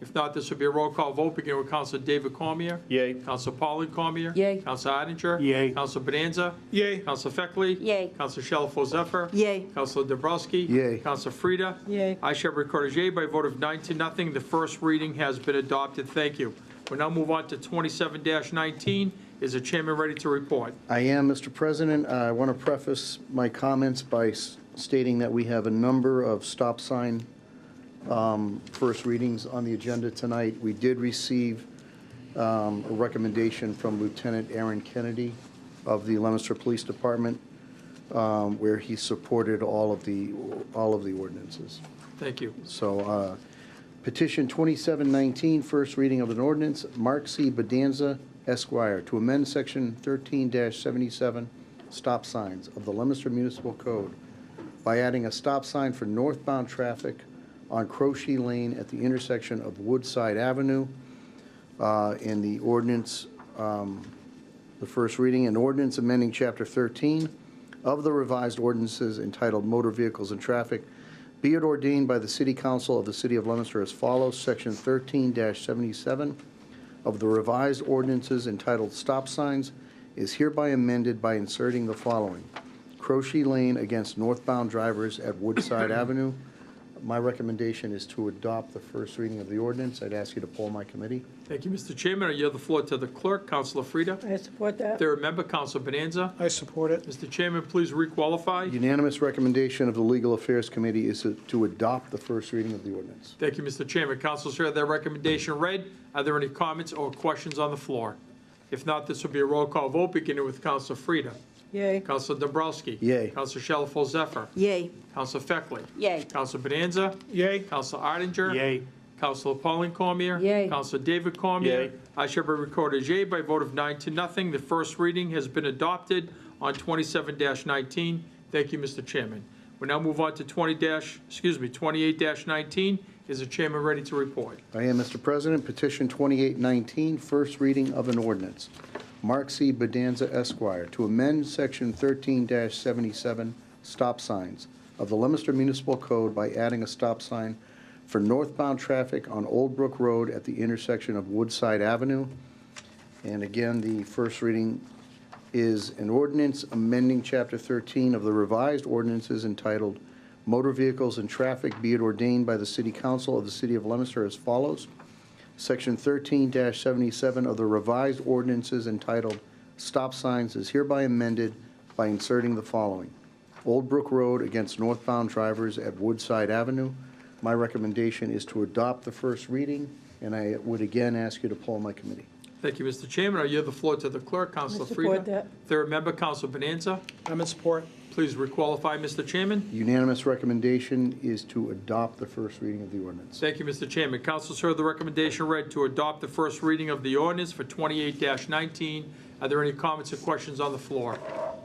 If not, this will be a roll call vote, beginning with Councilor David Cormier. Yay. Councilor Pauline Cormier. Yay. Councilor Oettinger. Yay. Councilor Bonanza. Yay. Councilor Feckley. Yay. Councilor Shalfo Zephyr. Yay. Councilor Dombrowski. Yay. Councilor Frida. Yay. I shall record as yea by a vote of 9-0. The first reading has been adopted. Thank you. We'll now move on to 27-19. Is the chairman ready to report? I am, Mr. President. I want to preface my comments by stating that we have a number of stop sign first readings on the agenda tonight. We did receive a recommendation from Lieutenant Aaron Kennedy of the Leominster Police Department, where he supported all of the ordinances. Thank you. So, petition 2719, first reading of an ordinance, Mark C. Bedanza, Esquire, to amend section 13-77 stop signs of the Leominster Municipal Code by adding a stop sign for northbound traffic on Crochy Lane at the intersection of Woodside Avenue. In the ordinance, the first reading, an ordinance amending Chapter 13 of the revised ordinances entitled Motor Vehicles and Traffic, be it ordained by the City Council of the City of Leominster as follows. Section 13-77 of the revised ordinances entitled Stop Signs is hereby amended by inserting the following. Crochy Lane against northbound drivers at Woodside Avenue. My recommendation is to adopt the first reading of the ordinance. I'd ask you to poll my committee. Thank you, Mr. Chairman. I yield the floor to the clerk, Councilor Frida. I support that. Third member, Councilor Bonanza. I support it. Mr. Chairman, please requalify. Unanimous recommendation of the Legal Affairs Committee is to adopt the first reading of the ordinance. Thank you, Mr. Chairman. Council, sir, that recommendation read. Are there any comments or questions on the floor? If not, this will be a roll call vote, beginning with Councilor Frida. Yay. Councilor Dombrowski. Yay. Councilor Shalfo Zephyr. Yay. Councilor Feckley. Yay. Councilor Bonanza. Yay. Councilor Oettinger. Yay. Councilor Pauline Cormier. Yay. Councilor David Cormier. Yay. I shall be recorded as yea by a vote of 9-0. The first reading has been adopted on 27-19. Thank you, Mr. Chairman. We now move on to 28-19. Is the chairman ready to report? I am, Mr. President. Petition 2819, first reading of an ordinance. Mark C. Bedanza, Esquire, to amend Section 13-77 stop signs of the Leominster Municipal Code by adding a stop sign for northbound traffic on Old Brook Road at the intersection of Woodside Avenue. And again, the first reading is an ordinance amending Chapter 13 of the revised ordinances entitled Motor Vehicles and Traffic, be it ordained by the City Council of the City of Leominster as follows. Section 13-77 of the revised ordinances entitled Stop Signs is hereby amended by inserting the following. Old Brook Road against northbound drivers at Woodside Avenue. My recommendation is to adopt the first reading, and I would again ask you to poll my committee. Thank you, Mr. Chairman. I yield the floor to the clerk, Councilor Frida. support that. Third member, Councilor Bonanza. I'm in support. Please requalify, Mr. Chairman. Unanimous recommendation is to adopt the first reading of the ordinance. Thank you, Mr. Chairman. Councilors heard the recommendation read to adopt the first reading of the ordinance for 28-19. Are there any comments or questions on the floor?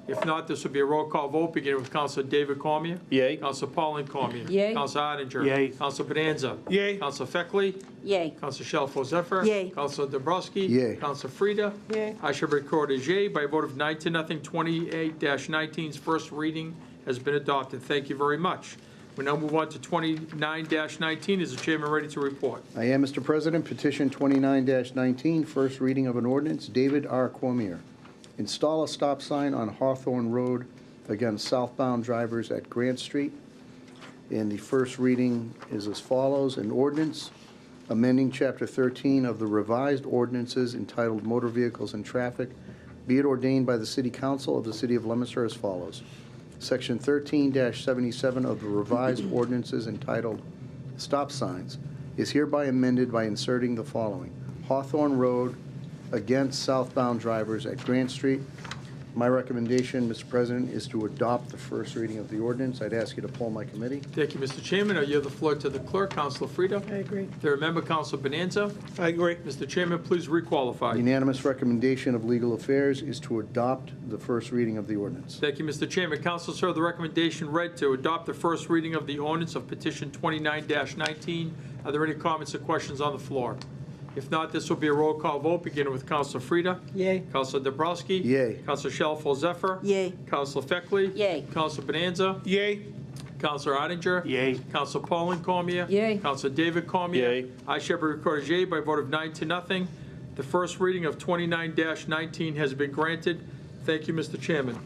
If not, this will be a roll call vote, beginning with Councilor David Cormier. Yay. Councilor Pauline Cormier. Yay. Councilor Odenger. Yay. Councilor Bonanza. Yay. Councilor Feckley. Yay. Councilor Shalfo Zephyr. Yay. Councilor Dobrowski. Yay. Councilor Frida. Yay. I shall record as yay by a vote of 9-0. 28-19's first reading has been adopted. Thank you very much. We now move on to 29-19. Is the chairman ready to report? I am, Mr. President. Petition 29-19, first reading of an ordinance. David R. Cormier. Install a stop sign on Hawthorne Road against southbound drivers at Grant Street. And the first reading is as follows. An ordinance amending Chapter 13 of the revised ordinances entitled Motor Vehicles and Traffic, be it ordained by the City Council of the City of Leominster as follows. Section 13-77 of the revised ordinances entitled Stop Signs is hereby amended by inserting the following. Hawthorne Road against southbound drivers at Grant Street. My recommendation, Mr. President, is to adopt the first reading of the ordinance. I'd ask you to poll my committee. Thank you, Mr. Chairman. I yield the floor to the clerk, Councilor Frida. I agree. Third member, Councilor Bonanza. I agree. Mr. Chairman, please requalify. Unanimous recommendation of Legal Affairs is to adopt the first reading of the ordinance. Thank you, Mr. Chairman. Councilors heard the recommendation read to adopt the first reading of the ordinance of petition 29-19. Are there any comments or questions on the floor? If not, this will be a roll call vote, beginning with Councilor Frida. Yay. Councilor Dobrowski. Yay. Councilor Shalfo Zephyr. Yay. Councilor Feckley. Yay. Councilor Bonanza. Yay. Councilor Odenger. Yay. Councilor Pauline Cormier. Yay. Councilor David Cormier. Yay. I shall be recorded as yay by a vote of 9-0. The first reading of 29-19 has been granted. Thank you, Mr. Chairman.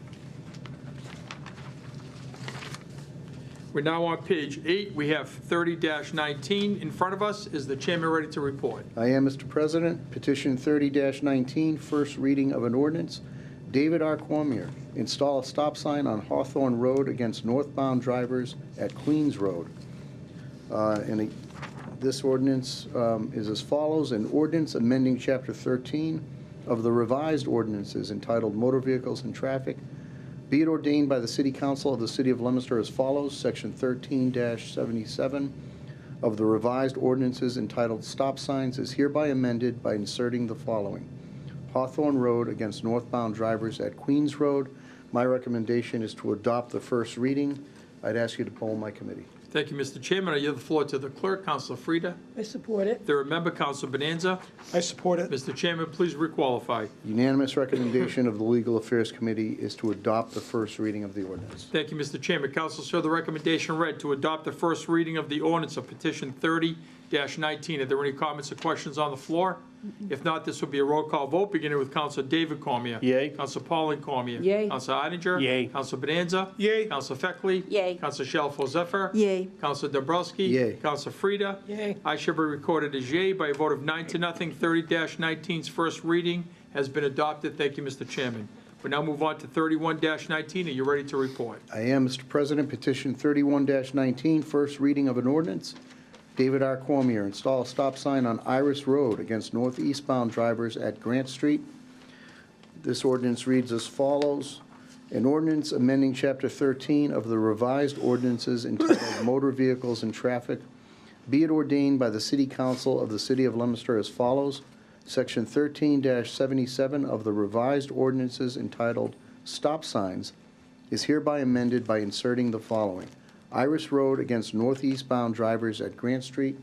We're now on page 8. We have 30-19 in front of us. Is the chairman ready to report? I am, Mr. President. Petition 30-19, first reading of an ordinance. David R. Cormier, install a stop sign on Hawthorne Road against northbound drivers at Queens Road. This ordinance is as follows. An ordinance amending Chapter 13 of the revised ordinances entitled Motor Vehicles and Traffic, be it ordained by the City Council of the City of Leominster as follows. Section 13-77 of the revised ordinances entitled Stop Signs is hereby amended by inserting the following. Hawthorne Road against northbound drivers at Queens Road. My recommendation is to adopt the first reading. I'd ask you to poll my committee. Thank you, Mr. Chairman. I yield the floor to the clerk, Councilor Frida. I support it. Third member, Councilor Bonanza. I support it. Mr. Chairman, please requalify. Unanimous recommendation of the Legal Affairs Committee is to adopt the first reading of the ordinance. Thank you, Mr. Chairman. Councilors heard the recommendation read to adopt the first reading of the ordinance of petition 30-19. Are there any comments or questions on the floor? If not, this will be a roll call vote, beginning with Councilor David Cormier. Yay. Councilor Pauline Cormier. Yay. Councilor Odenger. Yay. Councilor Bonanza. Yay. Councilor Feckley. Yay. Councilor Shalfo Zephyr. Yay. Councilor Dobrowski. Yay. Councilor Frida. Yay. I shall be recorded as yay by a vote of 9-0. 30-19's first reading has been adopted. Thank you, Mr. Chairman. We now move on to 31-19. Are you ready to report? I am, Mr. President. Petition 31-19, first reading of an ordinance. David R. Cormier, install a stop sign on Iris Road against northeastbound drivers at Grant Street. This ordinance reads as follows. An ordinance amending Chapter 13 of the revised ordinances entitled Motor Vehicles and Traffic, be it ordained by the City Council of the City of Leominster as follows. Section 13-77 of the revised ordinances entitled Stop Signs is hereby amended by inserting the following. Iris Road against northeastbound drivers at Grant Street.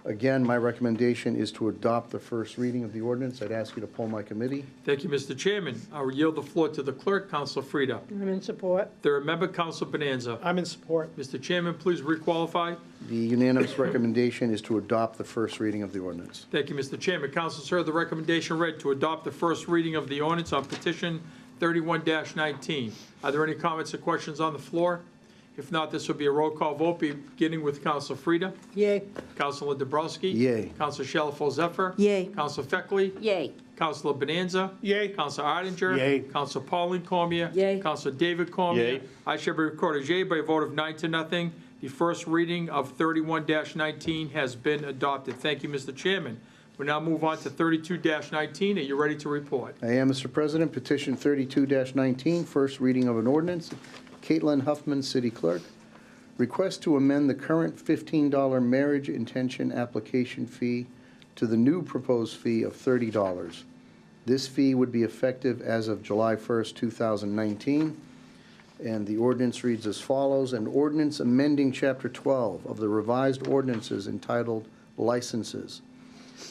Again, my recommendation is to adopt the first reading of the ordinance. I'd ask you to poll my committee. Thank you, Mr. Chairman. I will yield the floor to the clerk, Councilor Frida. I'm in support. Third member, Councilor Bonanza. I'm in support. Mr. Chairman, please requalify. The unanimous recommendation is to adopt the first reading of the ordinance. Thank you, Mr. Chairman. Councilors heard the recommendation read to adopt the first reading of the ordinance on petition 31-19. Are there any comments or questions on the floor? If not, this will be a roll call vote, beginning with Councilor Frida. Yay. Councilor Dabrowski. Yay. Councilor Shalfo Zephyr. Yay. Councilor Feckley. Yay. Councilor Bonanza. Yay. Councilor Arndinger. Yay. Councilor Pauline Cormier. Yay. Councilor David Cormier. Yay. I shall be recorded as yea by a vote of 9-0. The first reading of 31-19 has been adopted. Thank you, Mr. Chairman. We now move on to 32-19. Are you ready to report? I am, Mr. President. Petition 32-19, first reading of an ordinance. Caitlin Huffman, City Clerk. Request to amend the current $15 marriage intention application fee to the new proposed fee of $30. This fee would be effective as of July 1st, 2019. And the ordinance reads as follows: an ordinance amending Chapter 12 of the revised ordinances entitled Licenses.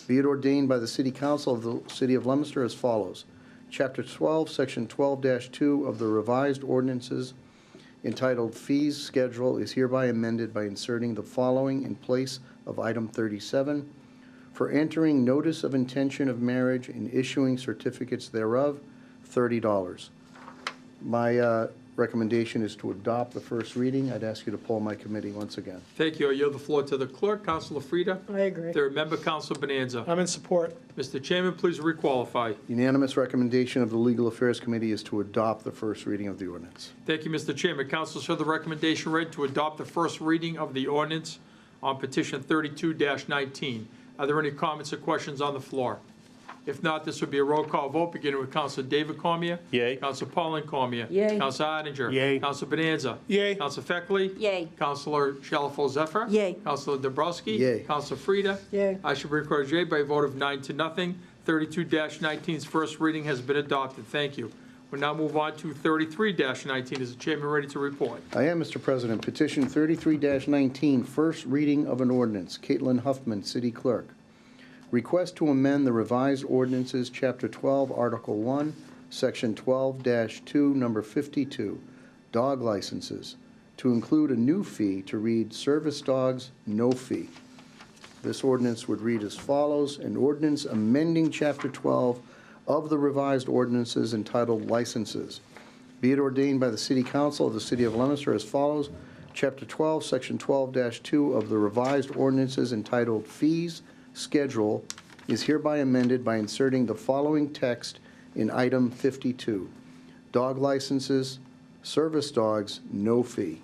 Be it ordained by the City Council of the City of Leominster as follows. Chapter 12, Section 12-2 of the revised ordinances entitled Fees Schedule is hereby amended by inserting the following in place of item 37. For entering notice of intention of marriage and issuing certificates thereof, $30. My recommendation is to adopt the first reading. I'd ask you to poll my committee once again. Thank you. I yield the floor to the clerk, Councilor Frida. I agree. Third member, Councilor Bonanza. I'm in support. Mr. Chairman, please requalify. Unanimous recommendation of the Legal Affairs Committee is to adopt the first reading of the ordinance. Thank you, Mr. Chairman. Councilors heard the recommendation read to adopt the first reading of the ordinance on petition 32-19. Are there any comments or questions on the floor? If not, this would be a roll call vote, beginning with Councilor David Cormier. Yay. Councilor Pauline Cormier. Yay. Councilor Arndinger. Yay. Councilor Bonanza. Yay. Councilor Feckley. Yay. Councilor Shalfo Zephyr. Yay. Councilor Dabrowski. Yay. Councilor Frida. Yay. I shall be recorded as yea by a vote of 9-0. 32-19's first reading has been adopted. Thank you. We'll now move on to 33-19. Is the chairman ready to report? I am, Mr. President. Petition 33-19, first reading of an ordinance. Caitlin Huffman, City Clerk. Request to amend the revised ordinances, Chapter 12, Article 1, Section 12-2, Number 52, dog licenses, to include a new fee to read service dogs, no fee. This ordinance would read as follows: an ordinance amending Chapter 12 of the revised ordinances entitled Licenses. Be it ordained by the City Council of the City of Leominster as follows. Chapter 12, Section 12-2 of the revised ordinances entitled Fees Schedule is hereby amended by inserting the following text in item 52. Dog licenses, service dogs, no fee.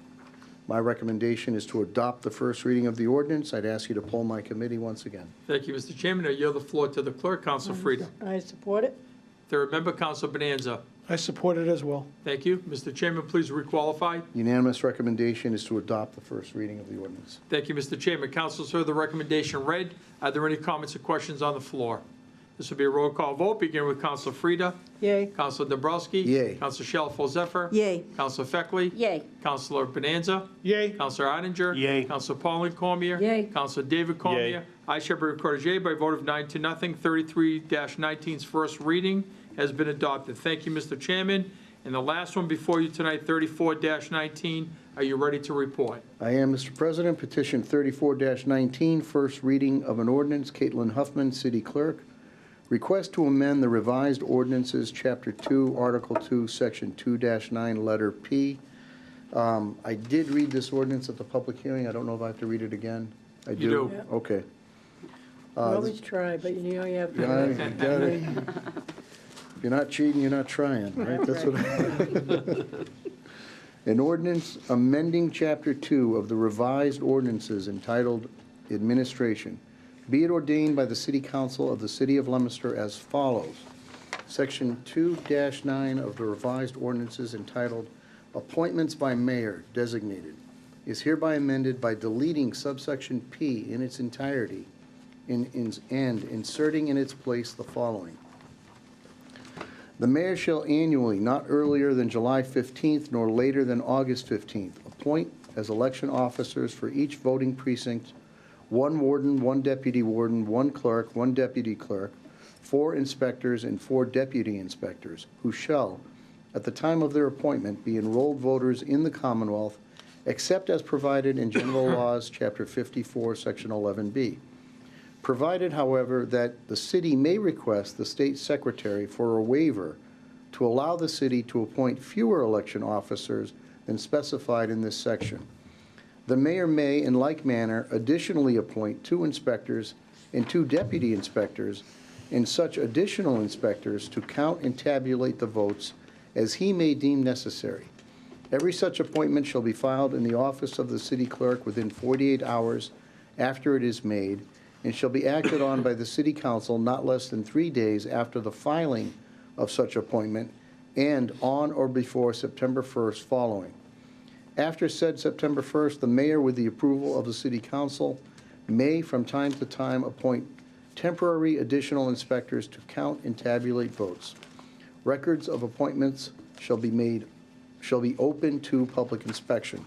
My recommendation is to adopt the first reading of the ordinance. I'd ask you to poll my committee once again. Thank you, Mr. Chairman. I yield the floor to the clerk, Councilor Frida. I support it. Third member, Councilor Bonanza. I support it as well. Thank you. Mr. Chairman, please requalify. Unanimous recommendation is to adopt the first reading of the ordinance. Thank you, Mr. Chairman. Councilors heard the recommendation read. Are there any comments or questions on the floor? This will be a roll call vote, beginning with Councilor Frida. Yay. Councilor Dabrowski. Yay. Councilor Shalfo Zephyr. Yay. Councilor Feckley. Yay. Councilor Bonanza. Yay. Councilor Arndinger. Yay. Councilor Pauline Cormier. Yay. Councilor David Cormier. Yay. I shall be recorded as yea by a vote of 9-0. 33-19's first reading has been adopted. Thank you, Mr. Chairman. And the last one before you tonight, 34-19. Are you ready to report? I am, Mr. President. Petition 34-19, first reading of an ordinance. Caitlin Huffman, City Clerk. Request to amend the revised ordinances, Chapter 2, Article 2, Section 2-9, letter P. I did read this ordinance at the public hearing. I don't know if I have to read it again. I do? You do. Yeah. Okay. You always try, but you know you have Yeah, to. you got it. If you're not cheating, you're not trying, right? That's what. An ordinance amending Chapter 2 of the revised ordinances entitled Administration. Be it ordained by the City Council of the City of Leominster as follows. Section 2-9 of the revised ordinances entitled Appointments by Mayor Designated is hereby amended by deleting subsection P in its entirety and inserting in its place the following. The mayor shall annually, not earlier than July 15th nor later than August 15th, appoint as election officers for each voting precinct 1 warden, 1 deputy warden, 1 clerk, 1 deputy clerk, 4 inspectors, and 4 deputy inspectors, who shall, at the time of their appointment, be enrolled voters in the Commonwealth, except as provided in General Laws, Chapter 54, Section 11B. Provided, however, that the city may request the state secretary for a waiver to allow the city to appoint fewer election officers than specified in this section. The mayor may, in like manner, additionally appoint 2 inspectors and 2 deputy inspectors and such additional inspectors to count and tabulate the votes as he may deem necessary. Every such appointment shall be filed in the office of the city clerk within 48 hours after it is made, and shall be acted on by the city council not less than 3 days after the filing of such appointment and on or before September 1st following. After said September 1st, the mayor, with the approval of the city council, may from time to time appoint temporary additional inspectors to count and tabulate votes. Records of appointments shall be open to public inspection.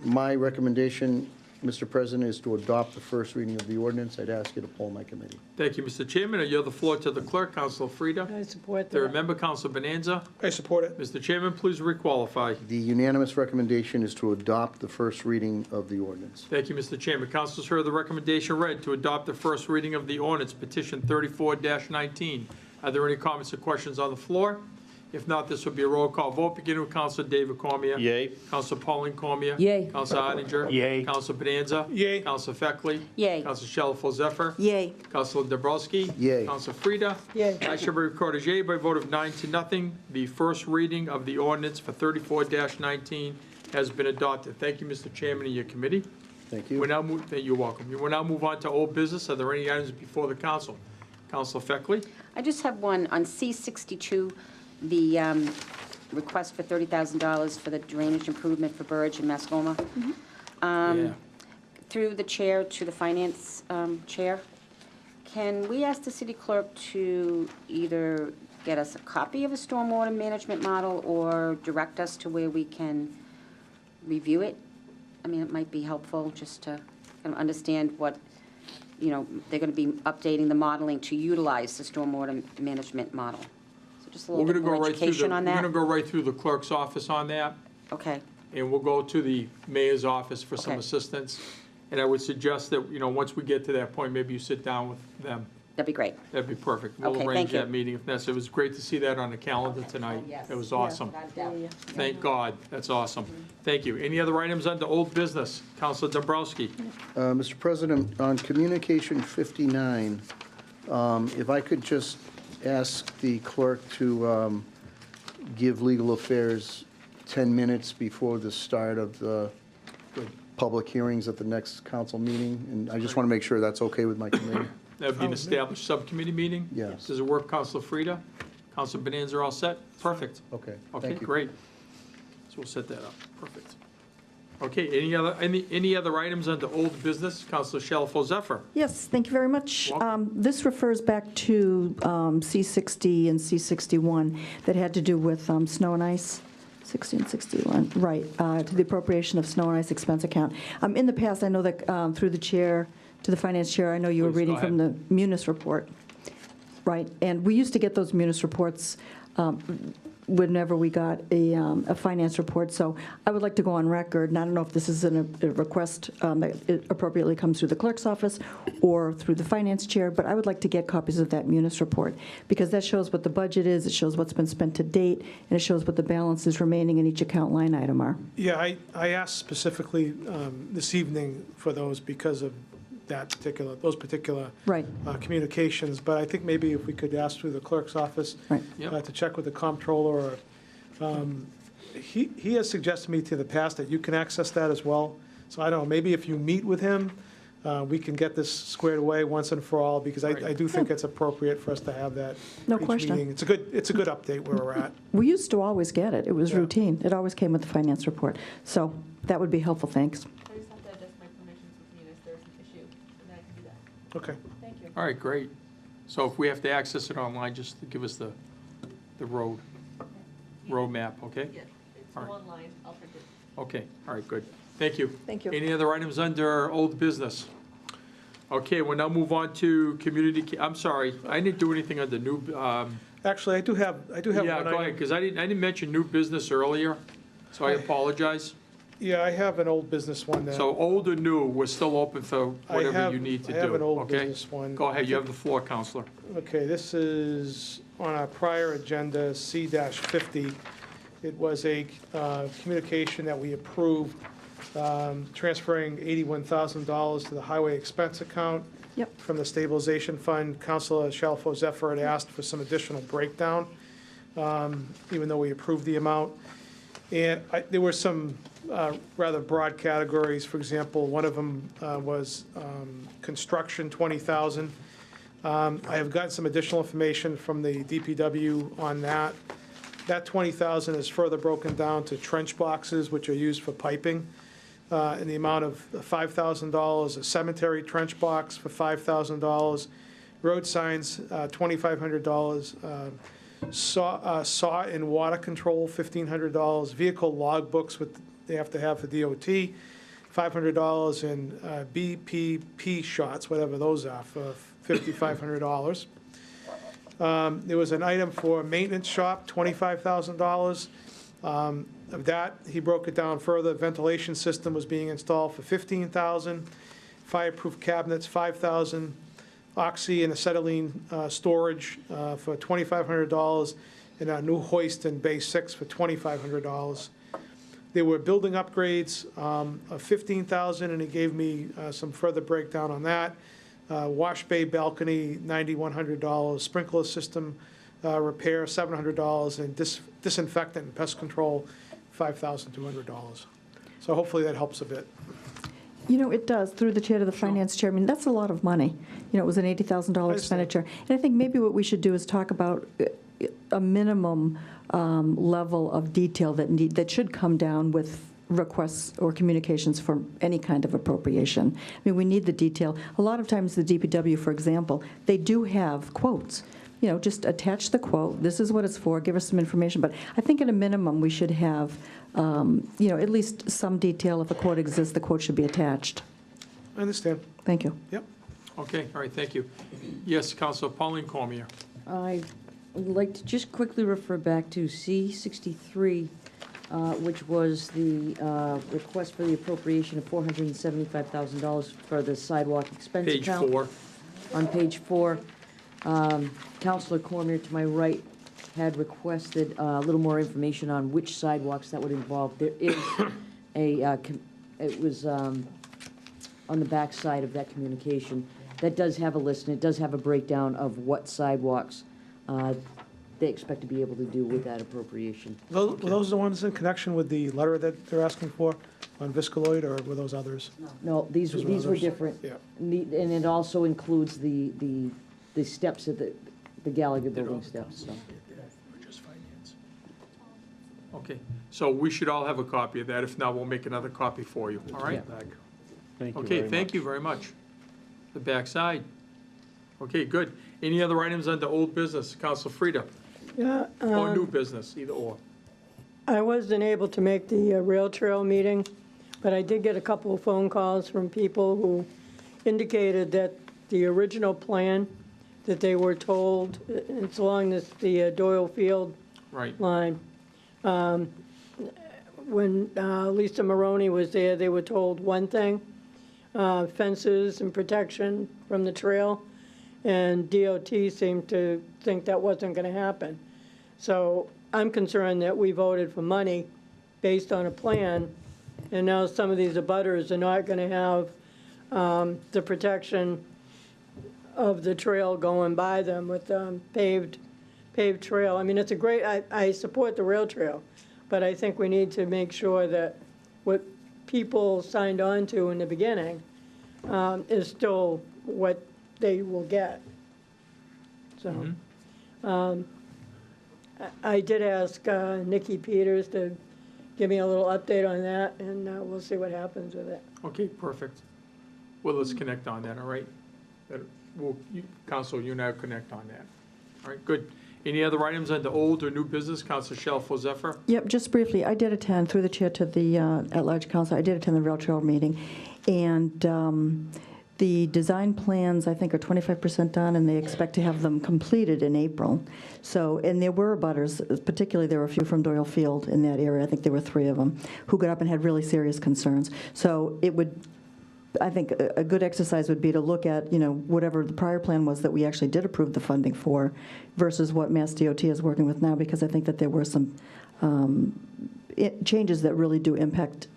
My recommendation, Mr. President, is to adopt the first reading of the ordinance. I'd ask you to poll my committee. Thank you, Mr. Chairman. I yield the floor to the clerk, Councilor Frida. I support Third that. member, Councilor Bonanza. I support it. Mr. Chairman, please requalify. The unanimous recommendation is to adopt the first reading of the ordinance. Thank you, Mr. Chairman. Councilors heard the recommendation read to adopt the first reading of the ordinance, petition 34-19. Are there any comments or questions on the floor? If not, this will be a roll call vote, beginning with Councilor David Cormier. Yay. Councilor Pauline Cormier. Yay. Councilor Oettinger. Yay. Councilor Bonanza. Yay. Councilor Feckley. Yay. Councilor Shalfo Zephyr. Yay. Councilor Dabrowski. Yay. Councilor Frida. Yay. I shall be recorded yea by a vote of 9-0. The first reading of the ordinance for 34-19 has been adopted. Thank you, Mr. Chairman, and your committee. Thank you. You're welcome. We will now move on to old business. Are there any items before the council? Councilor Feckley. I just have one on C-62, the request for $30,000 for the drainage improvement for Burridge and Mascoma. Yeah. Through the chair to the finance chair, can we ask the city clerk to either get us a copy of a stormwater management model or direct us to where we can review it? I mean, it might be helpful just to kind of understand what, you know, they're going to be updating the modeling to utilize the stormwater management model. So just a little bit more education on that. We're going to go right through the clerk's office on that, Okay, and we'll go to the mayor's office for some Okay. assistance. And I would suggest that, you know, once we get to that point, maybe you sit down with them. that'd be great. That'd be perfect. We'll Okay, arrange thank you. that meeting if necessary. It was great to see that on the calendar tonight. Yes. It was awesome. Yeah. Thank God. That's awesome. Thank you. Any other items under old business? Councilor Dombrowski. Mr. President, on Communication 59, if I could just ask the clerk to give Legal Affairs 10 minutes before the start of the public hearings at the next council meeting, and I just want to make sure that's okay with my committee. That would be an established subcommittee meeting? Yes. Does it work, Councilor Frida? Councilor Bonanza, all set? Perfect. Okay, Okay, thank you. great. So we'll set that up. Perfect. Okay, any other items under old business? Councilor Shalfo Zephyr. Yes, thank you very much. Welcome. This refers back to C60 and C61 that had to do with snow and ice. 60 and 61, right, to the appropriation of snow and ice expense account. In the past, I know that through the chair, to the finance chair, I know you were Please, reading go from the Munis report, right? And we used to get those Munis reports whenever we got a finance report. So I would like to go on record, and I don't know if this is a request that it appropriately comes through the clerk's office or through the finance chair, but I would like to get copies of that Munis report, because that shows what the budget is, it shows what's been spent to date, and it shows what the balances remaining in each account line item are. Yeah, I asked specifically this evening for those because of those particular Right. communications, but I think maybe if we could ask through the clerk's office Right. Yep. to check with the comptroller. He has suggested to me to the past that you can access that as well. So I don't know, maybe if you meet with him, we can get this squared away once and for all, because I do think it's appropriate for us to have that. No each question. meeting. It's a good update where we're at. We used to always get it. It was Yeah. routine. It always came with the finance report. So that would be helpful, thanks. I just have to adjust my permissions with Munis, there's an issue, and then I can do that. Okay. Thank you. All right, great. So if we have to access it online, just give us the road map, okay? Yeah, it's All right. online, I'll print it. Okay, all right, good. Thank you. Thank you. Any other items under old business? Okay, we'll now move on to community, I'm sorry, I didn't do anything on the new, Actually, I do have yeah, one go ahead, item. because I didn't mention new business earlier, so I apologize. Yeah, I have an old business one that. So old or new, we're still open for whatever you need to do, I have an old okay? business one. Go ahead, you have the floor, Counselor. Okay, this is on our prior agenda, C-50. It was a communication that we approved, transferring $81,000 to the highway expense account. Yep. From the stabilization fund. Councilor Shalfo Zephyr had asked for some additional breakdown, even though we approved the amount. And there were some rather broad categories. For example, one of them was construction, $20,000. I have gotten some additional information from the DPW on that. That $20,000 is further broken down to trench boxes, which are used for piping, in the amount of $5,000, a cemetery trench box for $5,000, road signs, $2,500, saw and water control, $1,500, vehicle log books, what they have to have for DOT, $500, and BPP shots, whatever those are, for $5,500. There was an item for maintenance shop, $25,000. Of that, he broke it down further. Ventilation system was being installed for $15,000. Fireproof cabinets, $5,000. Oxy and acetylene storage for $2,500, and a new hoist in Bay 6 for $2,500. There were building upgrades of $15,000, and he gave me some further breakdown on that. Wash bay balcony, $9,100. Sprinkler system repair, $700, and disinfectant and pest control, $5,200. So hopefully that helps a bit. You know, it does, through the chair to the finance chair. I mean, that's a lot of money. You know, it was an $80,000 expenditure. And I think maybe what we should do is talk about a minimum level of detail that should come down with requests or communications for any kind of appropriation. I mean, we need the detail. A lot of times the DPW, for example, they do have quotes. You know, just attach the quote, this is what it's for, give us some information. But I think at a minimum, we should have, you know, at least some detail. If a quote exists, the quote should be attached. I understand. Thank you. Yep. Okay, all right, thank you. Yes, Counselor Pauline Cormier. I would like to just quickly refer back to C-63, which was the request for the appropriation of $475,000 for the sidewalk expense Page account. 4. On page 4, Counselor Cormier to my right had requested a little more information on which sidewalks that would involve. There is it was on the back side of that communication. That does have a list, and it does have a breakdown of what sidewalks they expect to be able to do with that appropriation. Were those the ones in connection with the letter that they're asking for on Viscaloid, or were those others? No, these were others? different. Yeah. And it also includes the steps at the Gallagher building steps, so. Okay, so we should all have a copy of that. If not, we'll make another copy for you, all right? Thank you Okay, very thank much. you very much. The backside. Okay, good. Any other items under old business? Council Frida? Yeah, Or new business, either or. I wasn't able to make the rail trail meeting, but I did get a couple of phone calls from people who indicated that the original plan that they were told, it's along the Doyle Field Right. line. When Lisa Maroney was there, they were told one thing, fences and protection from the trail, and DOT seemed to think that wasn't going to happen. So I'm concerned that we voted for money based on a plan, and now some of these abutters are not going to have the protection of the trail going by them with paved trail. I mean, it's a great, I support the rail trail, but I think we need to make sure that what people signed on to in the beginning is still what they will get. So, I did ask Nikki Peters to give me a little update on that, and we'll see what happens with it. Okay, perfect. Well, let's connect on that, all right? Council, you and I will connect on that. All right, good. Any other items under old or new business? Councilor Shalfo Zephyr? Yep, just briefly, I did attend, through the chair to the at-large council, I did attend the rail trail meeting, and The design plans, I think, are 25% done, and they expect to have them completed in April. So, and there were abutters, particularly there were a few from Doyle Field in that area, I think there were 3 of them, who got up and had really serious concerns. So it would, I think a good exercise would be to look at, whatever the prior plan was that we actually did approve the funding for versus what Mass DOT is working with now, because I think that there were some changes that really do impact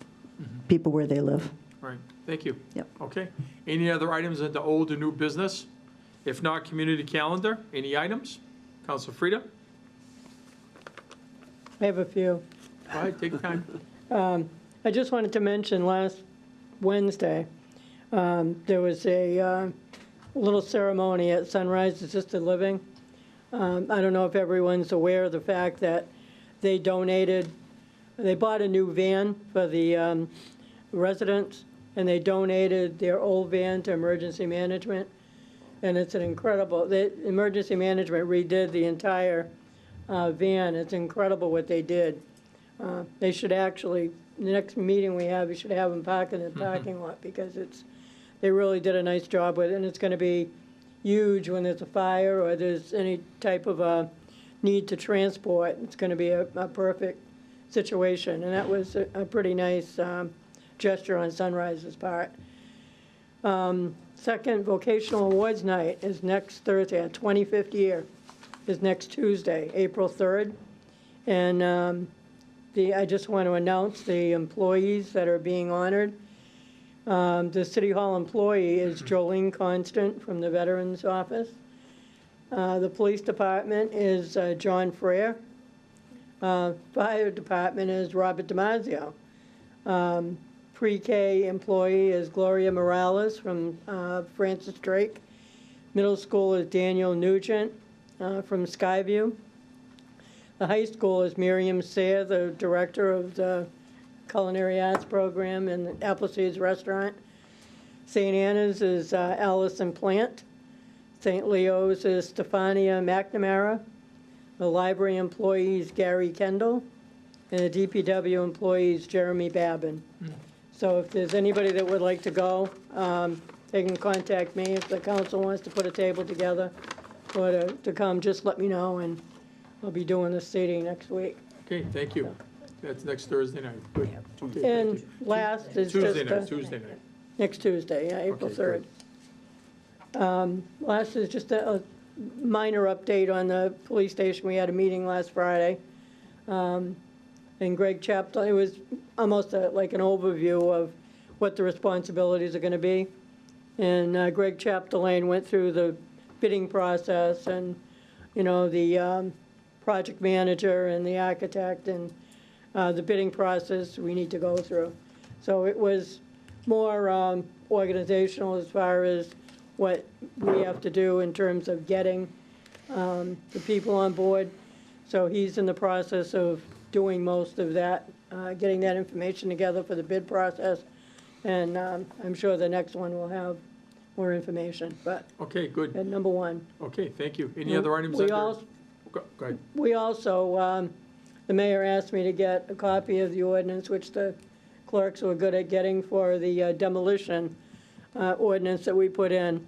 people where they live. Right, thank you. Yep. Okay. Any other items into old or new business? If not, community calendar, any items? Council Frida? I have a few. All right, take your time. I just wanted to mention last Wednesday, there was a little ceremony at Sunrise Assisted Living. I don't know if everyone's aware of the fact that they bought a new van for the residents, and they donated their old van to emergency management. And it's an incredible, the emergency management redid the entire van. It's incredible what they did. They should actually, the next meeting we have, we should have them park in the parking lot, because they really did a nice job with it, and it's gonna be huge when there's a fire or there's any type of a need to transport. It's gonna be a perfect situation, and that was a pretty nice gesture on Sunrise's part. Second vocational awards night is next Thursday, our 25th year, is next Tuesday, April 3rd. And I just want to announce the employees that are being honored. The City Hall employee is Jolene Constant from the Veterans Office. The Police Department is John Frere. Fire Department is Robert DiMaggio. Pre-K employee is Gloria Morales from Francis Drake. Middle school is Daniel Nugent from Skyview. The high school is Miriam Sayre, the director of the Culinary Arts Program in the Appleseeds Restaurant. St. Anna's is Allison Plant. St. Leo's is Stefania McNamara. The library employee is Gary Kendall. And the DPW employee is Jeremy Babin. So if there's anybody that would like to go, they can contact me. If the council wants to put a table together or to come, just let me know, and I'll be doing the seating next week. Okay, thank you. That's next Thursday night. Good. Okay, thank And you. last is Tuesday just night, Tuesday night. next Tuesday, yeah, April Okay, 3rd. Last is just a minor update on the police station. We had a meeting last Friday. And Greg Chapdelaine, it was almost like an overview of what the responsibilities are going to be. And Greg Chapdelaine went through the bidding process and, the project manager and the architect and the bidding process we need to go through. So it was more organizational as far as what we have to do in terms of getting the people on board. So he's in the process of doing most of that, getting that information together for the bid process. And I'm sure the next one will have more information, but Okay, good. at number one. Okay, thank you. Any other items? We under- also, Go ahead. we also, the mayor asked me to get a copy of the ordinance, which the clerks were good at getting, for the demolition ordinance that we put in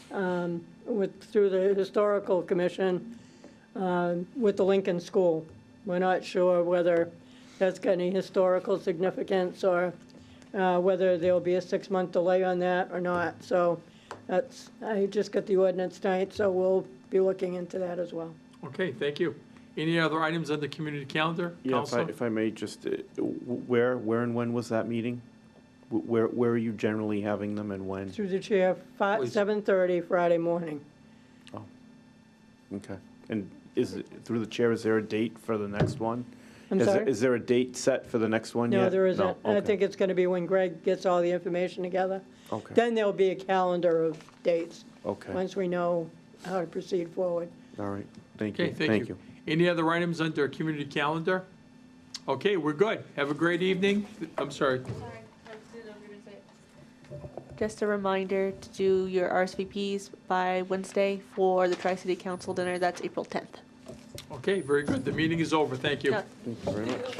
through the Historical Commission with the Lincoln School. We're not sure whether that's got any historical significance or whether there'll be a 6-month delay on that or not. So I just got the ordinance tonight, so we'll be looking into that as well. Okay, thank you. Any other items on the community calendar? Yeah, Counselor? if I may, just, where and when was that meeting? Where are you generally having them and when? Through the chair, Please. 7:30 Friday morning. Oh, okay. And is it, through the chair, is there a date for the next one? I'm sorry? Is there a date set for the next one yet? No, there isn't. I Okay. think it's going to be when Greg gets all the information together. Okay, Then there'll be a calendar of dates, okay, once we know how to proceed forward. all right, thank Okay, you. thank you. Any other items under community calendar? Okay, we're good. Have a great evening. I'm sorry. Just a reminder to do your RSVPs by Wednesday for the Tri-City Council dinner. That's April 10th. Okay, very good. The meeting is over. Thank you. Yeah. Thank you very much.